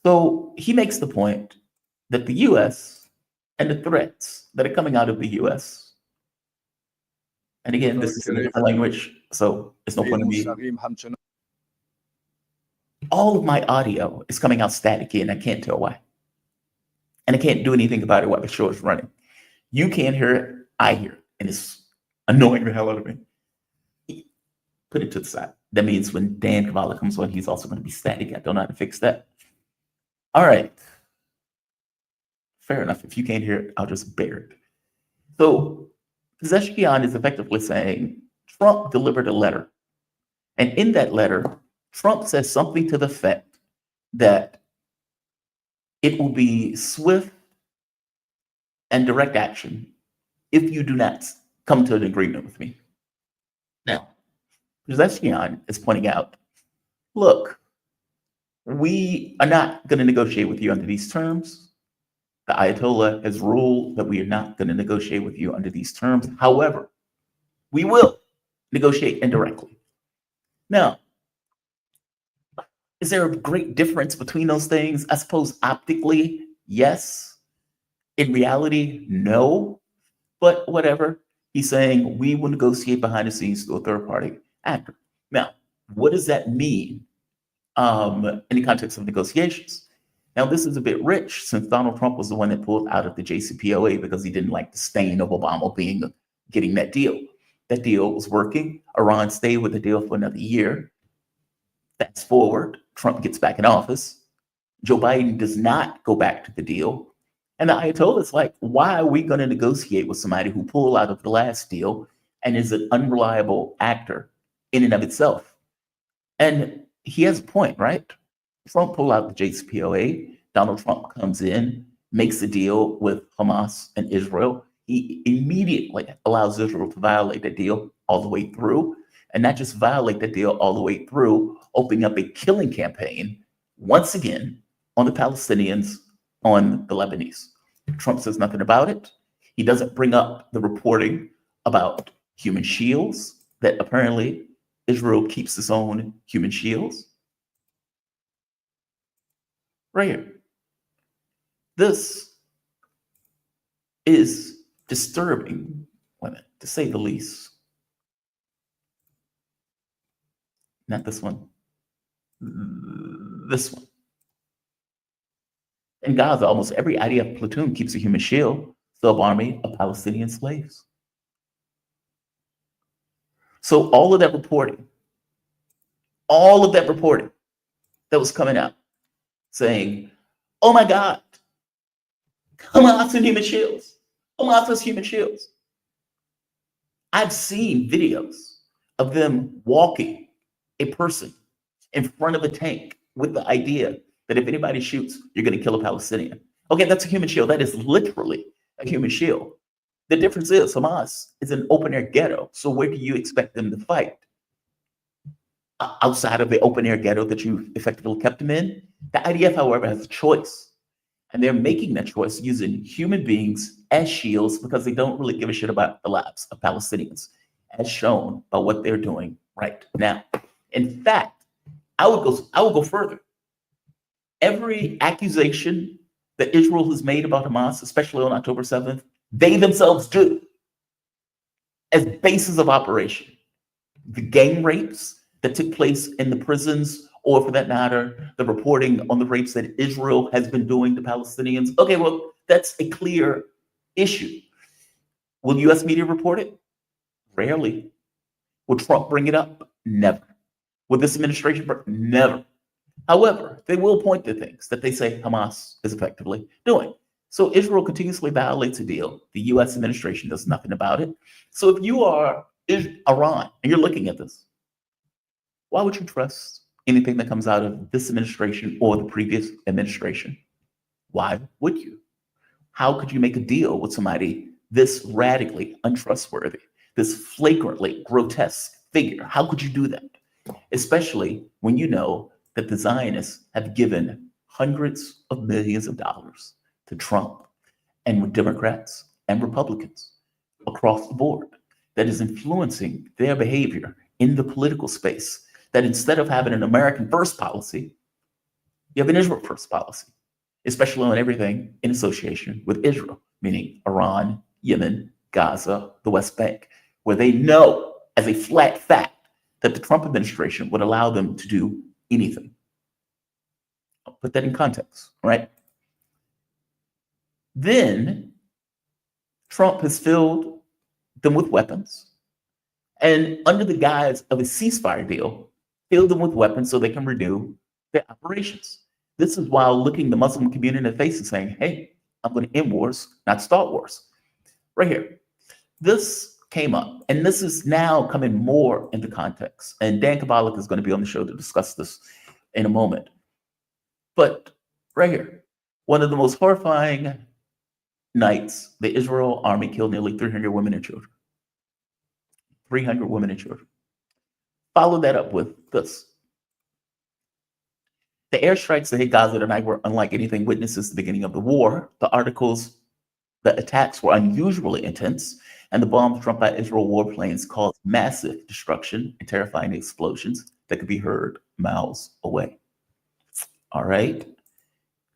[SPEAKER 1] So he makes the point that the US and the threats that are coming out of the US, and again, this is in a different language, so it's no point in me. All of my audio is coming out staticky, and I can't tell why. And I can't do anything about it while the show is running. You can't hear it, I hear it, and it's annoying the hell out of me. Put it to the side. That means when Dan Kovalik comes on, he's also going to be static. I don't know how to fix that. All right. Fair enough. If you can't hear it, I'll just bear it. So Pezeshkian is effectively saying Trump delivered a letter. And in that letter, Trump says something to the effect that it will be swift and direct action if you do not come to an agreement with me. Now, Pezeshkian is pointing out, look, we are not going to negotiate with you under these terms. The Ayatollah has ruled that we are not going to negotiate with you under these terms. However, we will negotiate indirectly. Now, is there a great difference between those things? I suppose optically, yes. In reality, no. But whatever. He's saying we will negotiate behind the scenes through a third party actor. Now, what does that mean in the context of negotiations? Now, this is a bit rich since Donald Trump was the one that pulled out of the JCPOA because he didn't like the stain of Obama getting that deal. That deal was working. Iran stayed with the deal for another year. Fast forward, Trump gets back in office. Joe Biden does not go back to the deal. And the Ayatollah is like, why are we going to negotiate with somebody who pulled out of the last deal and is an unreliable actor in and of itself? And he has a point, right? Trump pulled out the JCPOA. Donald Trump comes in, makes a deal with Hamas and Israel. He immediately allows Israel to violate that deal all the way through, and not just violate that deal all the way through, opening up a killing campaign once again on the Palestinians, on the Lebanese. Trump says nothing about it. He doesn't bring up the reporting about human shields, that apparently Israel keeps its own human shields. Right here. This is disturbing, to say the least. Not this one. This one. In Gaza, almost every IDF platoon keeps a human shield, sub-army of Palestinian slaves. So all of that reporting that was coming out saying, oh my God, Hamas and human shields. Hamas has human shields. I've seen videos of them walking a person in front of a tank with the idea that if anybody shoots, you're going to kill a Palestinian. Okay, that's a human shield. That is literally a human shield. The difference is Hamas is an open-air ghetto. So where do you expect them to fight? Outside of the open-air ghetto that you effectively kept them in? The IDF, however, has a choice. And they're making that choice using human beings as shields because they don't really give a shit about the lives of Palestinians, as shown by what they're doing right now. In fact, I would go further. Every accusation that Israel has made about Hamas, especially on October 7th, they themselves do as bases of operation. The gang rapes that took place in the prisons, or for that matter, the reporting on the rapes that Israel has been doing to Palestinians. Okay, well, that's a clear issue. Will US media report it? Rarely. Will Trump bring it up? Never. Will this administration? Never. However, they will point to things that they say Hamas is effectively doing. So Israel continuously violates a deal. The US administration does nothing about it. So if you are Iran and you're looking at this, why would you trust anything that comes out of this administration or the previous administration? Why would you? How could you make a deal with somebody this radically untrustworthy, this flagrantly grotesque figure? How could you do that? Especially when you know that the Zionists have given hundreds of millions of dollars to Trump and Democrats and Republicans across the board that is influencing their behavior in the political space, that instead of having an American first policy, you have an Israel first policy, especially on everything in association with Israel, meaning Iran, Yemen, Gaza, the West Bank, where they know as a flat fact that the Trump administration would allow them to do anything. I'll put that in context, right? Then Trump has filled them with weapons, and under the guise of a ceasefire deal, filled them with weapons so they can renew their operations. This is while looking the Muslim community in the face and saying, hey, I'm going to end wars, not start wars. Right here. This came up, and this is now coming more into context. And Dan Kovalik is going to be on the show to discuss this in a moment. But right here, one of the most horrifying nights, the Israel army killed nearly 300 women and children. 300 women and children. Follow that up with this. The airstrikes that hit Gaza tonight were unlike anything witnessed since the beginning of the war. The attacks were unusually intense, and the bombs dropped by Israel warplanes caused massive destruction and terrifying explosions that could be heard miles away. All right.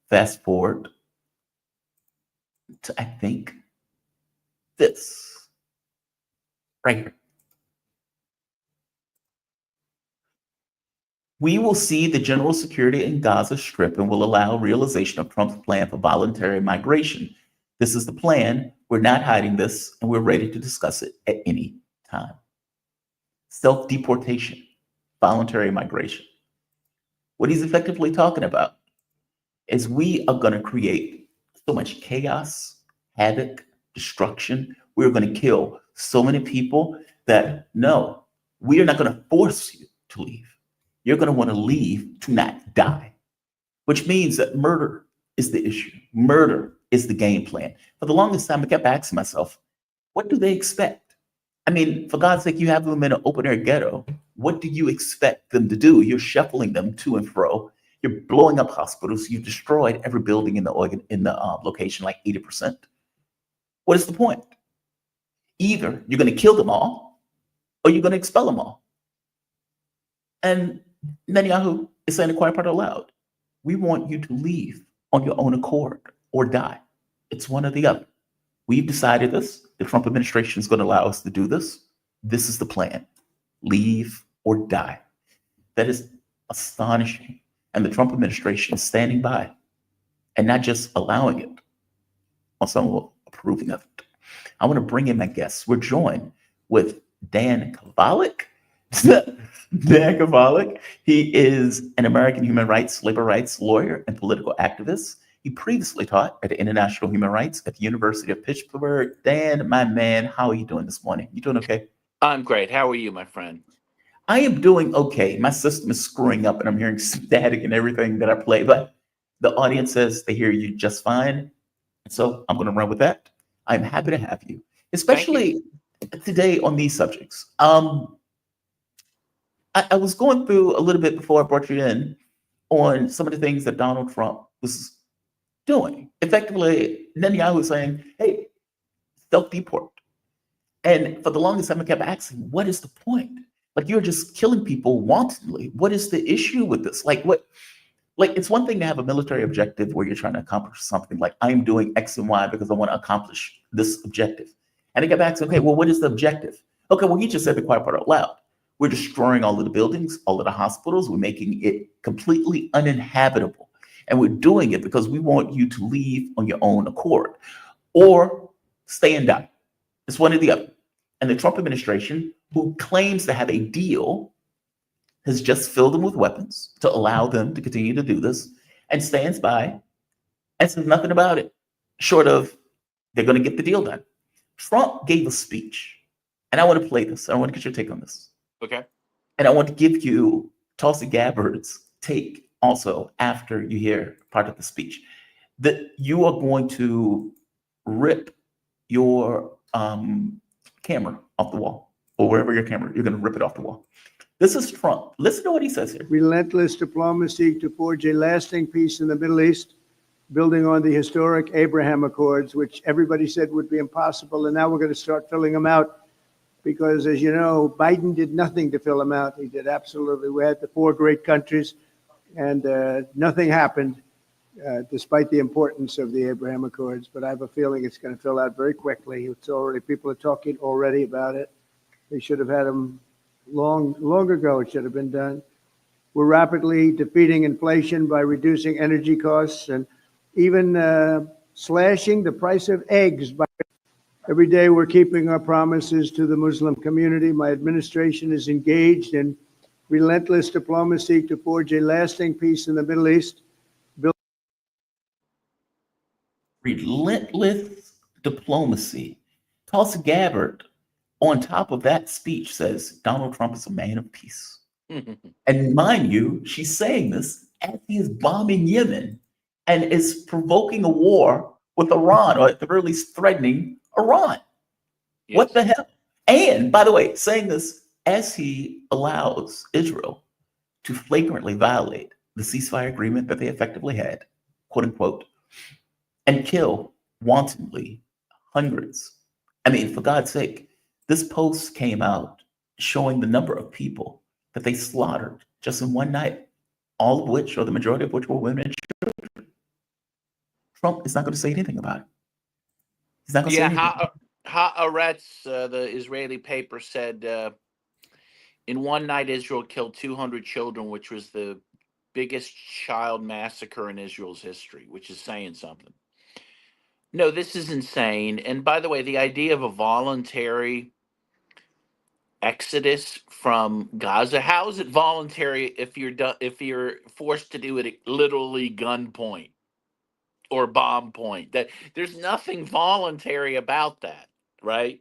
[SPEAKER 1] Fast forward to, I think, this right here. We will see the general security in Gaza Strip and will allow realization of Trump's plan for voluntary migration. This is the plan. We're not hiding this, and we're ready to discuss it at any time. Self-deportation, voluntary migration. What he's effectively talking about is we are going to create so much chaos, havoc, destruction. We're going to kill so many people that, no, we are not going to force you to leave. You're going to want to leave to not die, which means that murder is the issue. Murder is the game plan. For the longest time, I kept asking myself, what do they expect? I mean, for God's sake, you have them in an open air ghetto. What do you expect them to do? You're shuffling them to and fro. You're blowing up hospitals. You've destroyed every building in the location, like 80%. What is the point? Either you're going to kill them all, or you're going to expel them all. And Netanyahu is saying the quiet part aloud. We want you to leave on your own accord or die. It's one or the other. We've decided this. The Trump administration is going to allow us to do this. This is the plan. Leave or die. That is astonishing. And the Trump administration is standing by and not just allowing it, also approving of it. I want to bring in my guests. We're joined with Dan Kovalik. Dan Kovalik. He is an American human rights, labor rights lawyer and political activist. He previously taught at International Human Rights at the University of Pittsburgh. Dan, my man, how are you doing this morning? You doing okay?
[SPEAKER 7] I'm great. How are you, my friend?
[SPEAKER 1] I am doing okay. My system is screwing up and I'm hearing static and everything that I play, but the audience says they hear you just fine. So I'm going to run with that. I'm happy to have you, especially today on these subjects. I was going through a little bit before I brought you in on some of the things that Donald Trump was doing. Effectively, Netanyahu was saying, hey, self-deport. And for the longest time, I kept asking, what is the point? Like, you're just killing people wantonly. What is the issue with this? Like, it's one thing to have a military objective where you're trying to accomplish something like I'm doing X and Y because I want to accomplish this objective. And I kept asking, okay, well, what is the objective? Okay, well, he just said the quiet part out loud. We're destroying all of the buildings, all of the hospitals. We're making it completely uninhabitable. And we're doing it because we want you to leave on your own accord or stay and die. It's one or the other. And the Trump administration, who claims to have a deal, has just filled them with weapons to allow them to continue to do this and stands by and says nothing about it, short of they're going to get the deal done. Trump gave a speech, and I want to play this. I want to get your take on this.
[SPEAKER 7] Okay.
[SPEAKER 1] And I want to give you Tulsi Gabbard's take also after you hear part of the speech, that you are going to rip your camera off the wall, or wherever your camera, you're going to rip it off the wall. This is Trump. Listen to what he says here.
[SPEAKER 3] Relentless diplomacy to forge a lasting peace in the Middle East, building on the historic Abraham Accords, which everybody said would be impossible. And now we're going to start filling them out because, as you know, Biden did nothing to fill them out. He did absolutely. We had the 4 great countries and nothing happened despite the importance of the Abraham Accords. But I have a feeling it's going to fill out very quickly. It's already, people are talking already about it. They should have had them long ago. It should have been done. We're rapidly defeating inflation by reducing energy costs and even slashing the price of eggs. Every day we're keeping our promises to the Muslim community. My administration is engaged in relentless diplomacy to forge a lasting peace in the Middle East.
[SPEAKER 1] Relentless diplomacy. Tulsi Gabbard, on top of that speech, says Donald Trump is a man of peace. And mind you, she's saying this as he is bombing Yemen and is provoking a war with Iran, or at the very least threatening Iran.
[SPEAKER 7] Yes.
[SPEAKER 1] What the hell? And by the way, saying this as he allows Israel to flagrantly violate the ceasefire agreement that they effectively had, quote unquote, and kill wantonly hundreds. I mean, for God's sake, this post came out showing the number of people that they slaughtered just in one night, all of which, or the majority of which, were women and children. Trump is not going to say anything about it. He's not going to say anything.
[SPEAKER 7] Haaretz, the Israeli paper, said in one night Israel killed 200 children, which was the biggest child massacre in Israel's history, which is saying something. No, this is insane. And by the way, the idea of a voluntary exodus from Gaza, how is it voluntary if you're forced to do it at literally gunpoint or bomb point? That there's nothing voluntary about that, right?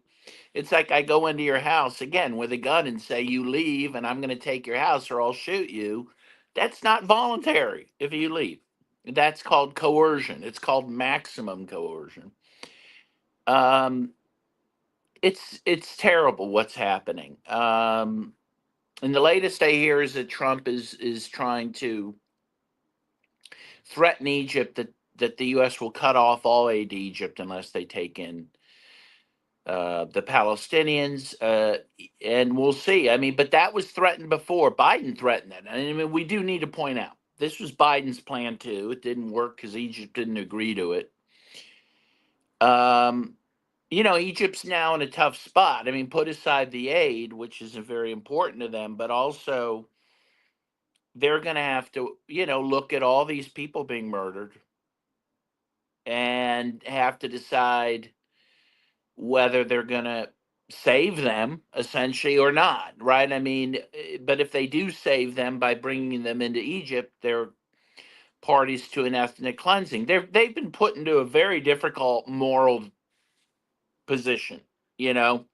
[SPEAKER 7] It's like I go into your house again with a gun and say you leave and I'm going to take your house or I'll shoot you. That's not voluntary if you leave. That's called coercion. It's called maximum coercion. It's terrible what's happening. And the latest I hear is that Trump is trying to threaten Egypt that the U.S. will cut off all aid to Egypt unless they take in the Palestinians, and we'll see. I mean, but that was threatened before. Biden threatened it. I mean, we do need to point out this was Biden's plan too. It didn't work because Egypt didn't agree to it. Egypt's now in a tough spot. I mean, put aside the aid, which is very important to them, but also they're going to have to, look at all these people being murdered and have to decide whether they're going to save them essentially or not, right? I mean, but if they do save them by bringing them into Egypt, they're parties to an ethnic cleansing. They've been put into a very difficult moral position, and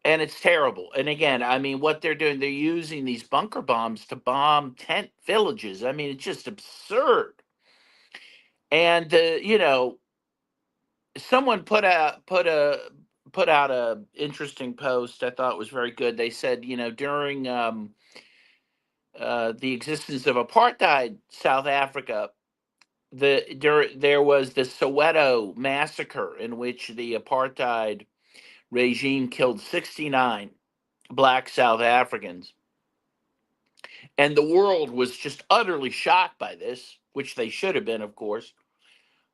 [SPEAKER 7] it's terrible. And again, I mean, what they're doing, they're using these bunker bombs to bomb tent villages. I mean, it's just absurd. And someone put out a interesting post I thought was very good. They said, during the existence of apartheid South Africa, there was the Soweto massacre in which the apartheid regime killed 69 black South Africans. And the world was just utterly shocked by this, which they should have been, of course.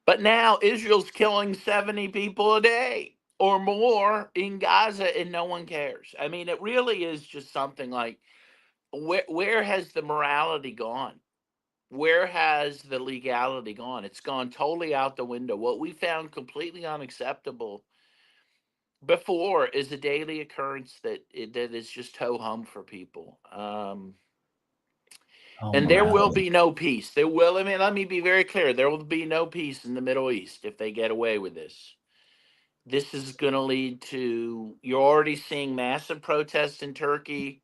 [SPEAKER 7] But now Israel's killing 70 people a day or more in Gaza and no one cares. I mean, it really is just something like, where has the morality gone? Where has the legality gone? It's gone totally out the window. What we found completely unacceptable before is a daily occurrence that is just ho-hum for people. And there will be no peace. Let me be very clear. There will be no peace in the Middle East if they get away with this. This is going to lead to, you're already seeing massive protests in Turkey.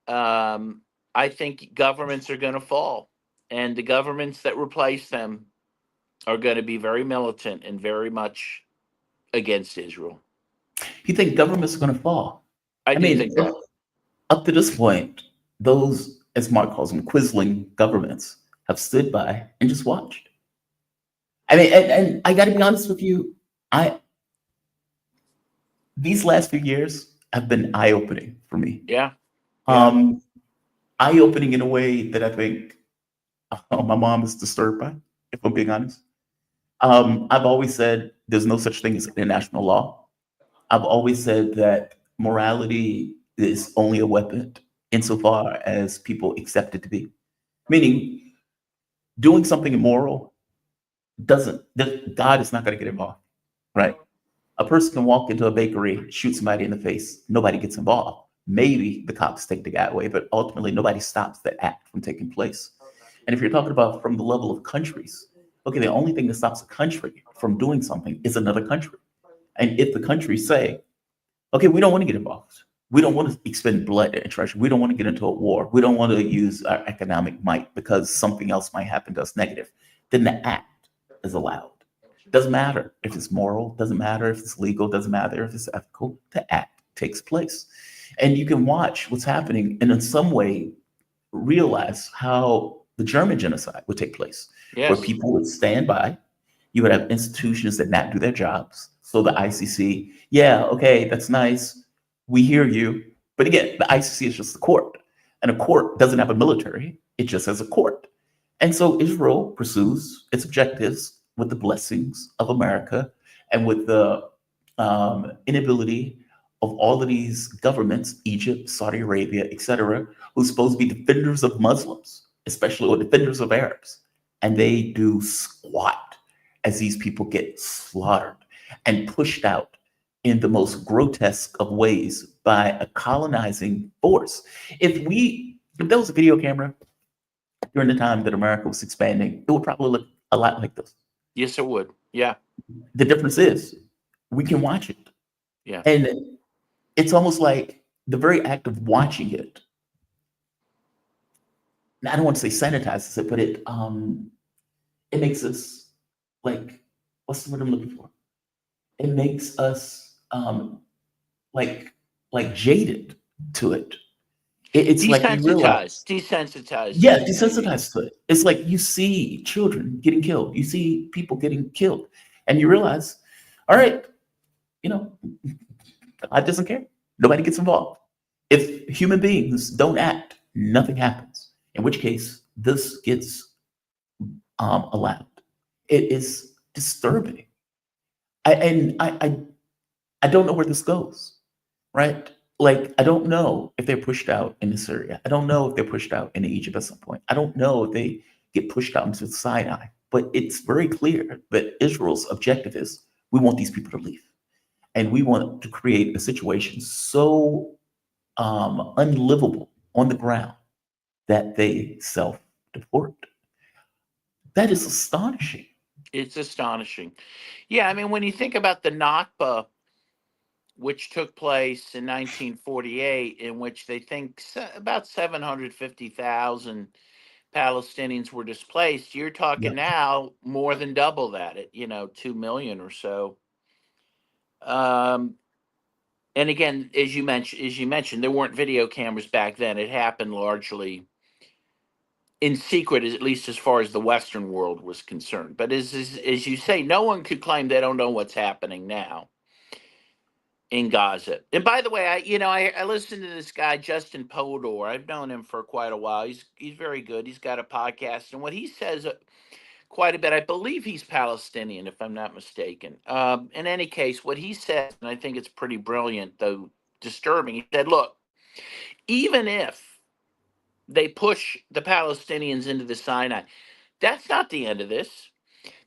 [SPEAKER 7] I think governments are going to fall. And the governments that replace them are going to be very militant and very much against Israel.
[SPEAKER 1] You think governments are going to fall?
[SPEAKER 7] I do think that.
[SPEAKER 1] Up to this point, those, as Mark calls them, quisling governments have stood by and just watched. I mean, and I got to be honest with you, these last few years have been eye-opening for me.
[SPEAKER 7] Yeah.
[SPEAKER 1] Eye-opening in a way that I think my mom is disturbed by, if I'm being honest. I've always said there's no such thing as international law. I've always said that morality is only a weapon insofar as people accept it to be. Meaning, doing something immoral God is not going to get involved, right? A person can walk into a bakery, shoot somebody in the face, nobody gets involved. Maybe the cops take the guy away, but ultimately nobody stops that act from taking place. And if you're talking about from the level of countries, okay, the only thing that stops a country from doing something is another country. And if the countries say, okay, we don't want to get involved. We don't want to expend blood and treasure. We don't want to get into a war. We don't want to use our economic might because something else might happen to us negative. Then the act is allowed. Doesn't matter if it's moral, doesn't matter if it's legal, doesn't matter if it's ethical, the act takes place. And you can watch what's happening and in some way realize how the German genocide would take place, where
[SPEAKER 7] Yes.
[SPEAKER 1] people would stand by. You would have institutions that not do their jobs. So the ICC, yeah, okay, that's nice. We hear you. But again, the ICC is just a court, and a court doesn't have a military. It just has a court. And so Israel pursues its objectives with the blessings of America and with the inability of all of these governments, Egypt, Saudi Arabia, etc., who's supposed to be defenders of Muslims, especially or defenders of Arabs. And they do squat as these people get slaughtered and pushed out in the most grotesque of ways by a colonizing force. If there was a video camera during the time that America was expanding, it would probably look a lot like this.
[SPEAKER 7] Yes, it would. Yeah.
[SPEAKER 1] The difference is we can watch it.
[SPEAKER 7] Yeah.
[SPEAKER 1] And it's almost like the very act of watching it, I don't want to say sanitizes it, but it makes us like, what's the word I'm looking for? It makes us like jaded to it. It's like you realize,
[SPEAKER 7] Desensitized.
[SPEAKER 1] yeah, desensitized to it. It's like you see children getting killed, you see people getting killed, and you realize, all right, God doesn't care. Nobody gets involved. If human beings don't act, nothing happens. In which case, this gets allowed. It is disturbing. I don't know where this goes, right? Like, I don't know if they're pushed out into Syria. I don't know if they're pushed out into Egypt at some point. I don't know if they get pushed out into Sinai. But it's very clear that Israel's objective is we want these people to leave. And we want to create a situation so unlivable on the ground that they self-deport. That is astonishing.
[SPEAKER 7] It's astonishing. Yeah, I mean, when you think about the Nakba, which took place in 1948, in which they think about 750,000 Palestinians were displaced, you're talking
[SPEAKER 1] Yeah.
[SPEAKER 7] now more than double that, at 2 million or so. And again, as you mentioned, there weren't video cameras back then. It happened largely in secret, at least as far as the Western world was concerned. But as you say, no one could claim they don't know what's happening now in Gaza. And by the way, I listened to this guy Justin Podor. I've known him for quite a while. He's very good. He's got a podcast, and what he says quite a bit. I believe he's Palestinian, if I'm not mistaken. In any case, what he says, and I think it's pretty brilliant, though disturbing. He said, "Look, even if they push the Palestinians into the Sinai, that's not the end of this.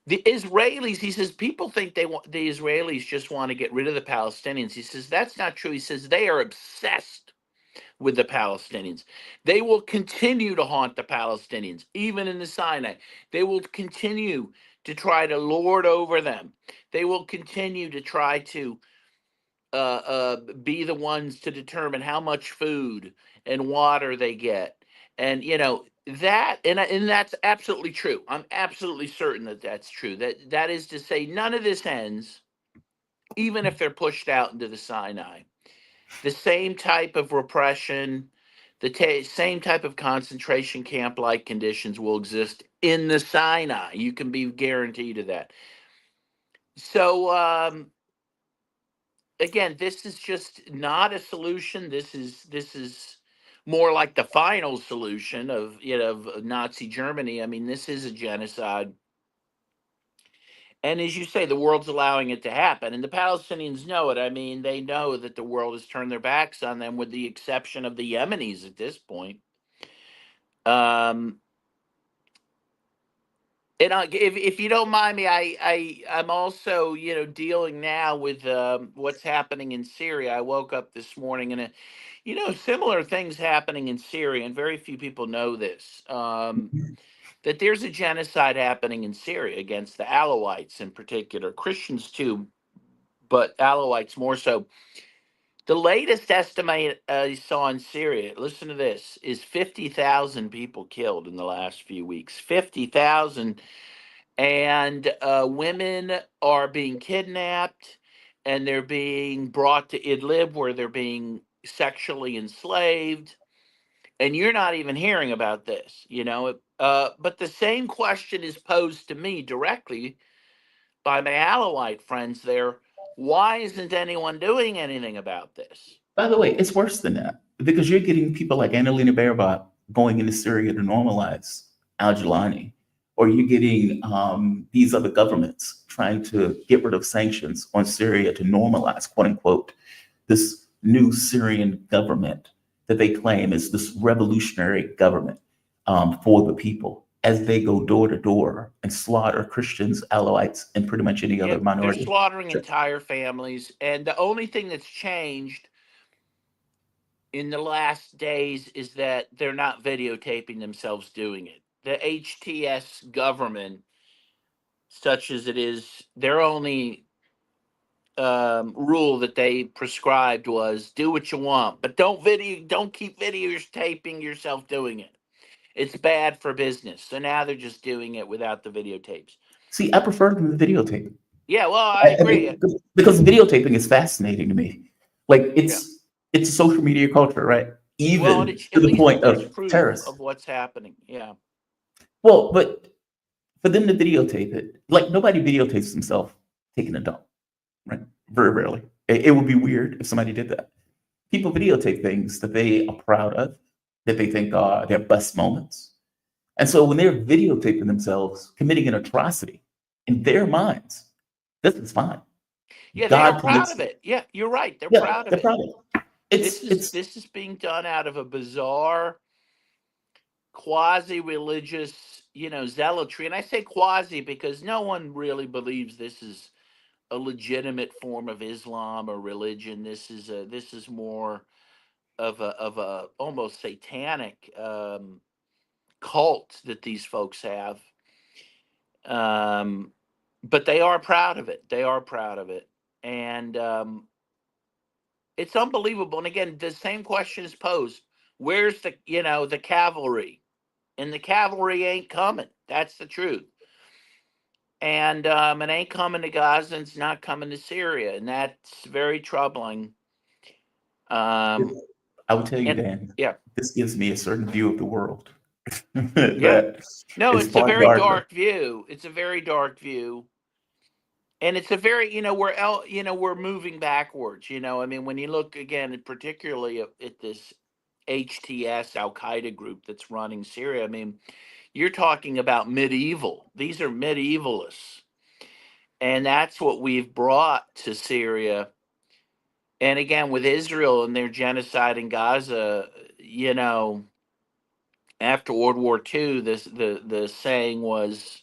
[SPEAKER 7] The Israelis," he says, "people think the Israelis just want to get rid of the Palestinians." He says, "That's not true." He says, "They are obsessed with the Palestinians. They will continue to haunt the Palestinians, even in the Sinai. They will continue to try to lord over them. They will continue to try to be the ones to determine how much food and water they get." And that, and that's absolutely true. I'm absolutely certain that that's true. That is to say, none of this ends, even if they're pushed out into the Sinai. The same type of repression, same type of concentration camp-like conditions will exist in the Sinai. You can be guaranteed of that. So again, this is just not a solution. This is more like the final solution of Nazi Germany. I mean, this is a genocide. And as you say, the world's allowing it to happen. And the Palestinians know it. I mean, they know that the world has turned their backs on them, with the exception of the Yemenis at this point. And if you don't mind me, I'm also dealing now with what's happening in Syria. I woke up this morning and similar things happening in Syria, and very few people know this. That there's a genocide happening in Syria against the Alawites in particular, Christians too, but Alawites more so. The latest estimate I saw in Syria, listen to this, is 50,000 people killed in the last few weeks. 50,000. And women are being kidnapped, and they're being brought to Idlib, where they're being sexually enslaved, and you're not even hearing about this, but the same question is posed to me directly by my Alawite friends there. Why isn't anyone doing anything about this?
[SPEAKER 1] By the way, it's worse than that because you're getting people like Annalena Baerbock going into Syria to normalize al-Jilani, or you're getting these other governments trying to get rid of sanctions on Syria to normalize, quote unquote, this new Syrian government that they claim is this revolutionary government for the people, as they go door to door and slaughter Christians, Alawites, and pretty much any other
[SPEAKER 7] They're
[SPEAKER 1] minority.
[SPEAKER 7] slaughtering entire families, and the only thing that's changed in the last days is that they're not videotaping themselves doing it. The HTS government, such as it is, their only rule that they prescribed was do what you want, but don't keep videotaping yourself doing it. It's bad for business. So now they're just doing it without the videotapes.
[SPEAKER 1] See, I prefer them to videotape.
[SPEAKER 7] Yeah, well, I agree.
[SPEAKER 1] Because videotaping is fascinating to me. Like it's a social media culture, right? Even to the point of terrorists.
[SPEAKER 7] Of what's happening. Yeah.
[SPEAKER 1] Well, but for them to videotape it, like nobody videotapes themselves taking a dump, right? Very rarely. It would be weird if somebody did that. People videotape things that they are proud of, that they think are their best moments. And so when they're videotaping themselves committing an atrocity, in their minds, this is fine.
[SPEAKER 7] Yeah, they're proud of it. Yeah, you're right. They're proud of it.
[SPEAKER 1] Proud of it.
[SPEAKER 7] This is being done out of a bizarre, quasi-religious, zealotry. And I say quasi because no one really believes this is a legitimate form of Islam or religion. This is more of a almost satanic cult that these folks have. But they are proud of it. They are proud of it. And it's unbelievable. And again, the same question is posed. Where's the cavalry? And the cavalry ain't coming. That's the truth. And it ain't coming to Gaza, and it's not coming to Syria. And that's very troubling.
[SPEAKER 1] I will tell you, Dan, this gives me a certain view of the world.
[SPEAKER 7] No, it's a very dark view. It's a very dark view. And it's a very, we're moving backwards, I mean, when you look again, particularly at this HTS Al-Qaeda group that's running Syria, I mean, you're talking about medieval. These are medievalists. And that's what we've brought to Syria. And again, with Israel and their genocide in Gaza, after World War II, the saying was,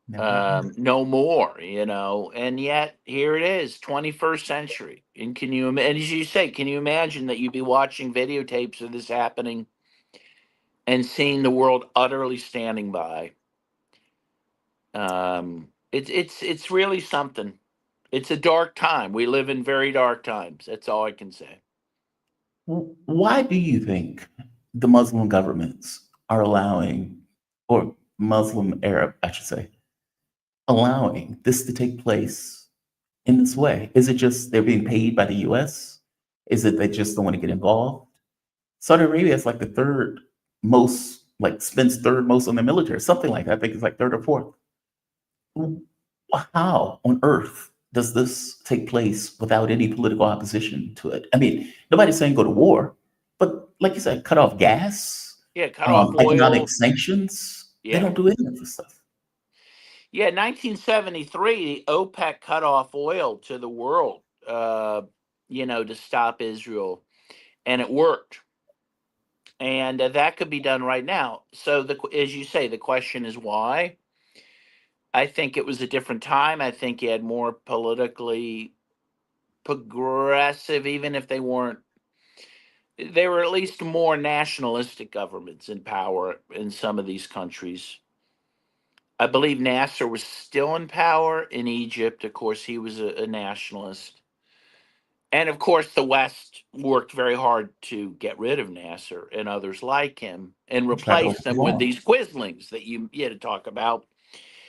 [SPEAKER 7] no more, and yet here it is, 21st century. And and as you say, can you imagine that you'd be watching videotapes of this happening and seeing the world utterly standing by? It's really something. It's a dark time. We live in very dark times. That's all I can say.
[SPEAKER 1] Why do you think the Muslim governments are allowing, or Muslim Arab, I should say, allowing this to take place in this way? Is it just they're being paid by the US? Is it they just don't want to get involved? Saudi Arabia is like the third most, spends third most on the military, something like that. I think it's like third or fourth. How on earth does this take place without any political opposition to it? I mean, nobody's saying go to war, but like you said, cut off gas,
[SPEAKER 7] cut off oil,
[SPEAKER 1] economic sanctions. They don't do any of this stuff.
[SPEAKER 7] Yeah, 1973, OPEC cut off oil to the world, to stop Israel, and it worked. And that could be done right now. So, as you say, the question is why? I think it was a different time. I think you had more politically progressive, even if they weren't. They were at least more nationalistic governments in power in some of these countries. I believe Nasser was still in power in Egypt. Of course, he was a nationalist. And of course, the West worked very hard to get rid of Nasser and others like him and replace them with these quislings that you had to talk about.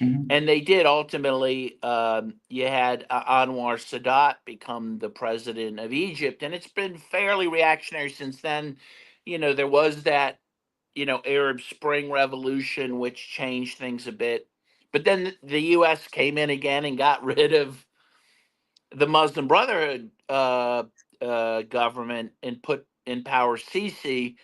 [SPEAKER 1] Mhm.
[SPEAKER 7] And they did ultimately. You had Anwar Sadat become the president of Egypt, and it's been fairly reactionary since then. There was that, Arab Spring Revolution, which changed things a bit. But then the U.S. came in again and got rid of the Muslim Brotherhood government and put in power Sisi.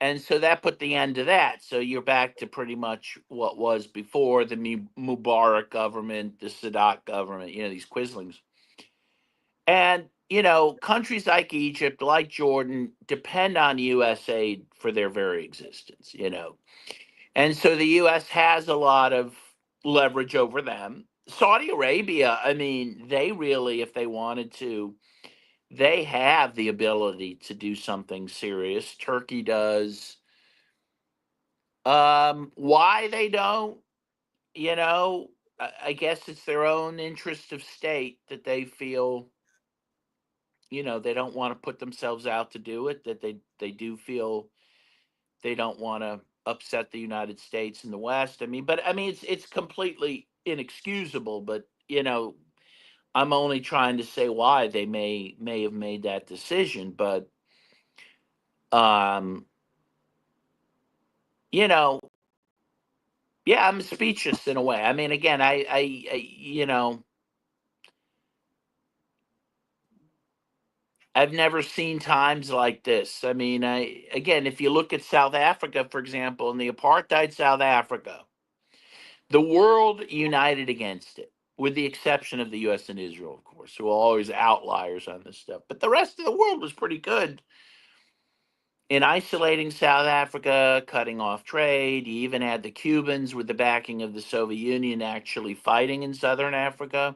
[SPEAKER 7] And so that put the end to that. So you're back to pretty much what was before the Mubarak government, the Sadat government, these quislings. And, countries like Egypt, like Jordan, depend on U.S. aid for their very existence, And so the U.S. has a lot of leverage over them. Saudi Arabia, I mean, they really, if they wanted to, they have the ability to do something serious. Turkey does. Why they don't, I guess it's their own interest of state that they feel, they don't want to put themselves out to do it, that they do feel they don't want to upset the United States and the West. It's completely inexcusable, but I'm only trying to say why they may have made that decision, but um, you know, yeah, I'm speechless in a way. I mean, again, I've never seen times like this. I mean, again, if you look at South Africa, for example, in the apartheid South Africa, the world united against it, with the exception of the U.S. and Israel, of course, who are always outliers on this stuff. But the rest of the world was pretty good in isolating South Africa, cutting off trade. You even had the Cubans, with the backing of the Soviet Union, actually fighting in Southern Africa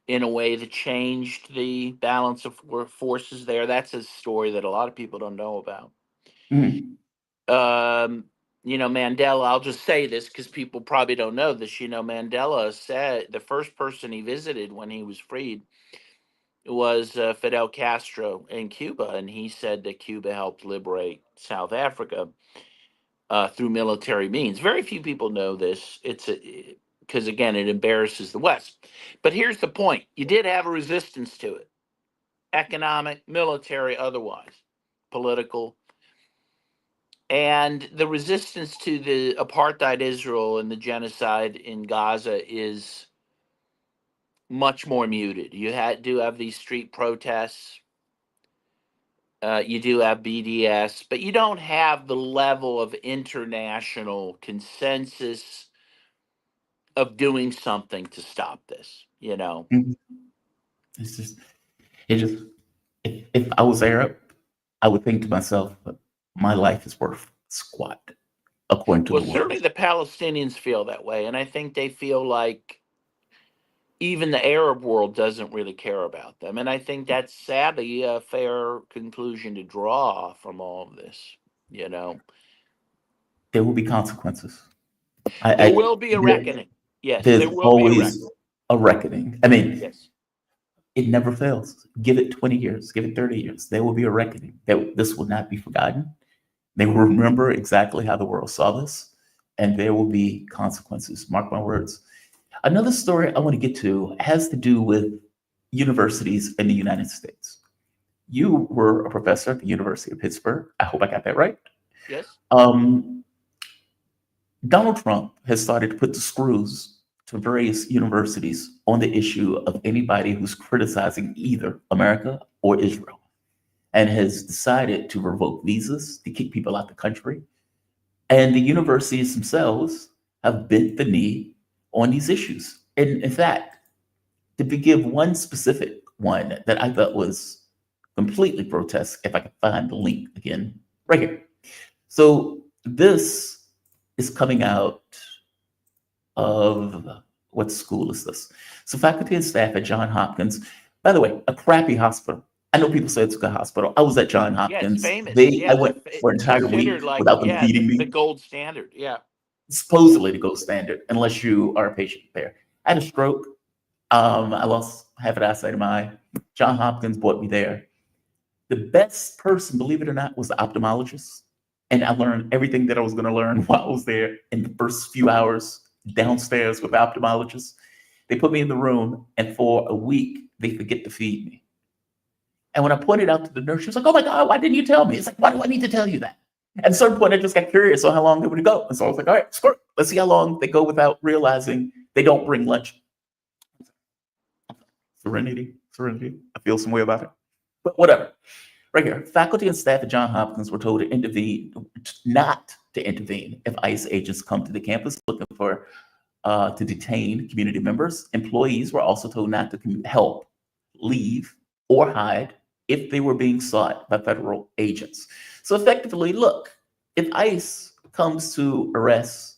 [SPEAKER 7] in a way that changed the balance of forces there. That's a story that a lot of people don't know about.
[SPEAKER 1] Mhm.
[SPEAKER 7] Mandela, I'll just say this because people probably don't know this. Mandela said the first person he visited when he was freed was Fidel Castro in Cuba, and he said that Cuba helped liberate South Africa through military means. Very few people know this. Because, again, it embarrasses the West. But here's the point: you did have a resistance to it, economic, military, otherwise, political. And the resistance to the apartheid Israel and the genocide in Gaza is much more muted. You do have these street protests. You do have BDS, but you don't have the level of international consensus of doing something to stop this.
[SPEAKER 1] Mhm. It's just, if I was Arab, I would think to myself, my life is worth squat, according to
[SPEAKER 7] Well,
[SPEAKER 1] the
[SPEAKER 7] certainly
[SPEAKER 1] world.
[SPEAKER 7] the Palestinians feel that way, and I think they feel like even the Arab world doesn't really care about them. And I think that's sadly a fair conclusion to draw from all of this.
[SPEAKER 1] There will be consequences.
[SPEAKER 7] There will be a
[SPEAKER 1] There-
[SPEAKER 7] reckoning. Yes,
[SPEAKER 1] there's
[SPEAKER 7] there will be a
[SPEAKER 1] always
[SPEAKER 7] reckoning.
[SPEAKER 1] a reckoning. I mean,
[SPEAKER 7] Yes.
[SPEAKER 1] it never fails. Give it 20 years, give it 30 years. There will be a reckoning. This will not be forgotten. They will remember exactly how the world saw this, and there will be consequences. Mark my words. Another story I want to get to has to do with universities in the United States. You were a professor at the University of Pittsburgh. I hope I got that right.
[SPEAKER 7] Yes.
[SPEAKER 1] Um, Donald Trump has started to put the screws to various universities on the issue of anybody who's criticizing either America or Israel, and has decided to revoke visas, to kick people out the country. And the universities themselves have bent the knee on these issues. And in fact, to give one specific one that I thought was completely grotesque, if I can find the link again, right here. So this is coming out of what school is this? So faculty and staff at Johns Hopkins, by the way, a crappy hospital. I know people say it's a good hospital. I was at Johns
[SPEAKER 7] Yeah, it's
[SPEAKER 1] Hopkins.
[SPEAKER 7] famous.
[SPEAKER 1] I
[SPEAKER 7] Yeah,
[SPEAKER 1] went for an
[SPEAKER 7] it's
[SPEAKER 1] entire week
[SPEAKER 7] considered like,
[SPEAKER 1] without them
[SPEAKER 7] yeah,
[SPEAKER 1] feeding
[SPEAKER 7] the
[SPEAKER 1] me.
[SPEAKER 7] gold standard. Yeah.
[SPEAKER 1] Supposedly the gold standard, unless you are a patient there. I had a stroke. I lost half an eyesight in my eye. Johns Hopkins brought me there. The best person, believe it or not, was the ophthalmologist. And I learned everything that I was going to learn while I was there in the first few hours. downstairs with ophthalmologists. They put me in the room, and for a week, they forget to feed me. And when I pointed out to the nurse, she was like, "Oh my God, why didn't you tell me?" It's like, why do I need to tell you that? At a certain point, I just got curious on how long they would go. And so I was like, all right, screw it. Let's see how long they go without realizing they don't bring lunch. Serenity. I feel some way about it. But whatever. Right here, faculty and staff at Johns Hopkins were told to intervene, not to intervene if ICE agents come to the campus looking for to detain community members. Employees were also told not to help, leave, or hide if they were being sought by federal agents. So effectively, look, if ICE comes to arrest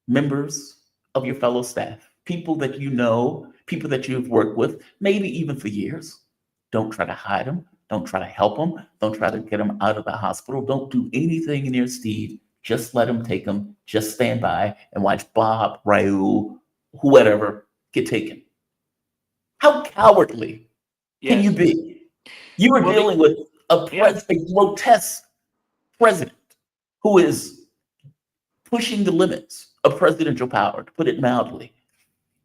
[SPEAKER 1] members of your fellow staff, people that you know, people that you've worked with, maybe even for years, don't try to hide them. Don't try to help them. Don't try to get them out of the hospital. Don't do anything in their stead. Just let them take them. Just stand by and watch Bob, Raul, whoever get taken. How cowardly can you be? You are dealing with a grotesque president who is pushing the limits of presidential power, to put it mildly.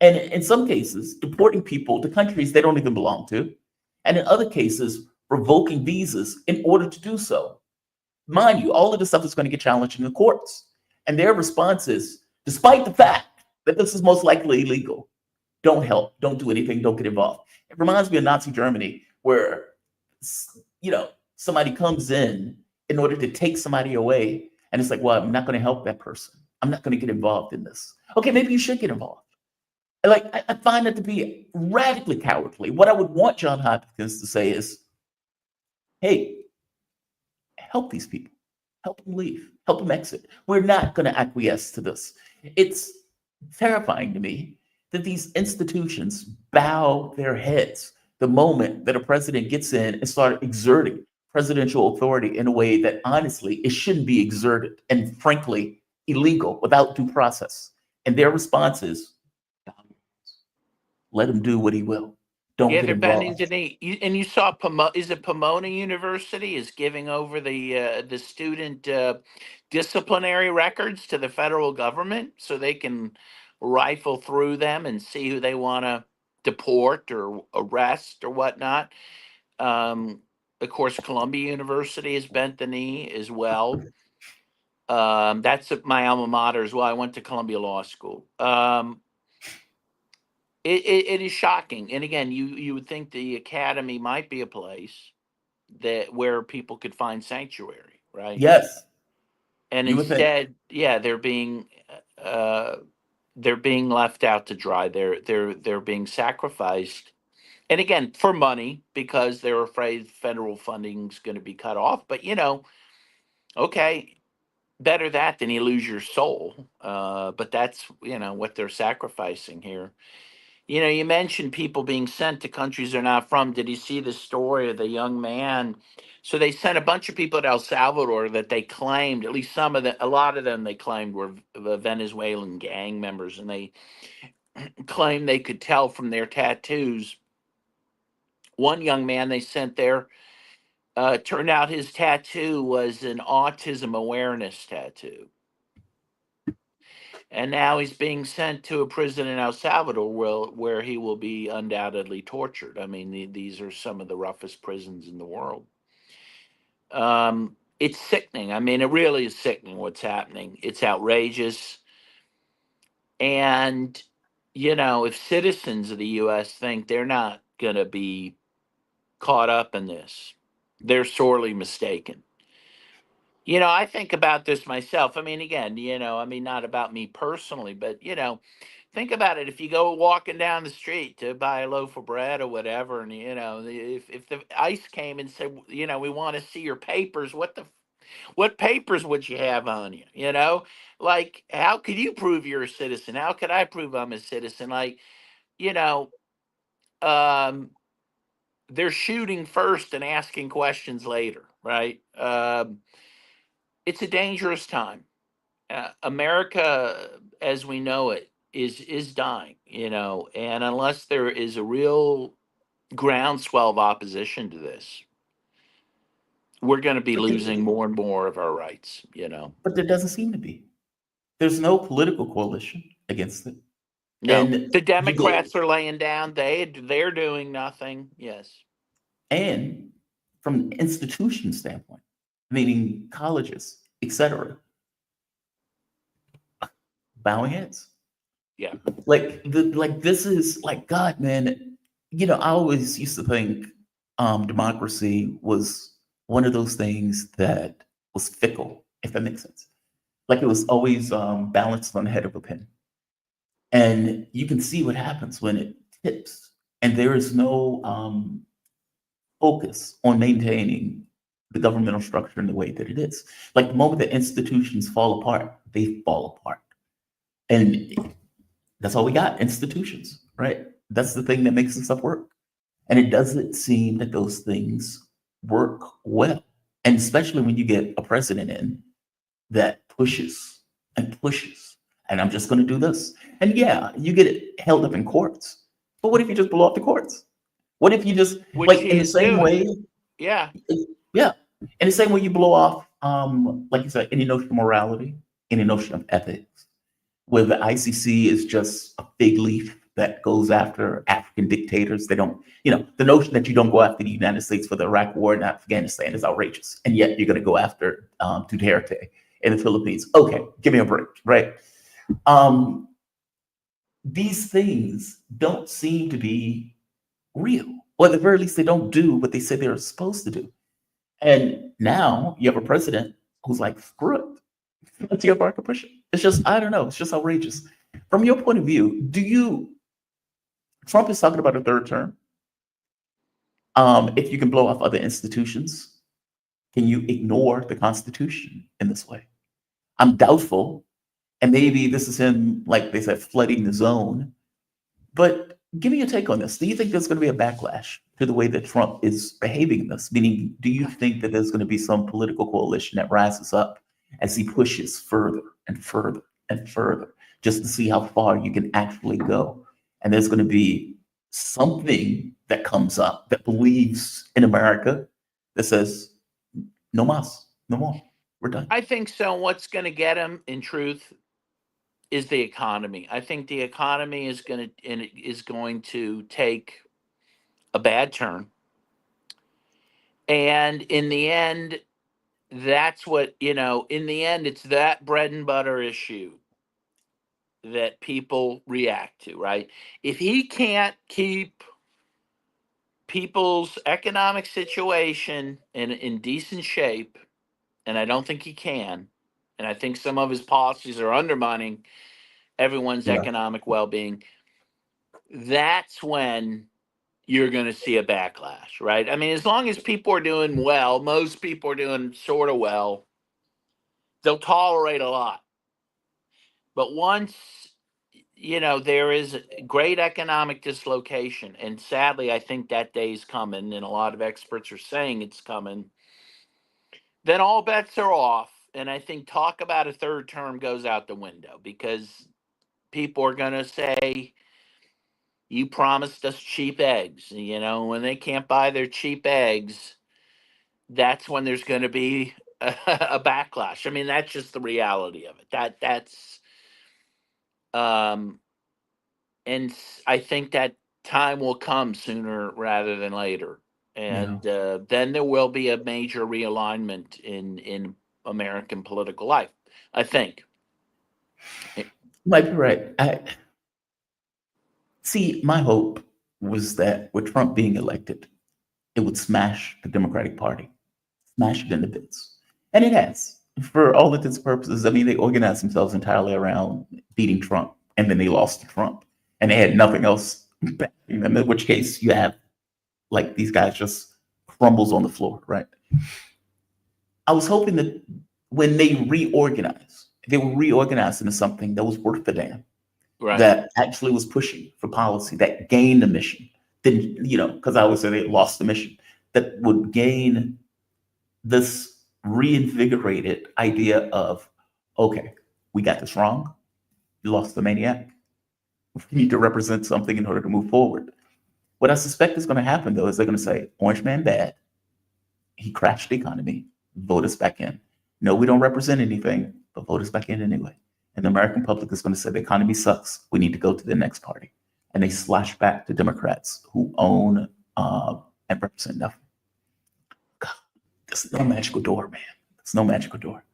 [SPEAKER 1] And in some cases, deporting people to countries they don't even belong to. And in other cases, revoking visas in order to do so. Mind you, all of this stuff is going to get challenged in the courts. And their response is, despite the fact that this is most likely illegal, don't help, don't do anything, don't get involved. It reminds me of Nazi Germany, where, you know, somebody comes in order to take somebody away, and it's like, well, I'm not going to help that person. I'm not going to get involved in this. Okay, maybe you should get involved. Like, I find that to be radically cowardly. What I would want Johns Hopkins to say is, hey, help these people. Help them leave. Help them exit. We're not going to acquiesce to this. It's terrifying to me that these institutions bow their heads the moment that a president gets in and starts exerting presidential authority in a way that honestly it shouldn't be exerted and frankly illegal without due process. And their response is, let him do what he will. Don't get
[SPEAKER 7] they're bending
[SPEAKER 1] involved.
[SPEAKER 7] the knee. And you saw is it Pomona University is giving over the student disciplinary records to the federal government so they can rifle through them and see who they want to deport or arrest or whatnot. Of course, Columbia University has bent the knee as well. That's my alma mater as well. I went to Columbia Law School. It is shocking. And again, you would think the academy might be a place where people could find sanctuary, right?
[SPEAKER 1] Yes.
[SPEAKER 7] And
[SPEAKER 1] You would think.
[SPEAKER 7] instead, they're being left out to dry. They're being sacrificed. And again, for money, because they're afraid federal funding's going to be cut off. But okay, better that than you lose your soul. But that's what they're sacrificing here. You mentioned people being sent to countries they're not from. Did you see the story of the young man? So they sent a bunch of people to El Salvador that they claimed, at least a lot of them they claimed were Venezuelan gang members, and they claimed they could tell from their tattoos. One young man they sent there, turned out his tattoo was an autism awareness tattoo. And now he's being sent to a prison in El Salvador where he will be undoubtedly tortured. I mean, these are some of the roughest prisons in the world. It's sickening. I mean, it really is sickening what's happening. It's outrageous. And, if citizens of the U.S. think they're not going to be caught up in this, they're sorely mistaken. I think about this myself. I mean, again, not about me personally, but, think about it. If you go walking down the street to buy a loaf of bread or whatever, and, if the ICE came and said, we want to see your papers, what papers would you have on you? Like, how could you prove you're a citizen? How could I prove I'm a citizen? Like, they're shooting first and asking questions later, right? It's a dangerous time. America, as we know it, is dying, and unless there is a real groundswell of opposition to this, we're going to be losing more and more of our rights,
[SPEAKER 1] But there doesn't seem to be. There's no political coalition. against it.
[SPEAKER 7] No,
[SPEAKER 1] And
[SPEAKER 7] the
[SPEAKER 1] you go,
[SPEAKER 7] Democrats are laying down. They're doing nothing. Yes.
[SPEAKER 1] and from an institution standpoint, meaning colleges, etc., bowing heads.
[SPEAKER 7] Yeah.
[SPEAKER 1] Like this is like, God, man. You know, I always used to think democracy was one of those things that was fickle, if that makes sense. Like it was always balanced on the head of a pin. And you can see what happens when it tips, and there is no focus on maintaining the governmental structure in the way that it is. Like the moment that institutions fall apart, they fall apart. And that's all we got, institutions, right? That's the thing that makes this stuff work. And it doesn't seem that those things work well. And especially when you get a president in that pushes and pushes, and I'm just going to do this. And yeah, you get it held up in courts. But what if you just blow up the courts? What if you just,
[SPEAKER 7] Which
[SPEAKER 1] like,
[SPEAKER 7] he
[SPEAKER 1] in the
[SPEAKER 7] is
[SPEAKER 1] same
[SPEAKER 7] doing.
[SPEAKER 1] way,
[SPEAKER 7] Yeah.
[SPEAKER 1] yeah, in the same way you blow off, like you said, any notion of morality, any notion of ethics, where the ICC is just a fig leaf that goes after African dictators. They don't, the notion that you don't go after the United States for the Iraq War and Afghanistan is outrageous. And yet you're going to go after Duterte in the Philippines. Okay, give me a break, right? These things don't seem to be real, or at the very least, they don't do what they say they're supposed to do. And now you have a president who's like, screw it. Let's see how far I can push it. It's just, I don't know. It's just outrageous. From your point of view, Trump is talking about a third term. If you can blow off other institutions, can you ignore the Constitution in this way? I'm doubtful. And maybe this is him, like they said, flooding the zone. But give me your take on this. Do you think there's going to be a backlash to the way that Trump is behaving in this? Meaning, do you think that there's going to be some political coalition that rises up as he pushes further and further and further, just to see how far you can actually go? And there's going to be something that comes up that believes in America that says, no mas, no more. We're done.
[SPEAKER 7] I think so. What's going to get him, in truth, is the economy. I think the economy is going to take a bad turn. And in the end, that's what, in the end, it's that bread and butter issue that people react to, right? If he can't keep people's economic situation in decent shape, and I don't think he can, and I think some of his policies are undermining everyone's
[SPEAKER 1] Yeah.
[SPEAKER 7] economic well-being, that's when you're going to see a backlash, right? I mean, as long as people are doing well, most people are doing sort of well, they'll tolerate a lot. But once, there is great economic dislocation, and sadly, I think that day's coming, and a lot of experts are saying it's coming, then all bets are off. And I think talk about a third term goes out the window, because people are going to say, you promised us cheap eggs. When they can't buy their cheap eggs, that's when there's going to be a backlash. I mean, that's just the reality of it. That's I think that time will come sooner rather than later. And then there will be a major realignment in American political life, I think.
[SPEAKER 1] You might be right. See, my hope was that with Trump being elected, it would smash the Democratic Party, smash it into bits. And it has, for all intents and purposes. I mean, they organized themselves entirely around beating Trump, and then they lost to Trump, and they had nothing else backing them, in which case you have, like, these guys just crumbles on the floor, right? I was hoping that when they reorganize, they were reorganized into something that was worth the damn.
[SPEAKER 7] Right.
[SPEAKER 1] That actually was pushing for policy, that gained the mission. Then, because I always say they lost the mission, that would gain this reinvigorated idea of, okay, we got this wrong. You lost the maniac. We need to represent something in order to move forward. What I suspect is going to happen, though, is they're going to say, Orange Man bad. He crashed the economy. Vote us back in. No, we don't represent anything, but vote us back in anyway. And the American public is going to say the economy sucks. We need to go to the next party. And they slash back to Democrats who own and represent nothing. God, there's no magical door, man. There's no magical door.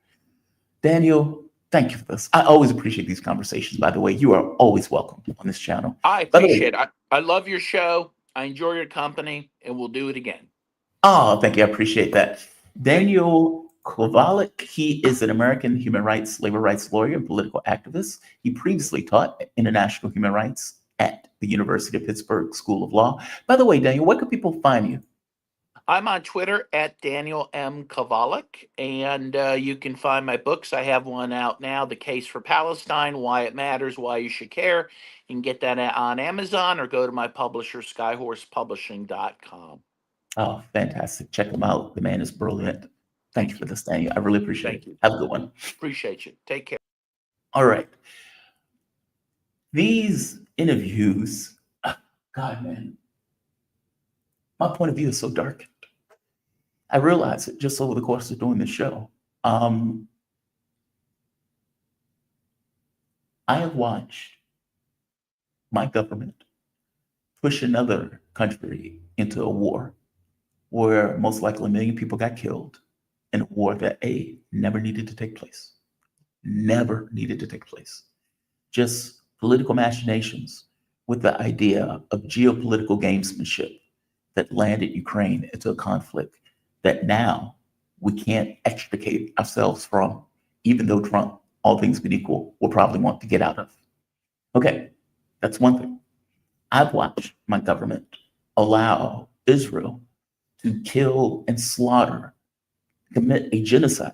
[SPEAKER 1] Daniel, thank you for this. I always appreciate these conversations, by the way. You are always welcome on this channel.
[SPEAKER 7] I
[SPEAKER 1] By the way-
[SPEAKER 7] appreciate it. I love your show. I enjoy your company, and we'll do it again.
[SPEAKER 1] Oh, thank you. I appreciate that. Daniel Kovalik, he is an American human rights, labor rights lawyer and political activist. He previously taught international human rights at the University of Pittsburgh School of Law. By the way, Daniel, where can people find you?
[SPEAKER 7] I'm on Twitter at Daniel M. Kovalik, and you can find my books. I have one out now, The Case for Palestine, Why It Matters, Why You Should Care. You can get that on Amazon or go to my publisher, skyhorsepublishing.com.
[SPEAKER 1] Oh, fantastic. Check him out. The man is brilliant. Thank you for this, Daniel. I really appreciate
[SPEAKER 7] Thank
[SPEAKER 1] it. Have a good one.
[SPEAKER 7] Appreciate you. Take care.
[SPEAKER 1] All right. These interviews, God, man, my point of view is so darkened. I realized it just over the course of doing this show. I have watched my government push another country into a war where most likely 1 million people got killed in a war that never needed to take place. Never needed to take place. Just political machinations with the idea of geopolitical gamesmanship that landed Ukraine into a conflict that now we can't extricate ourselves from, even though Trump, all things being equal, will probably want to get out of. Okay, that's one thing. I've watched my government allow Israel to kill and slaughter, commit a genocide,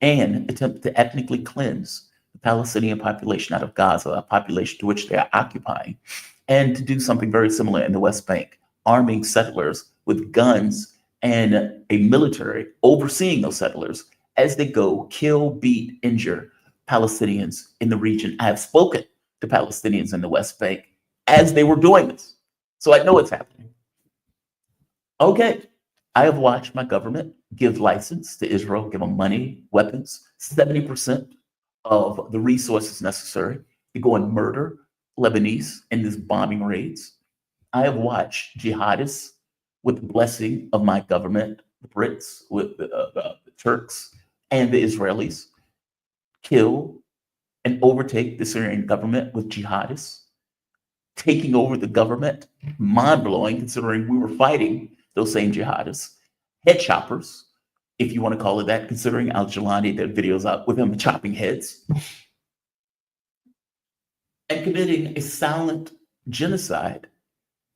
[SPEAKER 1] and attempt to ethnically cleanse the Palestinian population out of Gaza, a population to which they are occupying, and to do something very similar in the West Bank, arming settlers with guns and a military overseeing those settlers as they go kill, beat, injure Palestinians in the region. I have spoken to Palestinians in the West Bank as they were doing this, so I know it's happening. Okay, I have watched my government give license to Israel, give them money, weapons, 70% of the resources necessary to go and murder Lebanese in these bombing raids. I have watched jihadists with the blessing of my government, the Brits, with the Turks and the Israelis, kill and overtake the Syrian government with jihadists, taking over the government, mind-blowing considering we were fighting those same jihadists, head choppers, if you want to call it that, considering Al-Jalani, there are videos out with him chopping heads, and committing a silent genocide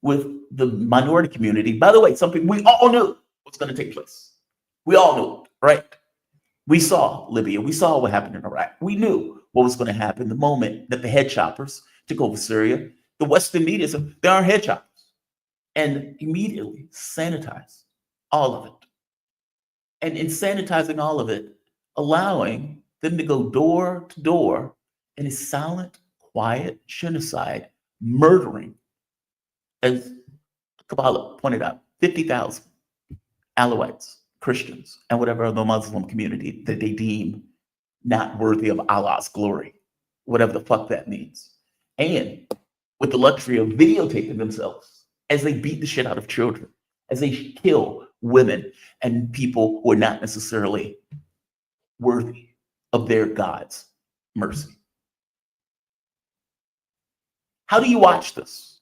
[SPEAKER 1] with the minority community. By the way, something we all knew was going to take place. We all knew it, right? We saw Libya. We saw what happened in Iraq. We knew what was going to happen the moment that the head choppers took over Syria. The Western media said, there are head choppers, and immediately sanitized all of it. And in sanitizing all of it, allowing them to go door to door in a silent, quiet genocide, murdering, as Kabbalah pointed out, 50,000 Alawites, Christians, and whatever other Muslim community that they deem not worthy of Allah's glory, whatever the fuck that means. And with the luxury of videotaping themselves as they beat the shit out of children, as they kill women and people who are not necessarily worthy of their God's mercy. How do you watch this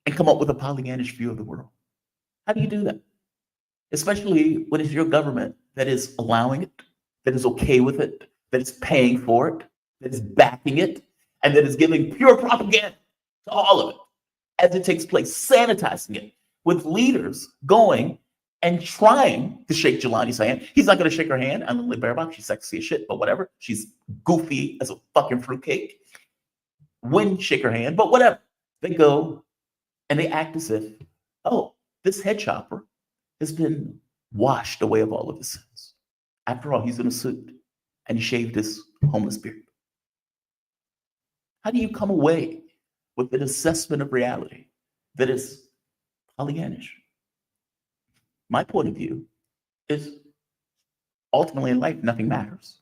[SPEAKER 1] and come up with a Pollyannish view of the world? How do you do that? Especially when it's your government that is allowing it, that is okay with it, that is paying for it, that is backing it, and that is giving pure propaganda to all of it as it takes place, sanitizing it with leaders going and trying to shake Jelani's hand. He's not going to shake her hand. I'm Lily Baerbock. She's sexy as shit, but whatever. She's goofy as a fucking fruitcake. Wouldn't shake her hand, but whatever. They go and they act as if, oh, this head chopper has been washed away of all of his sins. After all, he's in a suit and he shaved his homeless beard. How do you come away with an assessment of reality that is Pollyannish? My point of view is ultimately in life, nothing matters.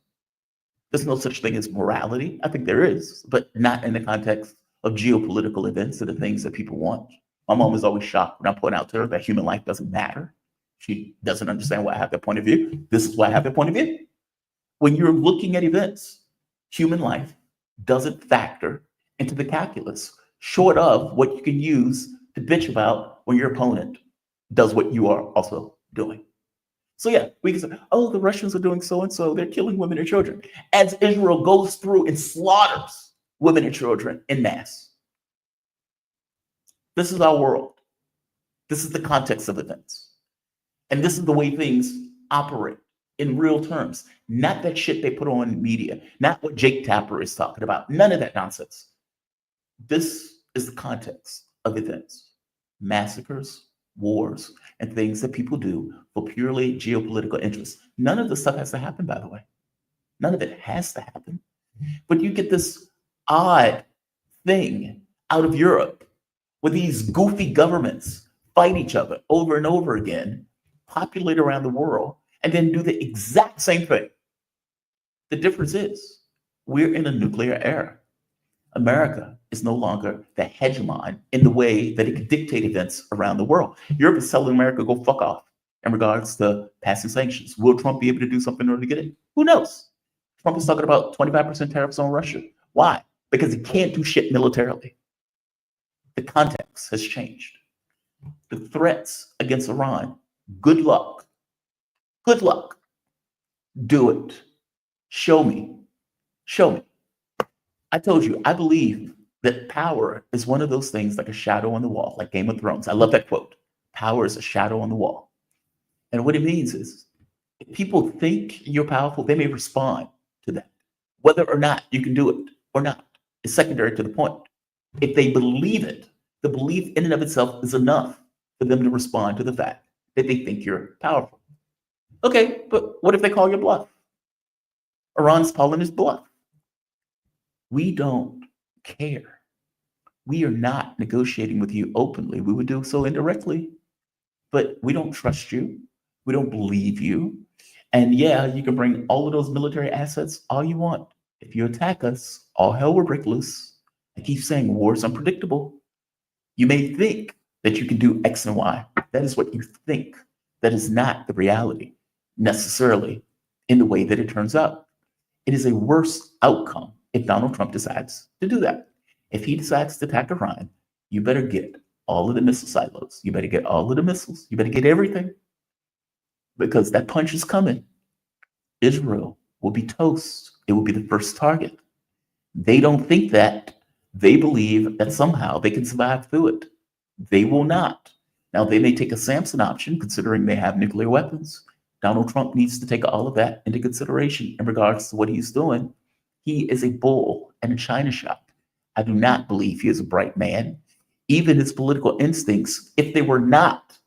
[SPEAKER 1] There's no such thing as morality. I think there is, but not in the context of geopolitical events or the things that people want. My mom is always shocked when I point out to her that human life doesn't matter. She doesn't understand why I have that point of view. This is why I have that point of view. When you're looking at events, human life doesn't factor into the calculus, short of what you can use to bitch about when your opponent does what you are also doing. So yeah, we can say, oh, the Russians are doing so-and-so, they're killing women and children, as Israel goes through and slaughters women and children en masse. This is our world. This is the context of events. And this is the way things operate in real terms. Not that shit they put on media, not what Jake Tapper is talking about, none of that nonsense. This is the context of events, massacres, wars, and things that people do for purely geopolitical interests. None of this stuff has to happen, by the way. None of it has to happen. But you get this odd thing out of Europe where these goofy governments fight each other over and over again, populate around the world, and then do the exact same thing. The difference is we're in a nuclear era. America is no longer the hegemon in the way that it can dictate events around the world. Europe is telling America, go fuck off in regards to passing sanctions. Will Trump be able to do something in order to get it? Who knows? Trump is talking about 25% tariffs on Russia. Why? Because he can't do shit militarily. The context has changed. The threats against Iran, good luck. Good luck. Do it. Show me. Show me. I told you, I believe that power is one of those things like a shadow on the wall, like Game of Thrones. I love that quote. Power is a shadow on the wall. And what it means is, if people think you're powerful, they may respond to that. Whether or not you can do it or not is secondary to the point. If they believe it, the belief in and of itself is enough for them to respond to the fact that they think you're powerful. Okay, but what if they call your bluff? Iran's calling his bluff. We don't care. We are not negotiating with you openly. We would do so indirectly, but we don't trust you. We don't believe you. And yeah, you can bring all of those military assets all you want. If you attack us, all hell will break loose. I keep saying war is unpredictable. You may think that you can do X and Y. That is what you think. That is not the reality necessarily in the way that it turns out. It is a worse outcome if Donald Trump decides to do that. If he decides to attack Iran, you better get all of the missile silos. You better get all of the missiles. You better get everything. Because that punch is coming. Israel will be toast. It will be the first target. They don't think that. They believe that somehow they can survive through it. They will not. Now, they may take a Samson option, considering they have nuclear weapons. Donald Trump needs to take all of that into consideration in regards to what he's doing. He is a bull and a china shop. I do not believe he is a bright man. Even his political instincts, if they were not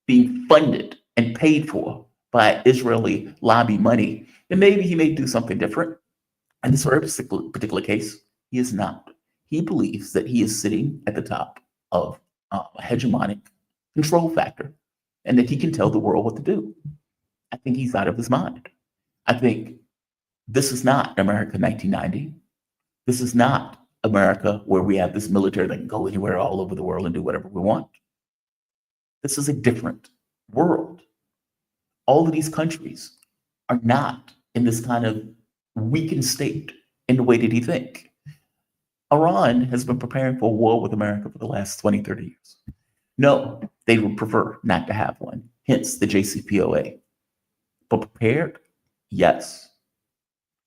[SPEAKER 1] being funded and paid for by Israeli lobby money, then maybe he may do something different. In this particular case, he is not. He believes that he is sitting at the top of a hegemonic control factor and that he can tell the world what to do. I think he's out of his mind. I think this is not America 1990. This is not America where we have this military that can go anywhere all over the world and do whatever we want. This is a different world. All of these countries are not in this kind of weakened state in the way that he think. Iran has been preparing for a war with America for the last 20, 30 years. No, they would prefer not to have one, hence the JCPOA. But prepared? Yes.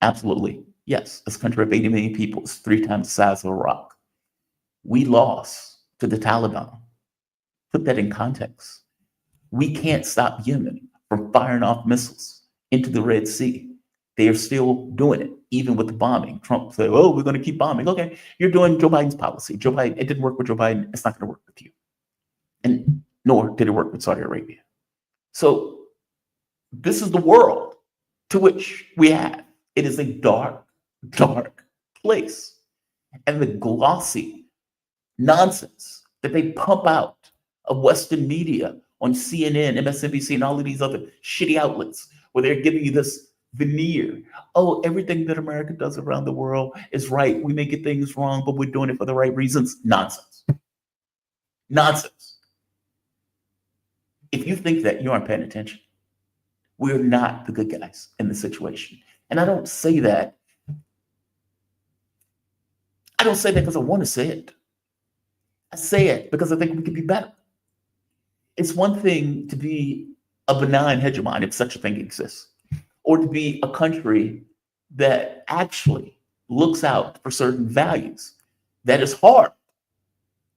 [SPEAKER 1] Absolutely. Yes. This country of 80 million people is 3 times the size of Iraq. We lost to the Taliban. Put that in context. We can't stop Yemen from firing off missiles into the Red Sea. They are still doing it, even with the bombing. Trump said, oh, we're going to keep bombing. Okay, you're doing Joe Biden's policy. Joe Biden, it didn't work with Joe Biden. It's not going to work with you. And nor did it work with Saudi Arabia. So this is the world to which we have. It is a dark, dark place. And the glossy nonsense that they pump out of Western media on CNN, MSNBC, and all of these other shitty outlets where they're giving you this veneer. Oh, everything that America does around the world is right. We may get things wrong, but we're doing it for the right reasons. Nonsense. Nonsense. If you think that, you aren't paying attention. We're not the good guys in the situation. And I don't say that. I don't say that because I want to say it. I say it because I think we could be better. It's one thing to be a benign hegemon, if such a thing exists, or to be a country that actually looks out for certain values. That is hard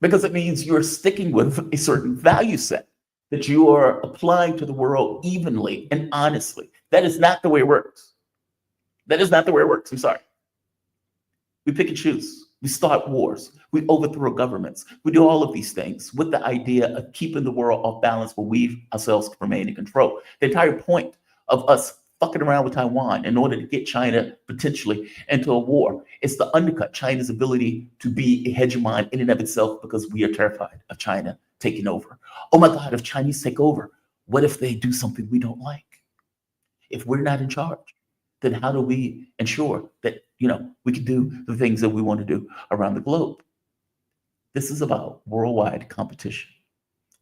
[SPEAKER 1] because it means you're sticking with a certain value set that you are applying to the world evenly and honestly. That is not the way it works. That is not the way it works. I'm sorry. We pick and choose. We start wars. We overthrow governments. We do all of these things with the idea of keeping the world off balance where we ourselves can remain in control. The entire point of us fucking around with Taiwan in order to get China potentially into a war is to undercut China's ability to be a hegemon in and of itself because we are terrified of China taking over. Oh my God, if Chinese take over, what if they do something we don't like? If we're not in charge, then how do we ensure that, we can do the things that we want to do around the globe? This is about worldwide competition.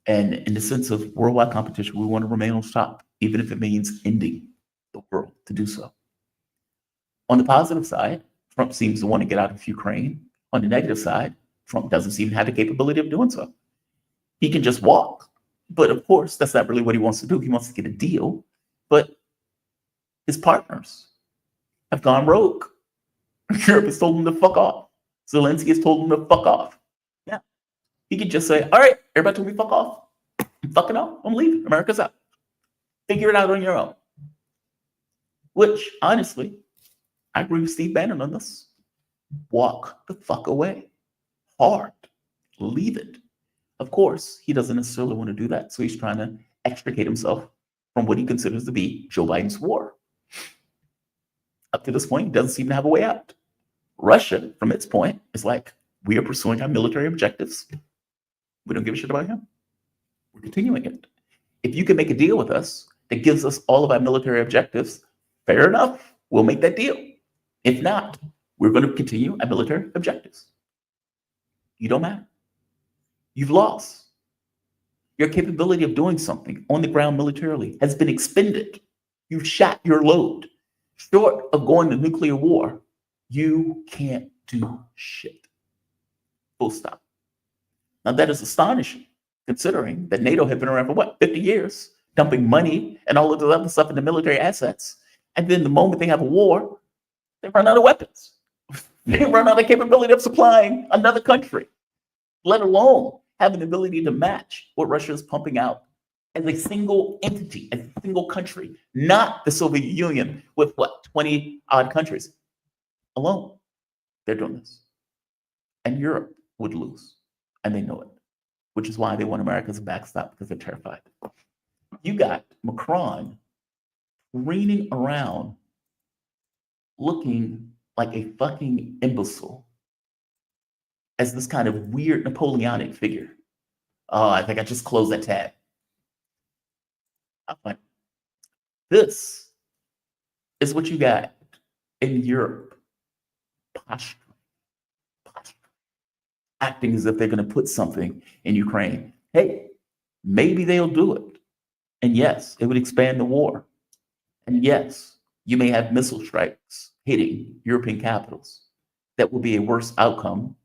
[SPEAKER 1] And in the sense of worldwide competition, we want to remain on top, even if it means ending the world to do so. On the positive side, Trump seems to want to get out of Ukraine. On the negative side, Trump doesn't seem to have the capability of doing so. He can just walk. But of course, that's not really what he wants to do. He wants to get a deal. But his partners have gone rogue. Europe has told him to fuck off. Zelensky has told him to fuck off. Yeah. He could just say, all right, everybody told me fuck off. I'm fucking off. I'm leaving. America's out. Figure it out on your own. Which, honestly, I agree with Steve Bannon on this. Walk the fuck away. Hard. Leave it. Of course, he doesn't necessarily want to do that. So he's trying to extricate himself from what he considers to be Joe Biden's war. Up to this point, he doesn't seem to have a way out. Russia, from its point, is like, we are pursuing our military objectives. We don't give a shit about him. We're continuing it. If you can make a deal with us that gives us all of our military objectives, fair enough, we'll make that deal. If not, we're going to continue our military objectives. You don't matter. You've lost. Your capability of doing something on the ground militarily has been expended. You've shot your load. Short of going to nuclear war, you can't do shit. Full stop. Now that is astonishing, considering that NATO had been around for 50 years, dumping money and all of the other stuff into military assets. And then the moment they have a war, they run out of weapons. They run out of capability of supplying another country, let alone having the ability to match what Russia is pumping out as a single entity, as a single country, not the Soviet Union with 20 odd countries alone. They're doing this. And Europe would lose. And they know it, which is why they want America as a backstop, because they're terrified. You got Macron reigning around looking like a fucking imbecile as this kind of weird Napoleonic figure. Oh, I think I just closed that tab. Like, this is what you got in Europe. Posture. Acting as if they're going to put something in Ukraine. Hey, maybe they'll do it. And yes, it would expand the war. And yes, you may have missile strikes hitting European capitals. That will be a worse outcome.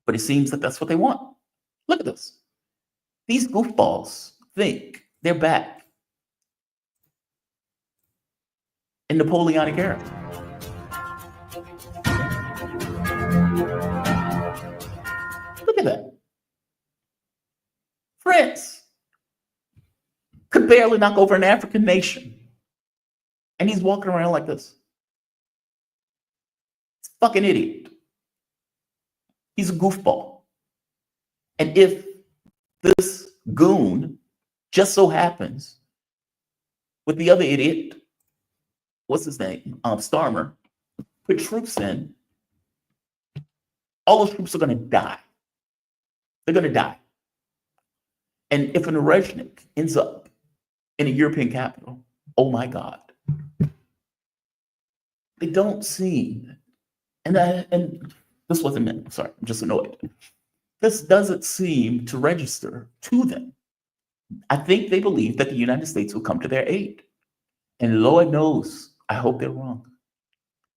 [SPEAKER 1] But it seems that that's what they want. Look at this. These goofballs think they're back in Napoleonic era. Look at that. France could barely knock over an African nation. And he's walking around like this. It's a fucking idiot. He's a goofball. And if this goon just so happens with the other idiot, what's his name? Starmer, put troops in, all those troops are going to die. They're going to die. And if an Orezhnik ends up in a European capital, oh my God, They don't seem, and this wasn't meant, I'm sorry, I'm just annoyed. This doesn't seem to register to them. I think they believe that the United States will come to their aid. And Lord knows, I hope they're wrong.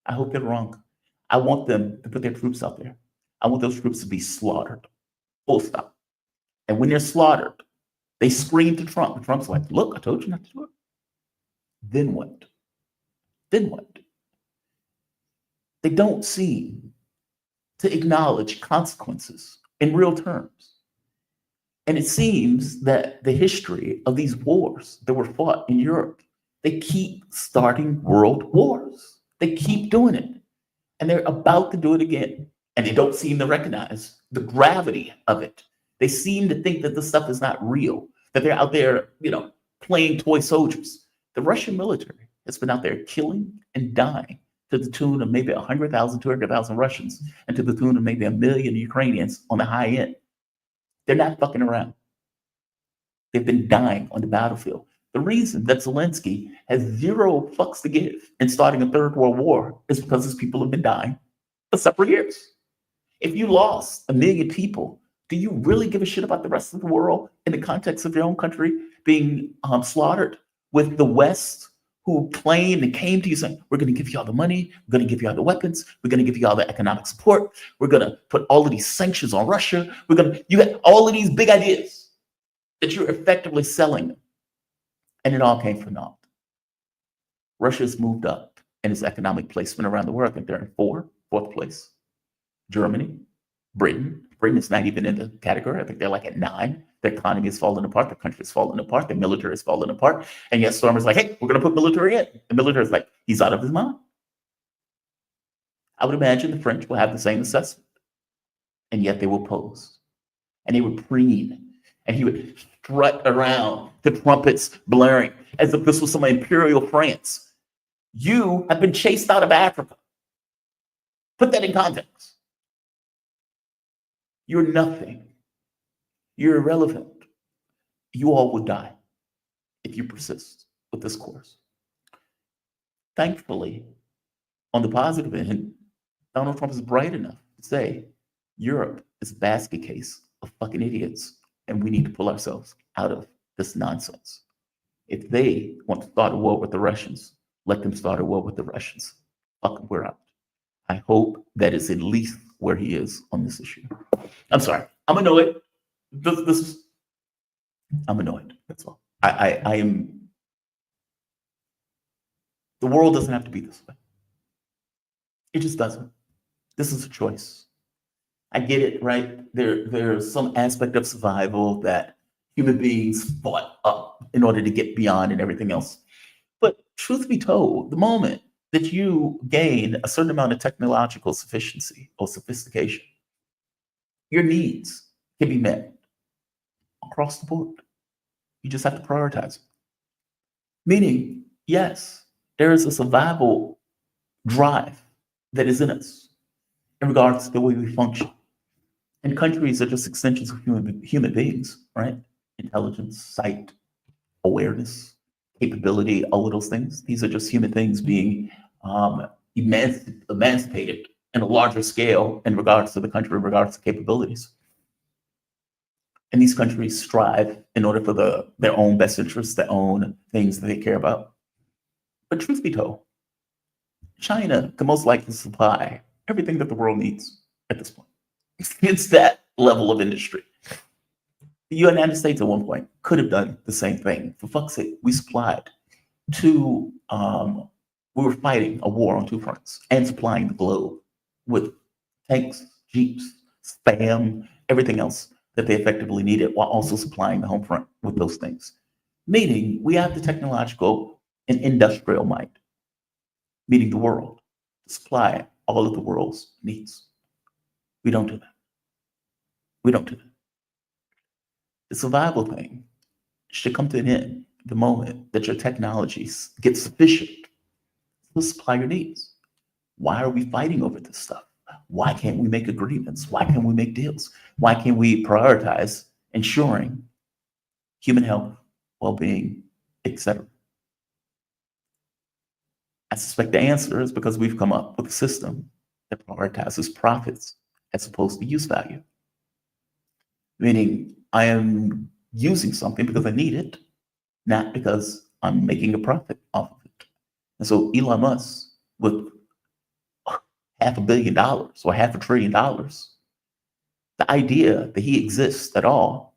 [SPEAKER 1] I hope they're wrong. I want them to put their troops out there. I want those troops to be slaughtered. Full stop. And when they're slaughtered, they scream to Trump. And Trump's like, look, I told you not to do it. Then what? Then what? They don't seem to acknowledge consequences in real terms. And it seems that the history of these wars that were fought in Europe, they keep starting world wars. They keep doing it. And they're about to do it again. And they don't seem to recognize the gravity of it. They seem to think that this stuff is not real, that they're out there, playing toy soldiers. The Russian military has been out there killing and dying to the tune of maybe 100,000, 200,000 Russians, and to the tune of maybe 1 million Ukrainians on the high end. They're not fucking around. They've been dying on the battlefield. The reason that Zelensky has zero fucks to give in starting a third world war is because his people have been dying for several years. If you lost 1 million people, do you really give a shit about the rest of the world in the context of your own country being slaughtered, with the West who claimed and came to you saying, we're going to give you all the money, we're going to give you all the weapons, we're going to give you all the economic support, we're going to put all of these sanctions on Russia, you got all of these big ideas that you're effectively selling them. And it all came for naught. Russia's moved up in its economic placement around the world. I think they're in fourth place. Germany, Britain is not even in the category. I think they're like at 9. Their economy is falling apart. The country is falling apart. The military is falling apart. And yet Stormer's like, hey, we're going to put military in. The military is like, he's out of his mind. I would imagine the French will have the same assessment. And yet they will pose. And they would preen. And he would strut around, the trumpets blaring, as if this was some imperial France. You have been chased out of Africa. Put that in context. You're nothing. You're irrelevant. You all will die if you persist with this course. Thankfully, on the positive end, Donald Trump is bright enough to say Europe is a basket case of fucking idiots, and we need to pull ourselves out of this nonsense. If they want to start a war with the Russians, let them start a war with the Russians. Fuck, we're out. I hope that is at least where he is on this issue. I'm sorry. I'm annoyed. I'm annoyed. That's all. I am. The world doesn't have to be this way. It just doesn't. This is a choice. I get it, right? There's some aspect of survival that human beings fought up in order to get beyond and everything else. But truth be told, the moment that you gain a certain amount of technological sufficiency or sophistication, your needs can be met across the board. You just have to prioritize it. Meaning, yes, there is a survival drive that is in us in regards to the way we function. And countries are just extensions of human beings, right? Intelligence, sight, awareness, capability, all of those things. These are just human things being emancipated in a larger scale in regards to the country, in regards to capabilities. And these countries strive in order for their own best interests, their own things that they care about. But truth be told, China can most likely supply everything that the world needs at this point. It's that level of industry. The United States at one point could have done the same thing. For fuck's sake, we supplied we were fighting a war on two fronts and supplying the globe with tanks, jeeps, spam, everything else that they effectively needed, while also supplying the home front with those things. Meaning we have the technological and industrial might, meaning the world, to supply all of the world's needs. We don't do that. We don't do that. The survival thing should come to an end the moment that your technologies get sufficient to supply your needs. Why are we fighting over this stuff? Why can't we make agreements? Why can't we make deals? Why can't we prioritize ensuring human health, well-being, etc.? I suspect the answer is because we've come up with a system that prioritizes profits as opposed to use value. Meaning I am using something because I need it, not because I'm making a profit off of it. And so Elon Musk, with $500 million or $500 billion, the idea that he exists at all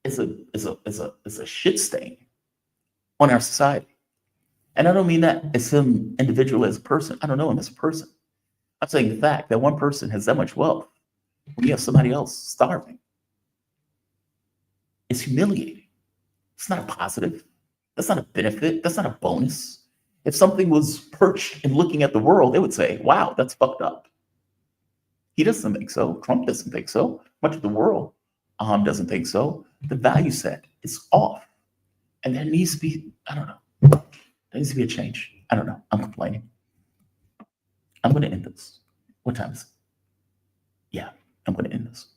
[SPEAKER 1] is a shit stain on our society. And I don't mean that as him individually as a person. I don't know him as a person. I'm saying the fact that one person has that much wealth when you have somebody else starving is humiliating. It's not a positive. That's not a benefit. That's not a bonus. If something was perched and looking at the world, they would say, wow, that's fucked up. He doesn't think so. Trump doesn't think so. Much of the world doesn't think so. The value set is off. And there needs to be, I don't know, there needs to be a change. I don't know. I'm complaining. I'm going to end this. What time is it? Yeah, I'm going to end this.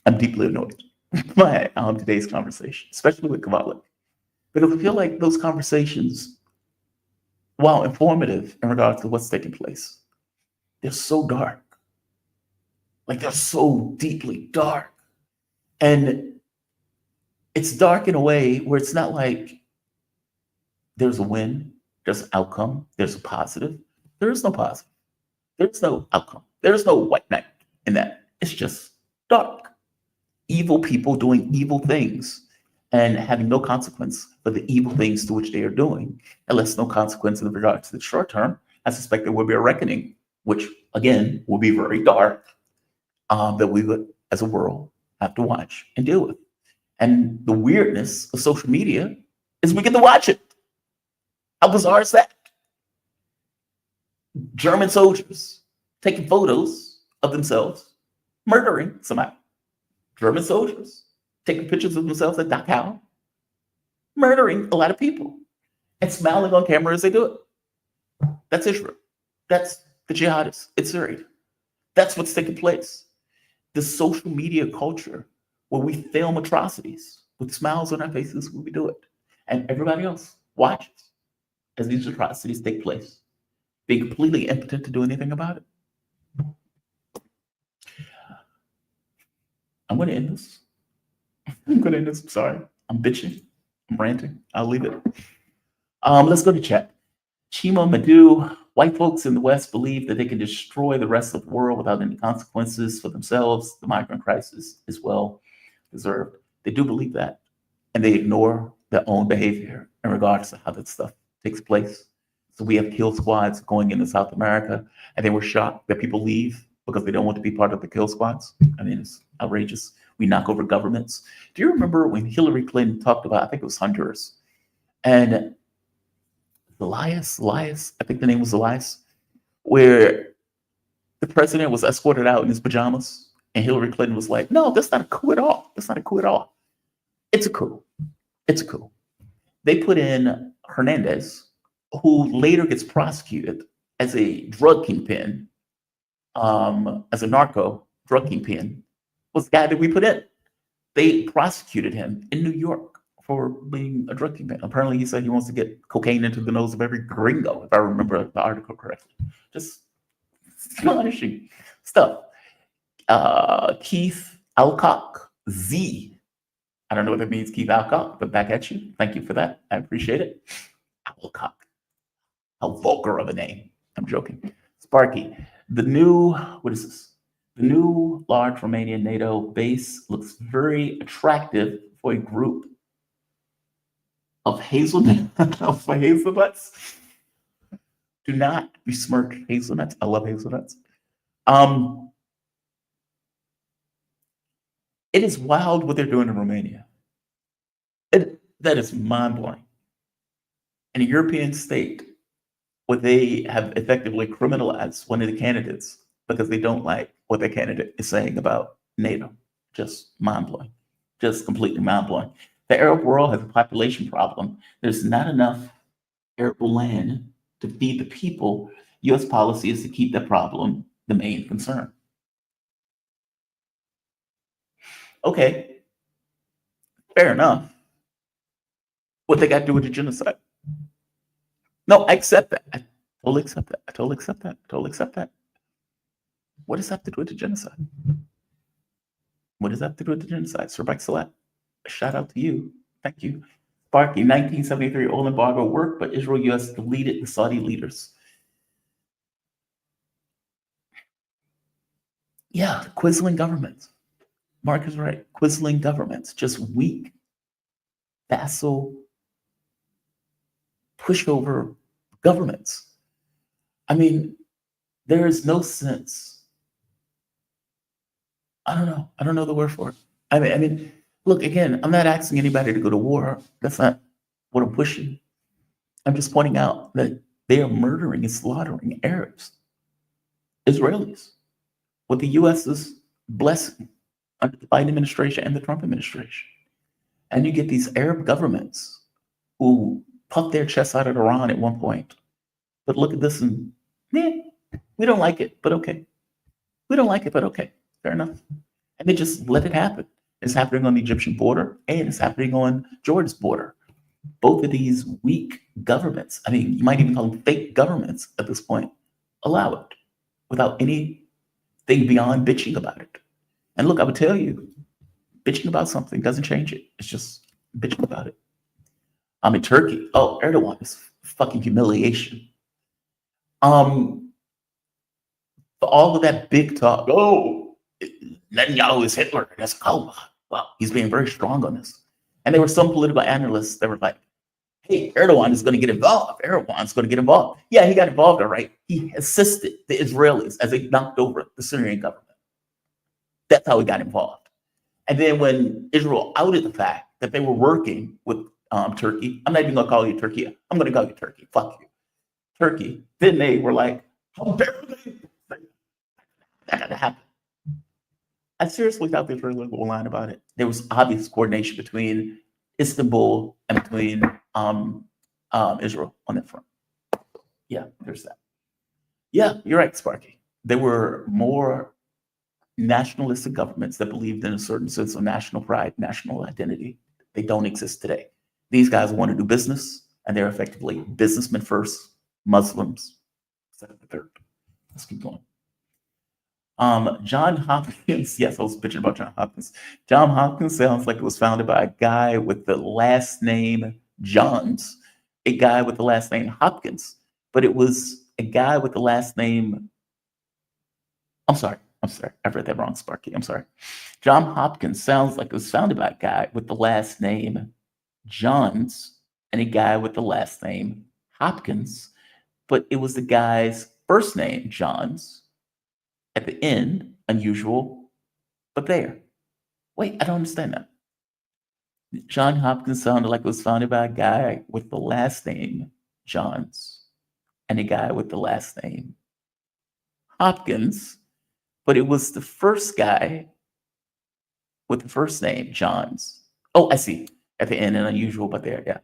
[SPEAKER 1] I'm deeply annoyed by today's conversation, especially with Kovalik. Because I feel like those conversations, while informative in regards to what's taking place, they're so dark. Like they're so deeply dark. And it's dark in a way where it's not like there's a win, there's an outcome, there's a positive. There is no positive. There's no outcome. There's no white knight in that. It's just dark. Evil people doing evil things and having no consequence for the evil things to which they are doing, unless no consequence in regard to the short term. I suspect there will be a reckoning, which again will be very dark, that we would, as a world, have to watch and deal with. And the weirdness of social media is we get to watch it. How bizarre is that? German soldiers taking photos of themselves murdering somebody. German soldiers taking pictures of themselves at Dachau, murdering a lot of people and smiling on camera as they do it. That's Israel. That's the jihadists. It's Syria. That's what's taking place. The social media culture where we film atrocities with smiles on our faces when we do it. And everybody else watches as these atrocities take place, being completely impotent to do anything about it. I'm going to end this. I'm going to end this. I'm sorry. I'm bitching. I'm ranting. I'll leave it. Let's go to chat. Chima Madhu, white folks in the West believe that they can destroy the rest of the world without any consequences for themselves. The migrant crisis is well deserved. They do believe that, and they ignore their own behavior in regards to how that stuff takes place. So we have kill squads going into South America, and they were shocked that people leave because they don't want to be part of the kill squads. I mean, it's outrageous. We knock over governments. Do you remember when Hillary Clinton talked about, I think it was Honduras, and Elias, I think the name was Elias, where the president was escorted out in his pajamas, and Hillary Clinton was like, no, that's not a coup at all. That's not a coup at all. It's a coup. It's a coup. They put in Hernandez, who later gets prosecuted as a drug kingpin, as a narco drug kingpin, was the guy that we put in. They prosecuted him in New York for being a drug kingpin. Apparently, he said he wants to get cocaine into the nose of every gringo, if I remember the article correctly. Just astonishing stuff. Keith Alcock, Z. I don't know what that means, Keith Alcock, but back at you. Thank you for that. I appreciate it. Alcock. How vulgar of a name. I'm joking. Sparky. The new, what is this? The new large Romanian NATO base looks very attractive for a group of hazelnuts. Do not besmirch hazelnuts. I love hazelnuts. It is wild what they're doing in Romania. That is mind-blowing. In a European state where they have effectively criminalized one of the candidates because they don't like what their candidate is saying about NATO. Just mind-blowing. Just completely mind-blowing. The Arab world has a population problem. There's not enough arable land to feed the people. U.S. policy is to keep that problem the main concern. Okay, fair enough. What they got to do with the genocide? No, I accept that. I totally accept that. I totally accept that. I totally accept that. What does that have to do with the genocide? What does that have to do with the genocide? Sir Salat, a shout out to you. Thank you. Sparky, 1973 oil embargo worked, but Israel, U.S. deleted the Saudi leaders. Yeah, quisling governments. Mark is right. Quisling governments, just weak, vassal, pushover governments. I mean, there is no sense. I don't know the word for it. I mean, look, again, I'm not asking anybody to go to war. That's not what I'm pushing. I'm just pointing out that they are murdering and slaughtering Arabs, Israelis, with the U.S.'s blessing under the Biden administration and the Trump administration. And you get these Arab governments who puffed their chests out at Iran at one point. But look at this and, we don't like it, but okay. We don't like it, but okay. Fair enough. And they just let it happen. It's happening on the Egyptian border and it's happening on Jordan's border. Both of these weak governments, I mean, you might even call them fake governments at this point, allow it without anything beyond bitching about it. And look, I would tell you, bitching about something doesn't change it. It's just bitching about it. I'm in Turkey. Oh, Erdogan is fucking humiliation. For all of that big talk, Netanyahu is Hitler. That's well, he's being very strong on this. And there were some political analysts that were like, hey, Erdogan is going to get involved. Erdogan's going to get involved. Yeah, he got involved, all right. He assisted the Israelis as they knocked over the Syrian government. That's how he got involved. And then when Israel outed the fact that they were working with Turkey, I'm not even going to call you Turkey. I'm going to call you Turkey. Fuck you. Turkey. Then they were like, how dare they? That got to happen. I seriously thought the Israelis were lying about it. There was obvious coordination between Istanbul and between Israel on that front. Yeah, there's that. Yeah, you're right, Sparky. There were more nationalistic governments that believed in a certain sense of national pride, national identity. They don't exist today. These guys want to do business, and they're effectively businessmen first, Muslims second, third. Let's keep going. John Hopkins, yes, I was bitching about John Hopkins. John Hopkins sounds like it was founded by a guy with the last name Johns, a guy with the last name Hopkins, but it was a guy with the last name, I'm sorry, I read that wrong, Sparky, I'm sorry. John Hopkins sounds like it was founded by a guy with the last name Johns and a guy with the last name Hopkins, but it was the guy's first name, Johns, at the end, unusual, but there. Wait, I don't understand that. John Hopkins sounded like it was founded by a guy with the last name Johns and a guy with the last name Hopkins, but it was the first guy with the first name Johns. Oh, I see. At the end, and unusual, but there, yeah.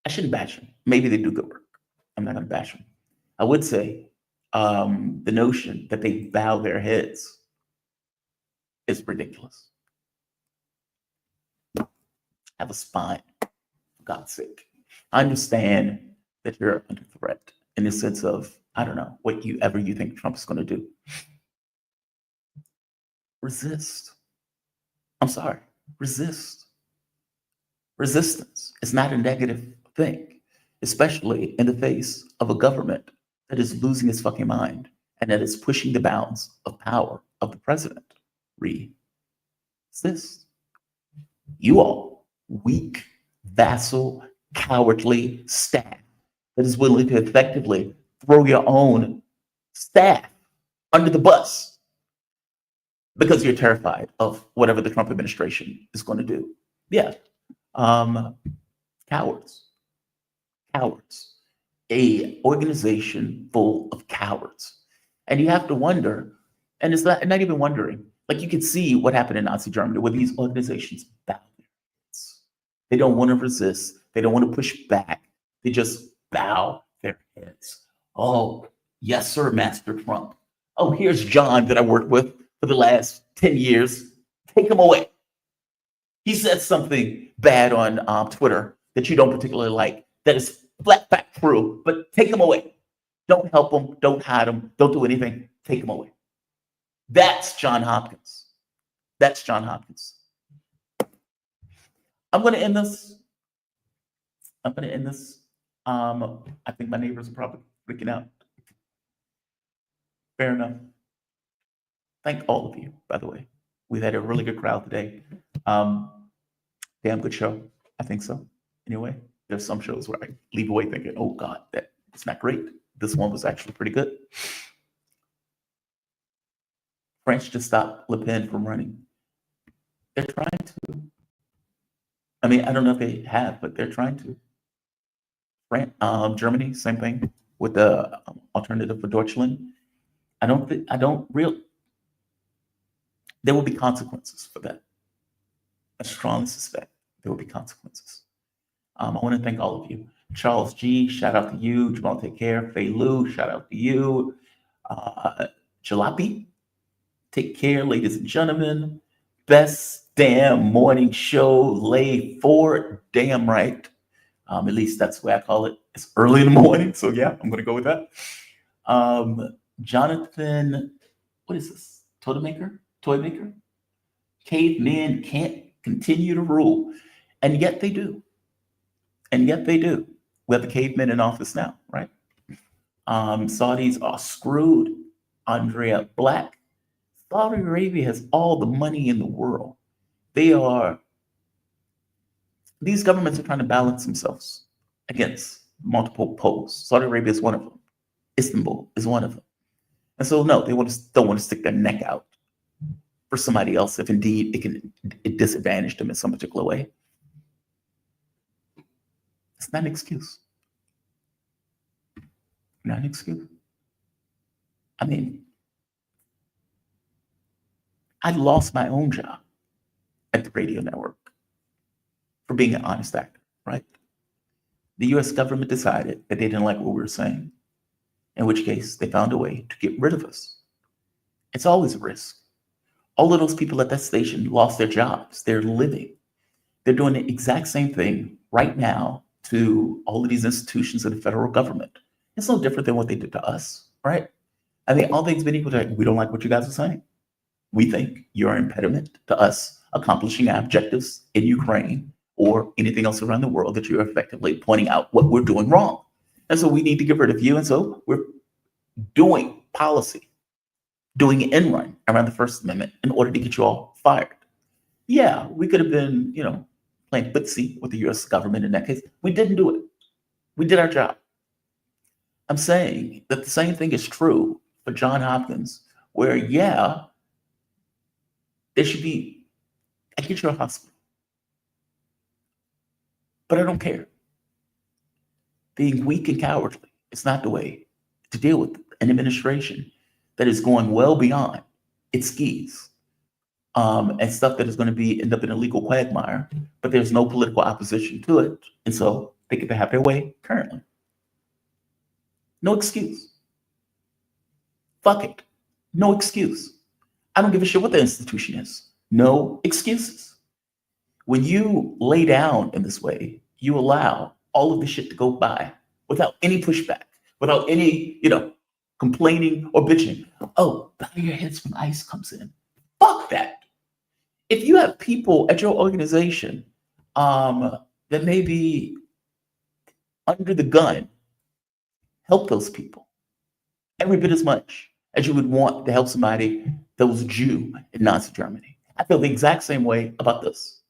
[SPEAKER 1] I shouldn't bash them. Maybe they do good work. I'm not going to bash them. I would say the notion that they bow their heads is ridiculous. Have a spine, for God's sake. I understand that you're under threat in the sense of, I don't know, whatever you think Trump is going to do. Resist. I'm sorry. Resist. Resistance is not a negative thing, especially in the face of a government that is losing its fucking mind and that is pushing the bounds of power of the president. Resist. You all, weak, vassal, cowardly staff that is willing to effectively throw your own staff under the bus because you're terrified of whatever the Trump administration is going to do. Yeah. Cowards. Cowards. A organization full of cowards. And you have to wonder, and it's not even wondering, like you can see what happened in Nazi Germany where these organizations bow their heads. They don't want to resist. They don't want to push back. They just bow their heads. Oh, yes, sir, Master Trump. Oh, here's John that I worked with for the last 10 years. Take him away. He said something bad on Twitter that you don't particularly like. That is flat back true, but take him away. Don't help him. Don't hide him. Don't do anything. Take him away. That's John Hopkins. That's John Hopkins. I'm going to end this. I think my neighbors are probably freaking out. Fair enough. Thank all of you, by the way. We've had a really good crowd today. Damn good show. I think so. Anyway, there's some shows where I leave away thinking, oh God, that's not great. This one was actually pretty good. French to stop Le Pen from running. They're trying to. I mean, I don't know if they have, but they're trying to. Germany, same thing with the alternative for Deutschland. There will be consequences for that. I strongly suspect there will be consequences. I want to thank all of you. Charles G, shout out to you. Jamal, take care. Fei Lu, shout out to you. Jalopy, take care, ladies and gentlemen. Best damn morning show, lay for damn right. At least that's the way I call it. It's early in the morning, so yeah, I'm going to go with that. Jonathan, what is this? Toy maker? Cavemen can't continue to rule, and yet they do. We have the cavemen in office now, right? Saudis are screwed. Andrea Black. Saudi Arabia has all the money in the world. These governments are trying to balance themselves against multiple poles. Saudi Arabia is one of them. Istanbul is one of them. And so, no, they don't want to stick their neck out for somebody else if indeed it disadvantaged them in some particular way. It's not an excuse. Not an excuse. I mean, I lost my own job at the radio network for being an honest actor, right? The US government decided that they didn't like what we were saying, in which case they found a way to get rid of us. It's always a risk. All of those people at that station lost their jobs. They're living. They're doing the exact same thing right now to all of these institutions of the federal government. It's no different than what they did to us, right? I mean, all things being equal, we don't like what you guys are saying. We think you're an impediment to us accomplishing our objectives in Ukraine or anything else around the world, that you're effectively pointing out what we're doing wrong. And so we need to get rid of you. And so we're doing policy, doing an end run around the First Amendment in order to get you all fired. Yeah, we could have been, playing footsie with the US government in that case. We didn't do it. We did our job. I'm saying that the same thing is true for John Hopkins, where, yeah, there should be, I get you a hospital, but I don't care. Being weak and cowardly is not the way to deal with an administration that is going well beyond its skis, and stuff that is going to end up in a legal quagmire, but there's no political opposition to it. And so they get to have their way currently. No excuse. Fuck it. No excuse. I don't give a shit what the institution is. No excuses. When you lay down in this way, you allow all of the shit to go by without any pushback, without any, complaining or bitching. Oh, bow your heads when ICE comes in. Fuck that. If you have people at your organization that may be under the gun, help those people every bit as much as you would want to help somebody that was a Jew in Nazi Germany. I feel the exact same way about this.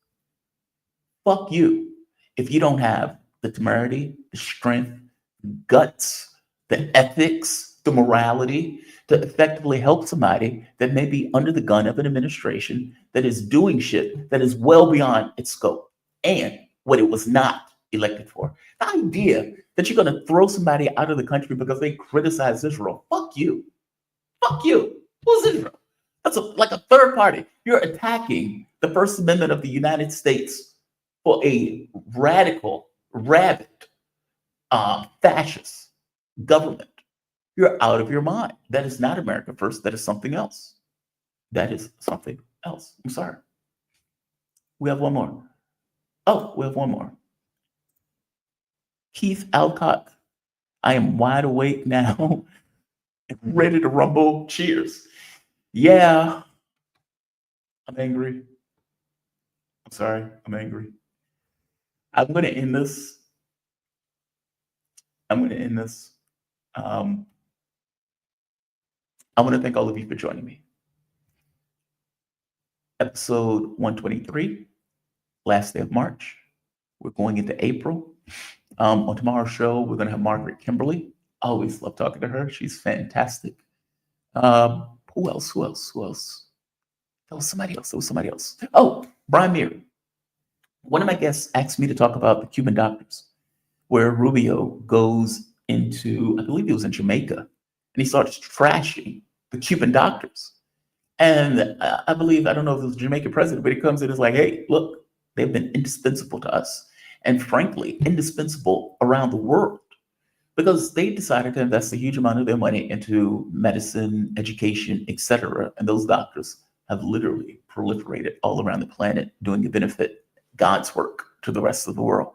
[SPEAKER 1] Fuck you if you don't have the temerity, the strength, the guts, the ethics, the morality to effectively help somebody that may be under the gun of an administration that is doing shit that is well beyond its scope and what it was not elected for. The idea that you're going to throw somebody out of the country because they criticize Israel, fuck you. Fuck you. Who's Israel? That's like a third party. You're attacking the First Amendment of the United States for a radical, rabid, fascist government. You're out of your mind. That is not America first. That is something else. That is something else. I'm sorry. We have one more. Oh, we have one more. Keith Alcock. I am wide awake now and ready to rumble. Cheers. Yeah, I'm angry. I'm sorry, I'm angry. I'm going to end this. I'm going to end this. I want to thank all of you for joining me. Episode 123, last day of March. We're going into April. On tomorrow's show, we're going to have Margaret Kimberly. Always love talking to her. She's fantastic. Who else? There was somebody else. Oh, Brian Meary. One of my guests asked me to talk about the Cuban doctors, where Rubio goes into, I believe he was in Jamaica, and he starts trashing the Cuban doctors. And I believe, I don't know if it was the Jamaican president, but he comes in and is like, hey, look, they've been indispensable to us. And frankly, indispensable around the world, because they decided to invest a huge amount of their money into medicine, education, etc. And those doctors have literally proliferated all around the planet, doing the benefit, God's work to the rest of the world.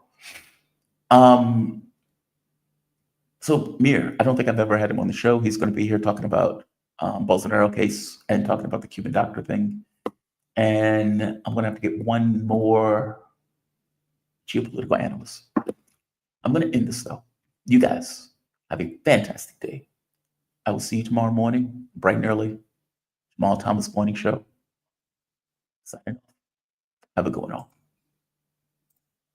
[SPEAKER 1] So Mir, I don't think I've ever had him on the show. He's going to be here talking about Bolsonaro case and talking about the Cuban doctor thing. And I'm going to have to get one more geopolitical analyst. I'm going to end this though. You guys have a fantastic day. I will see you tomorrow morning, bright and early. Jamal Thomas Morning Show. Signing off. Have a good one all.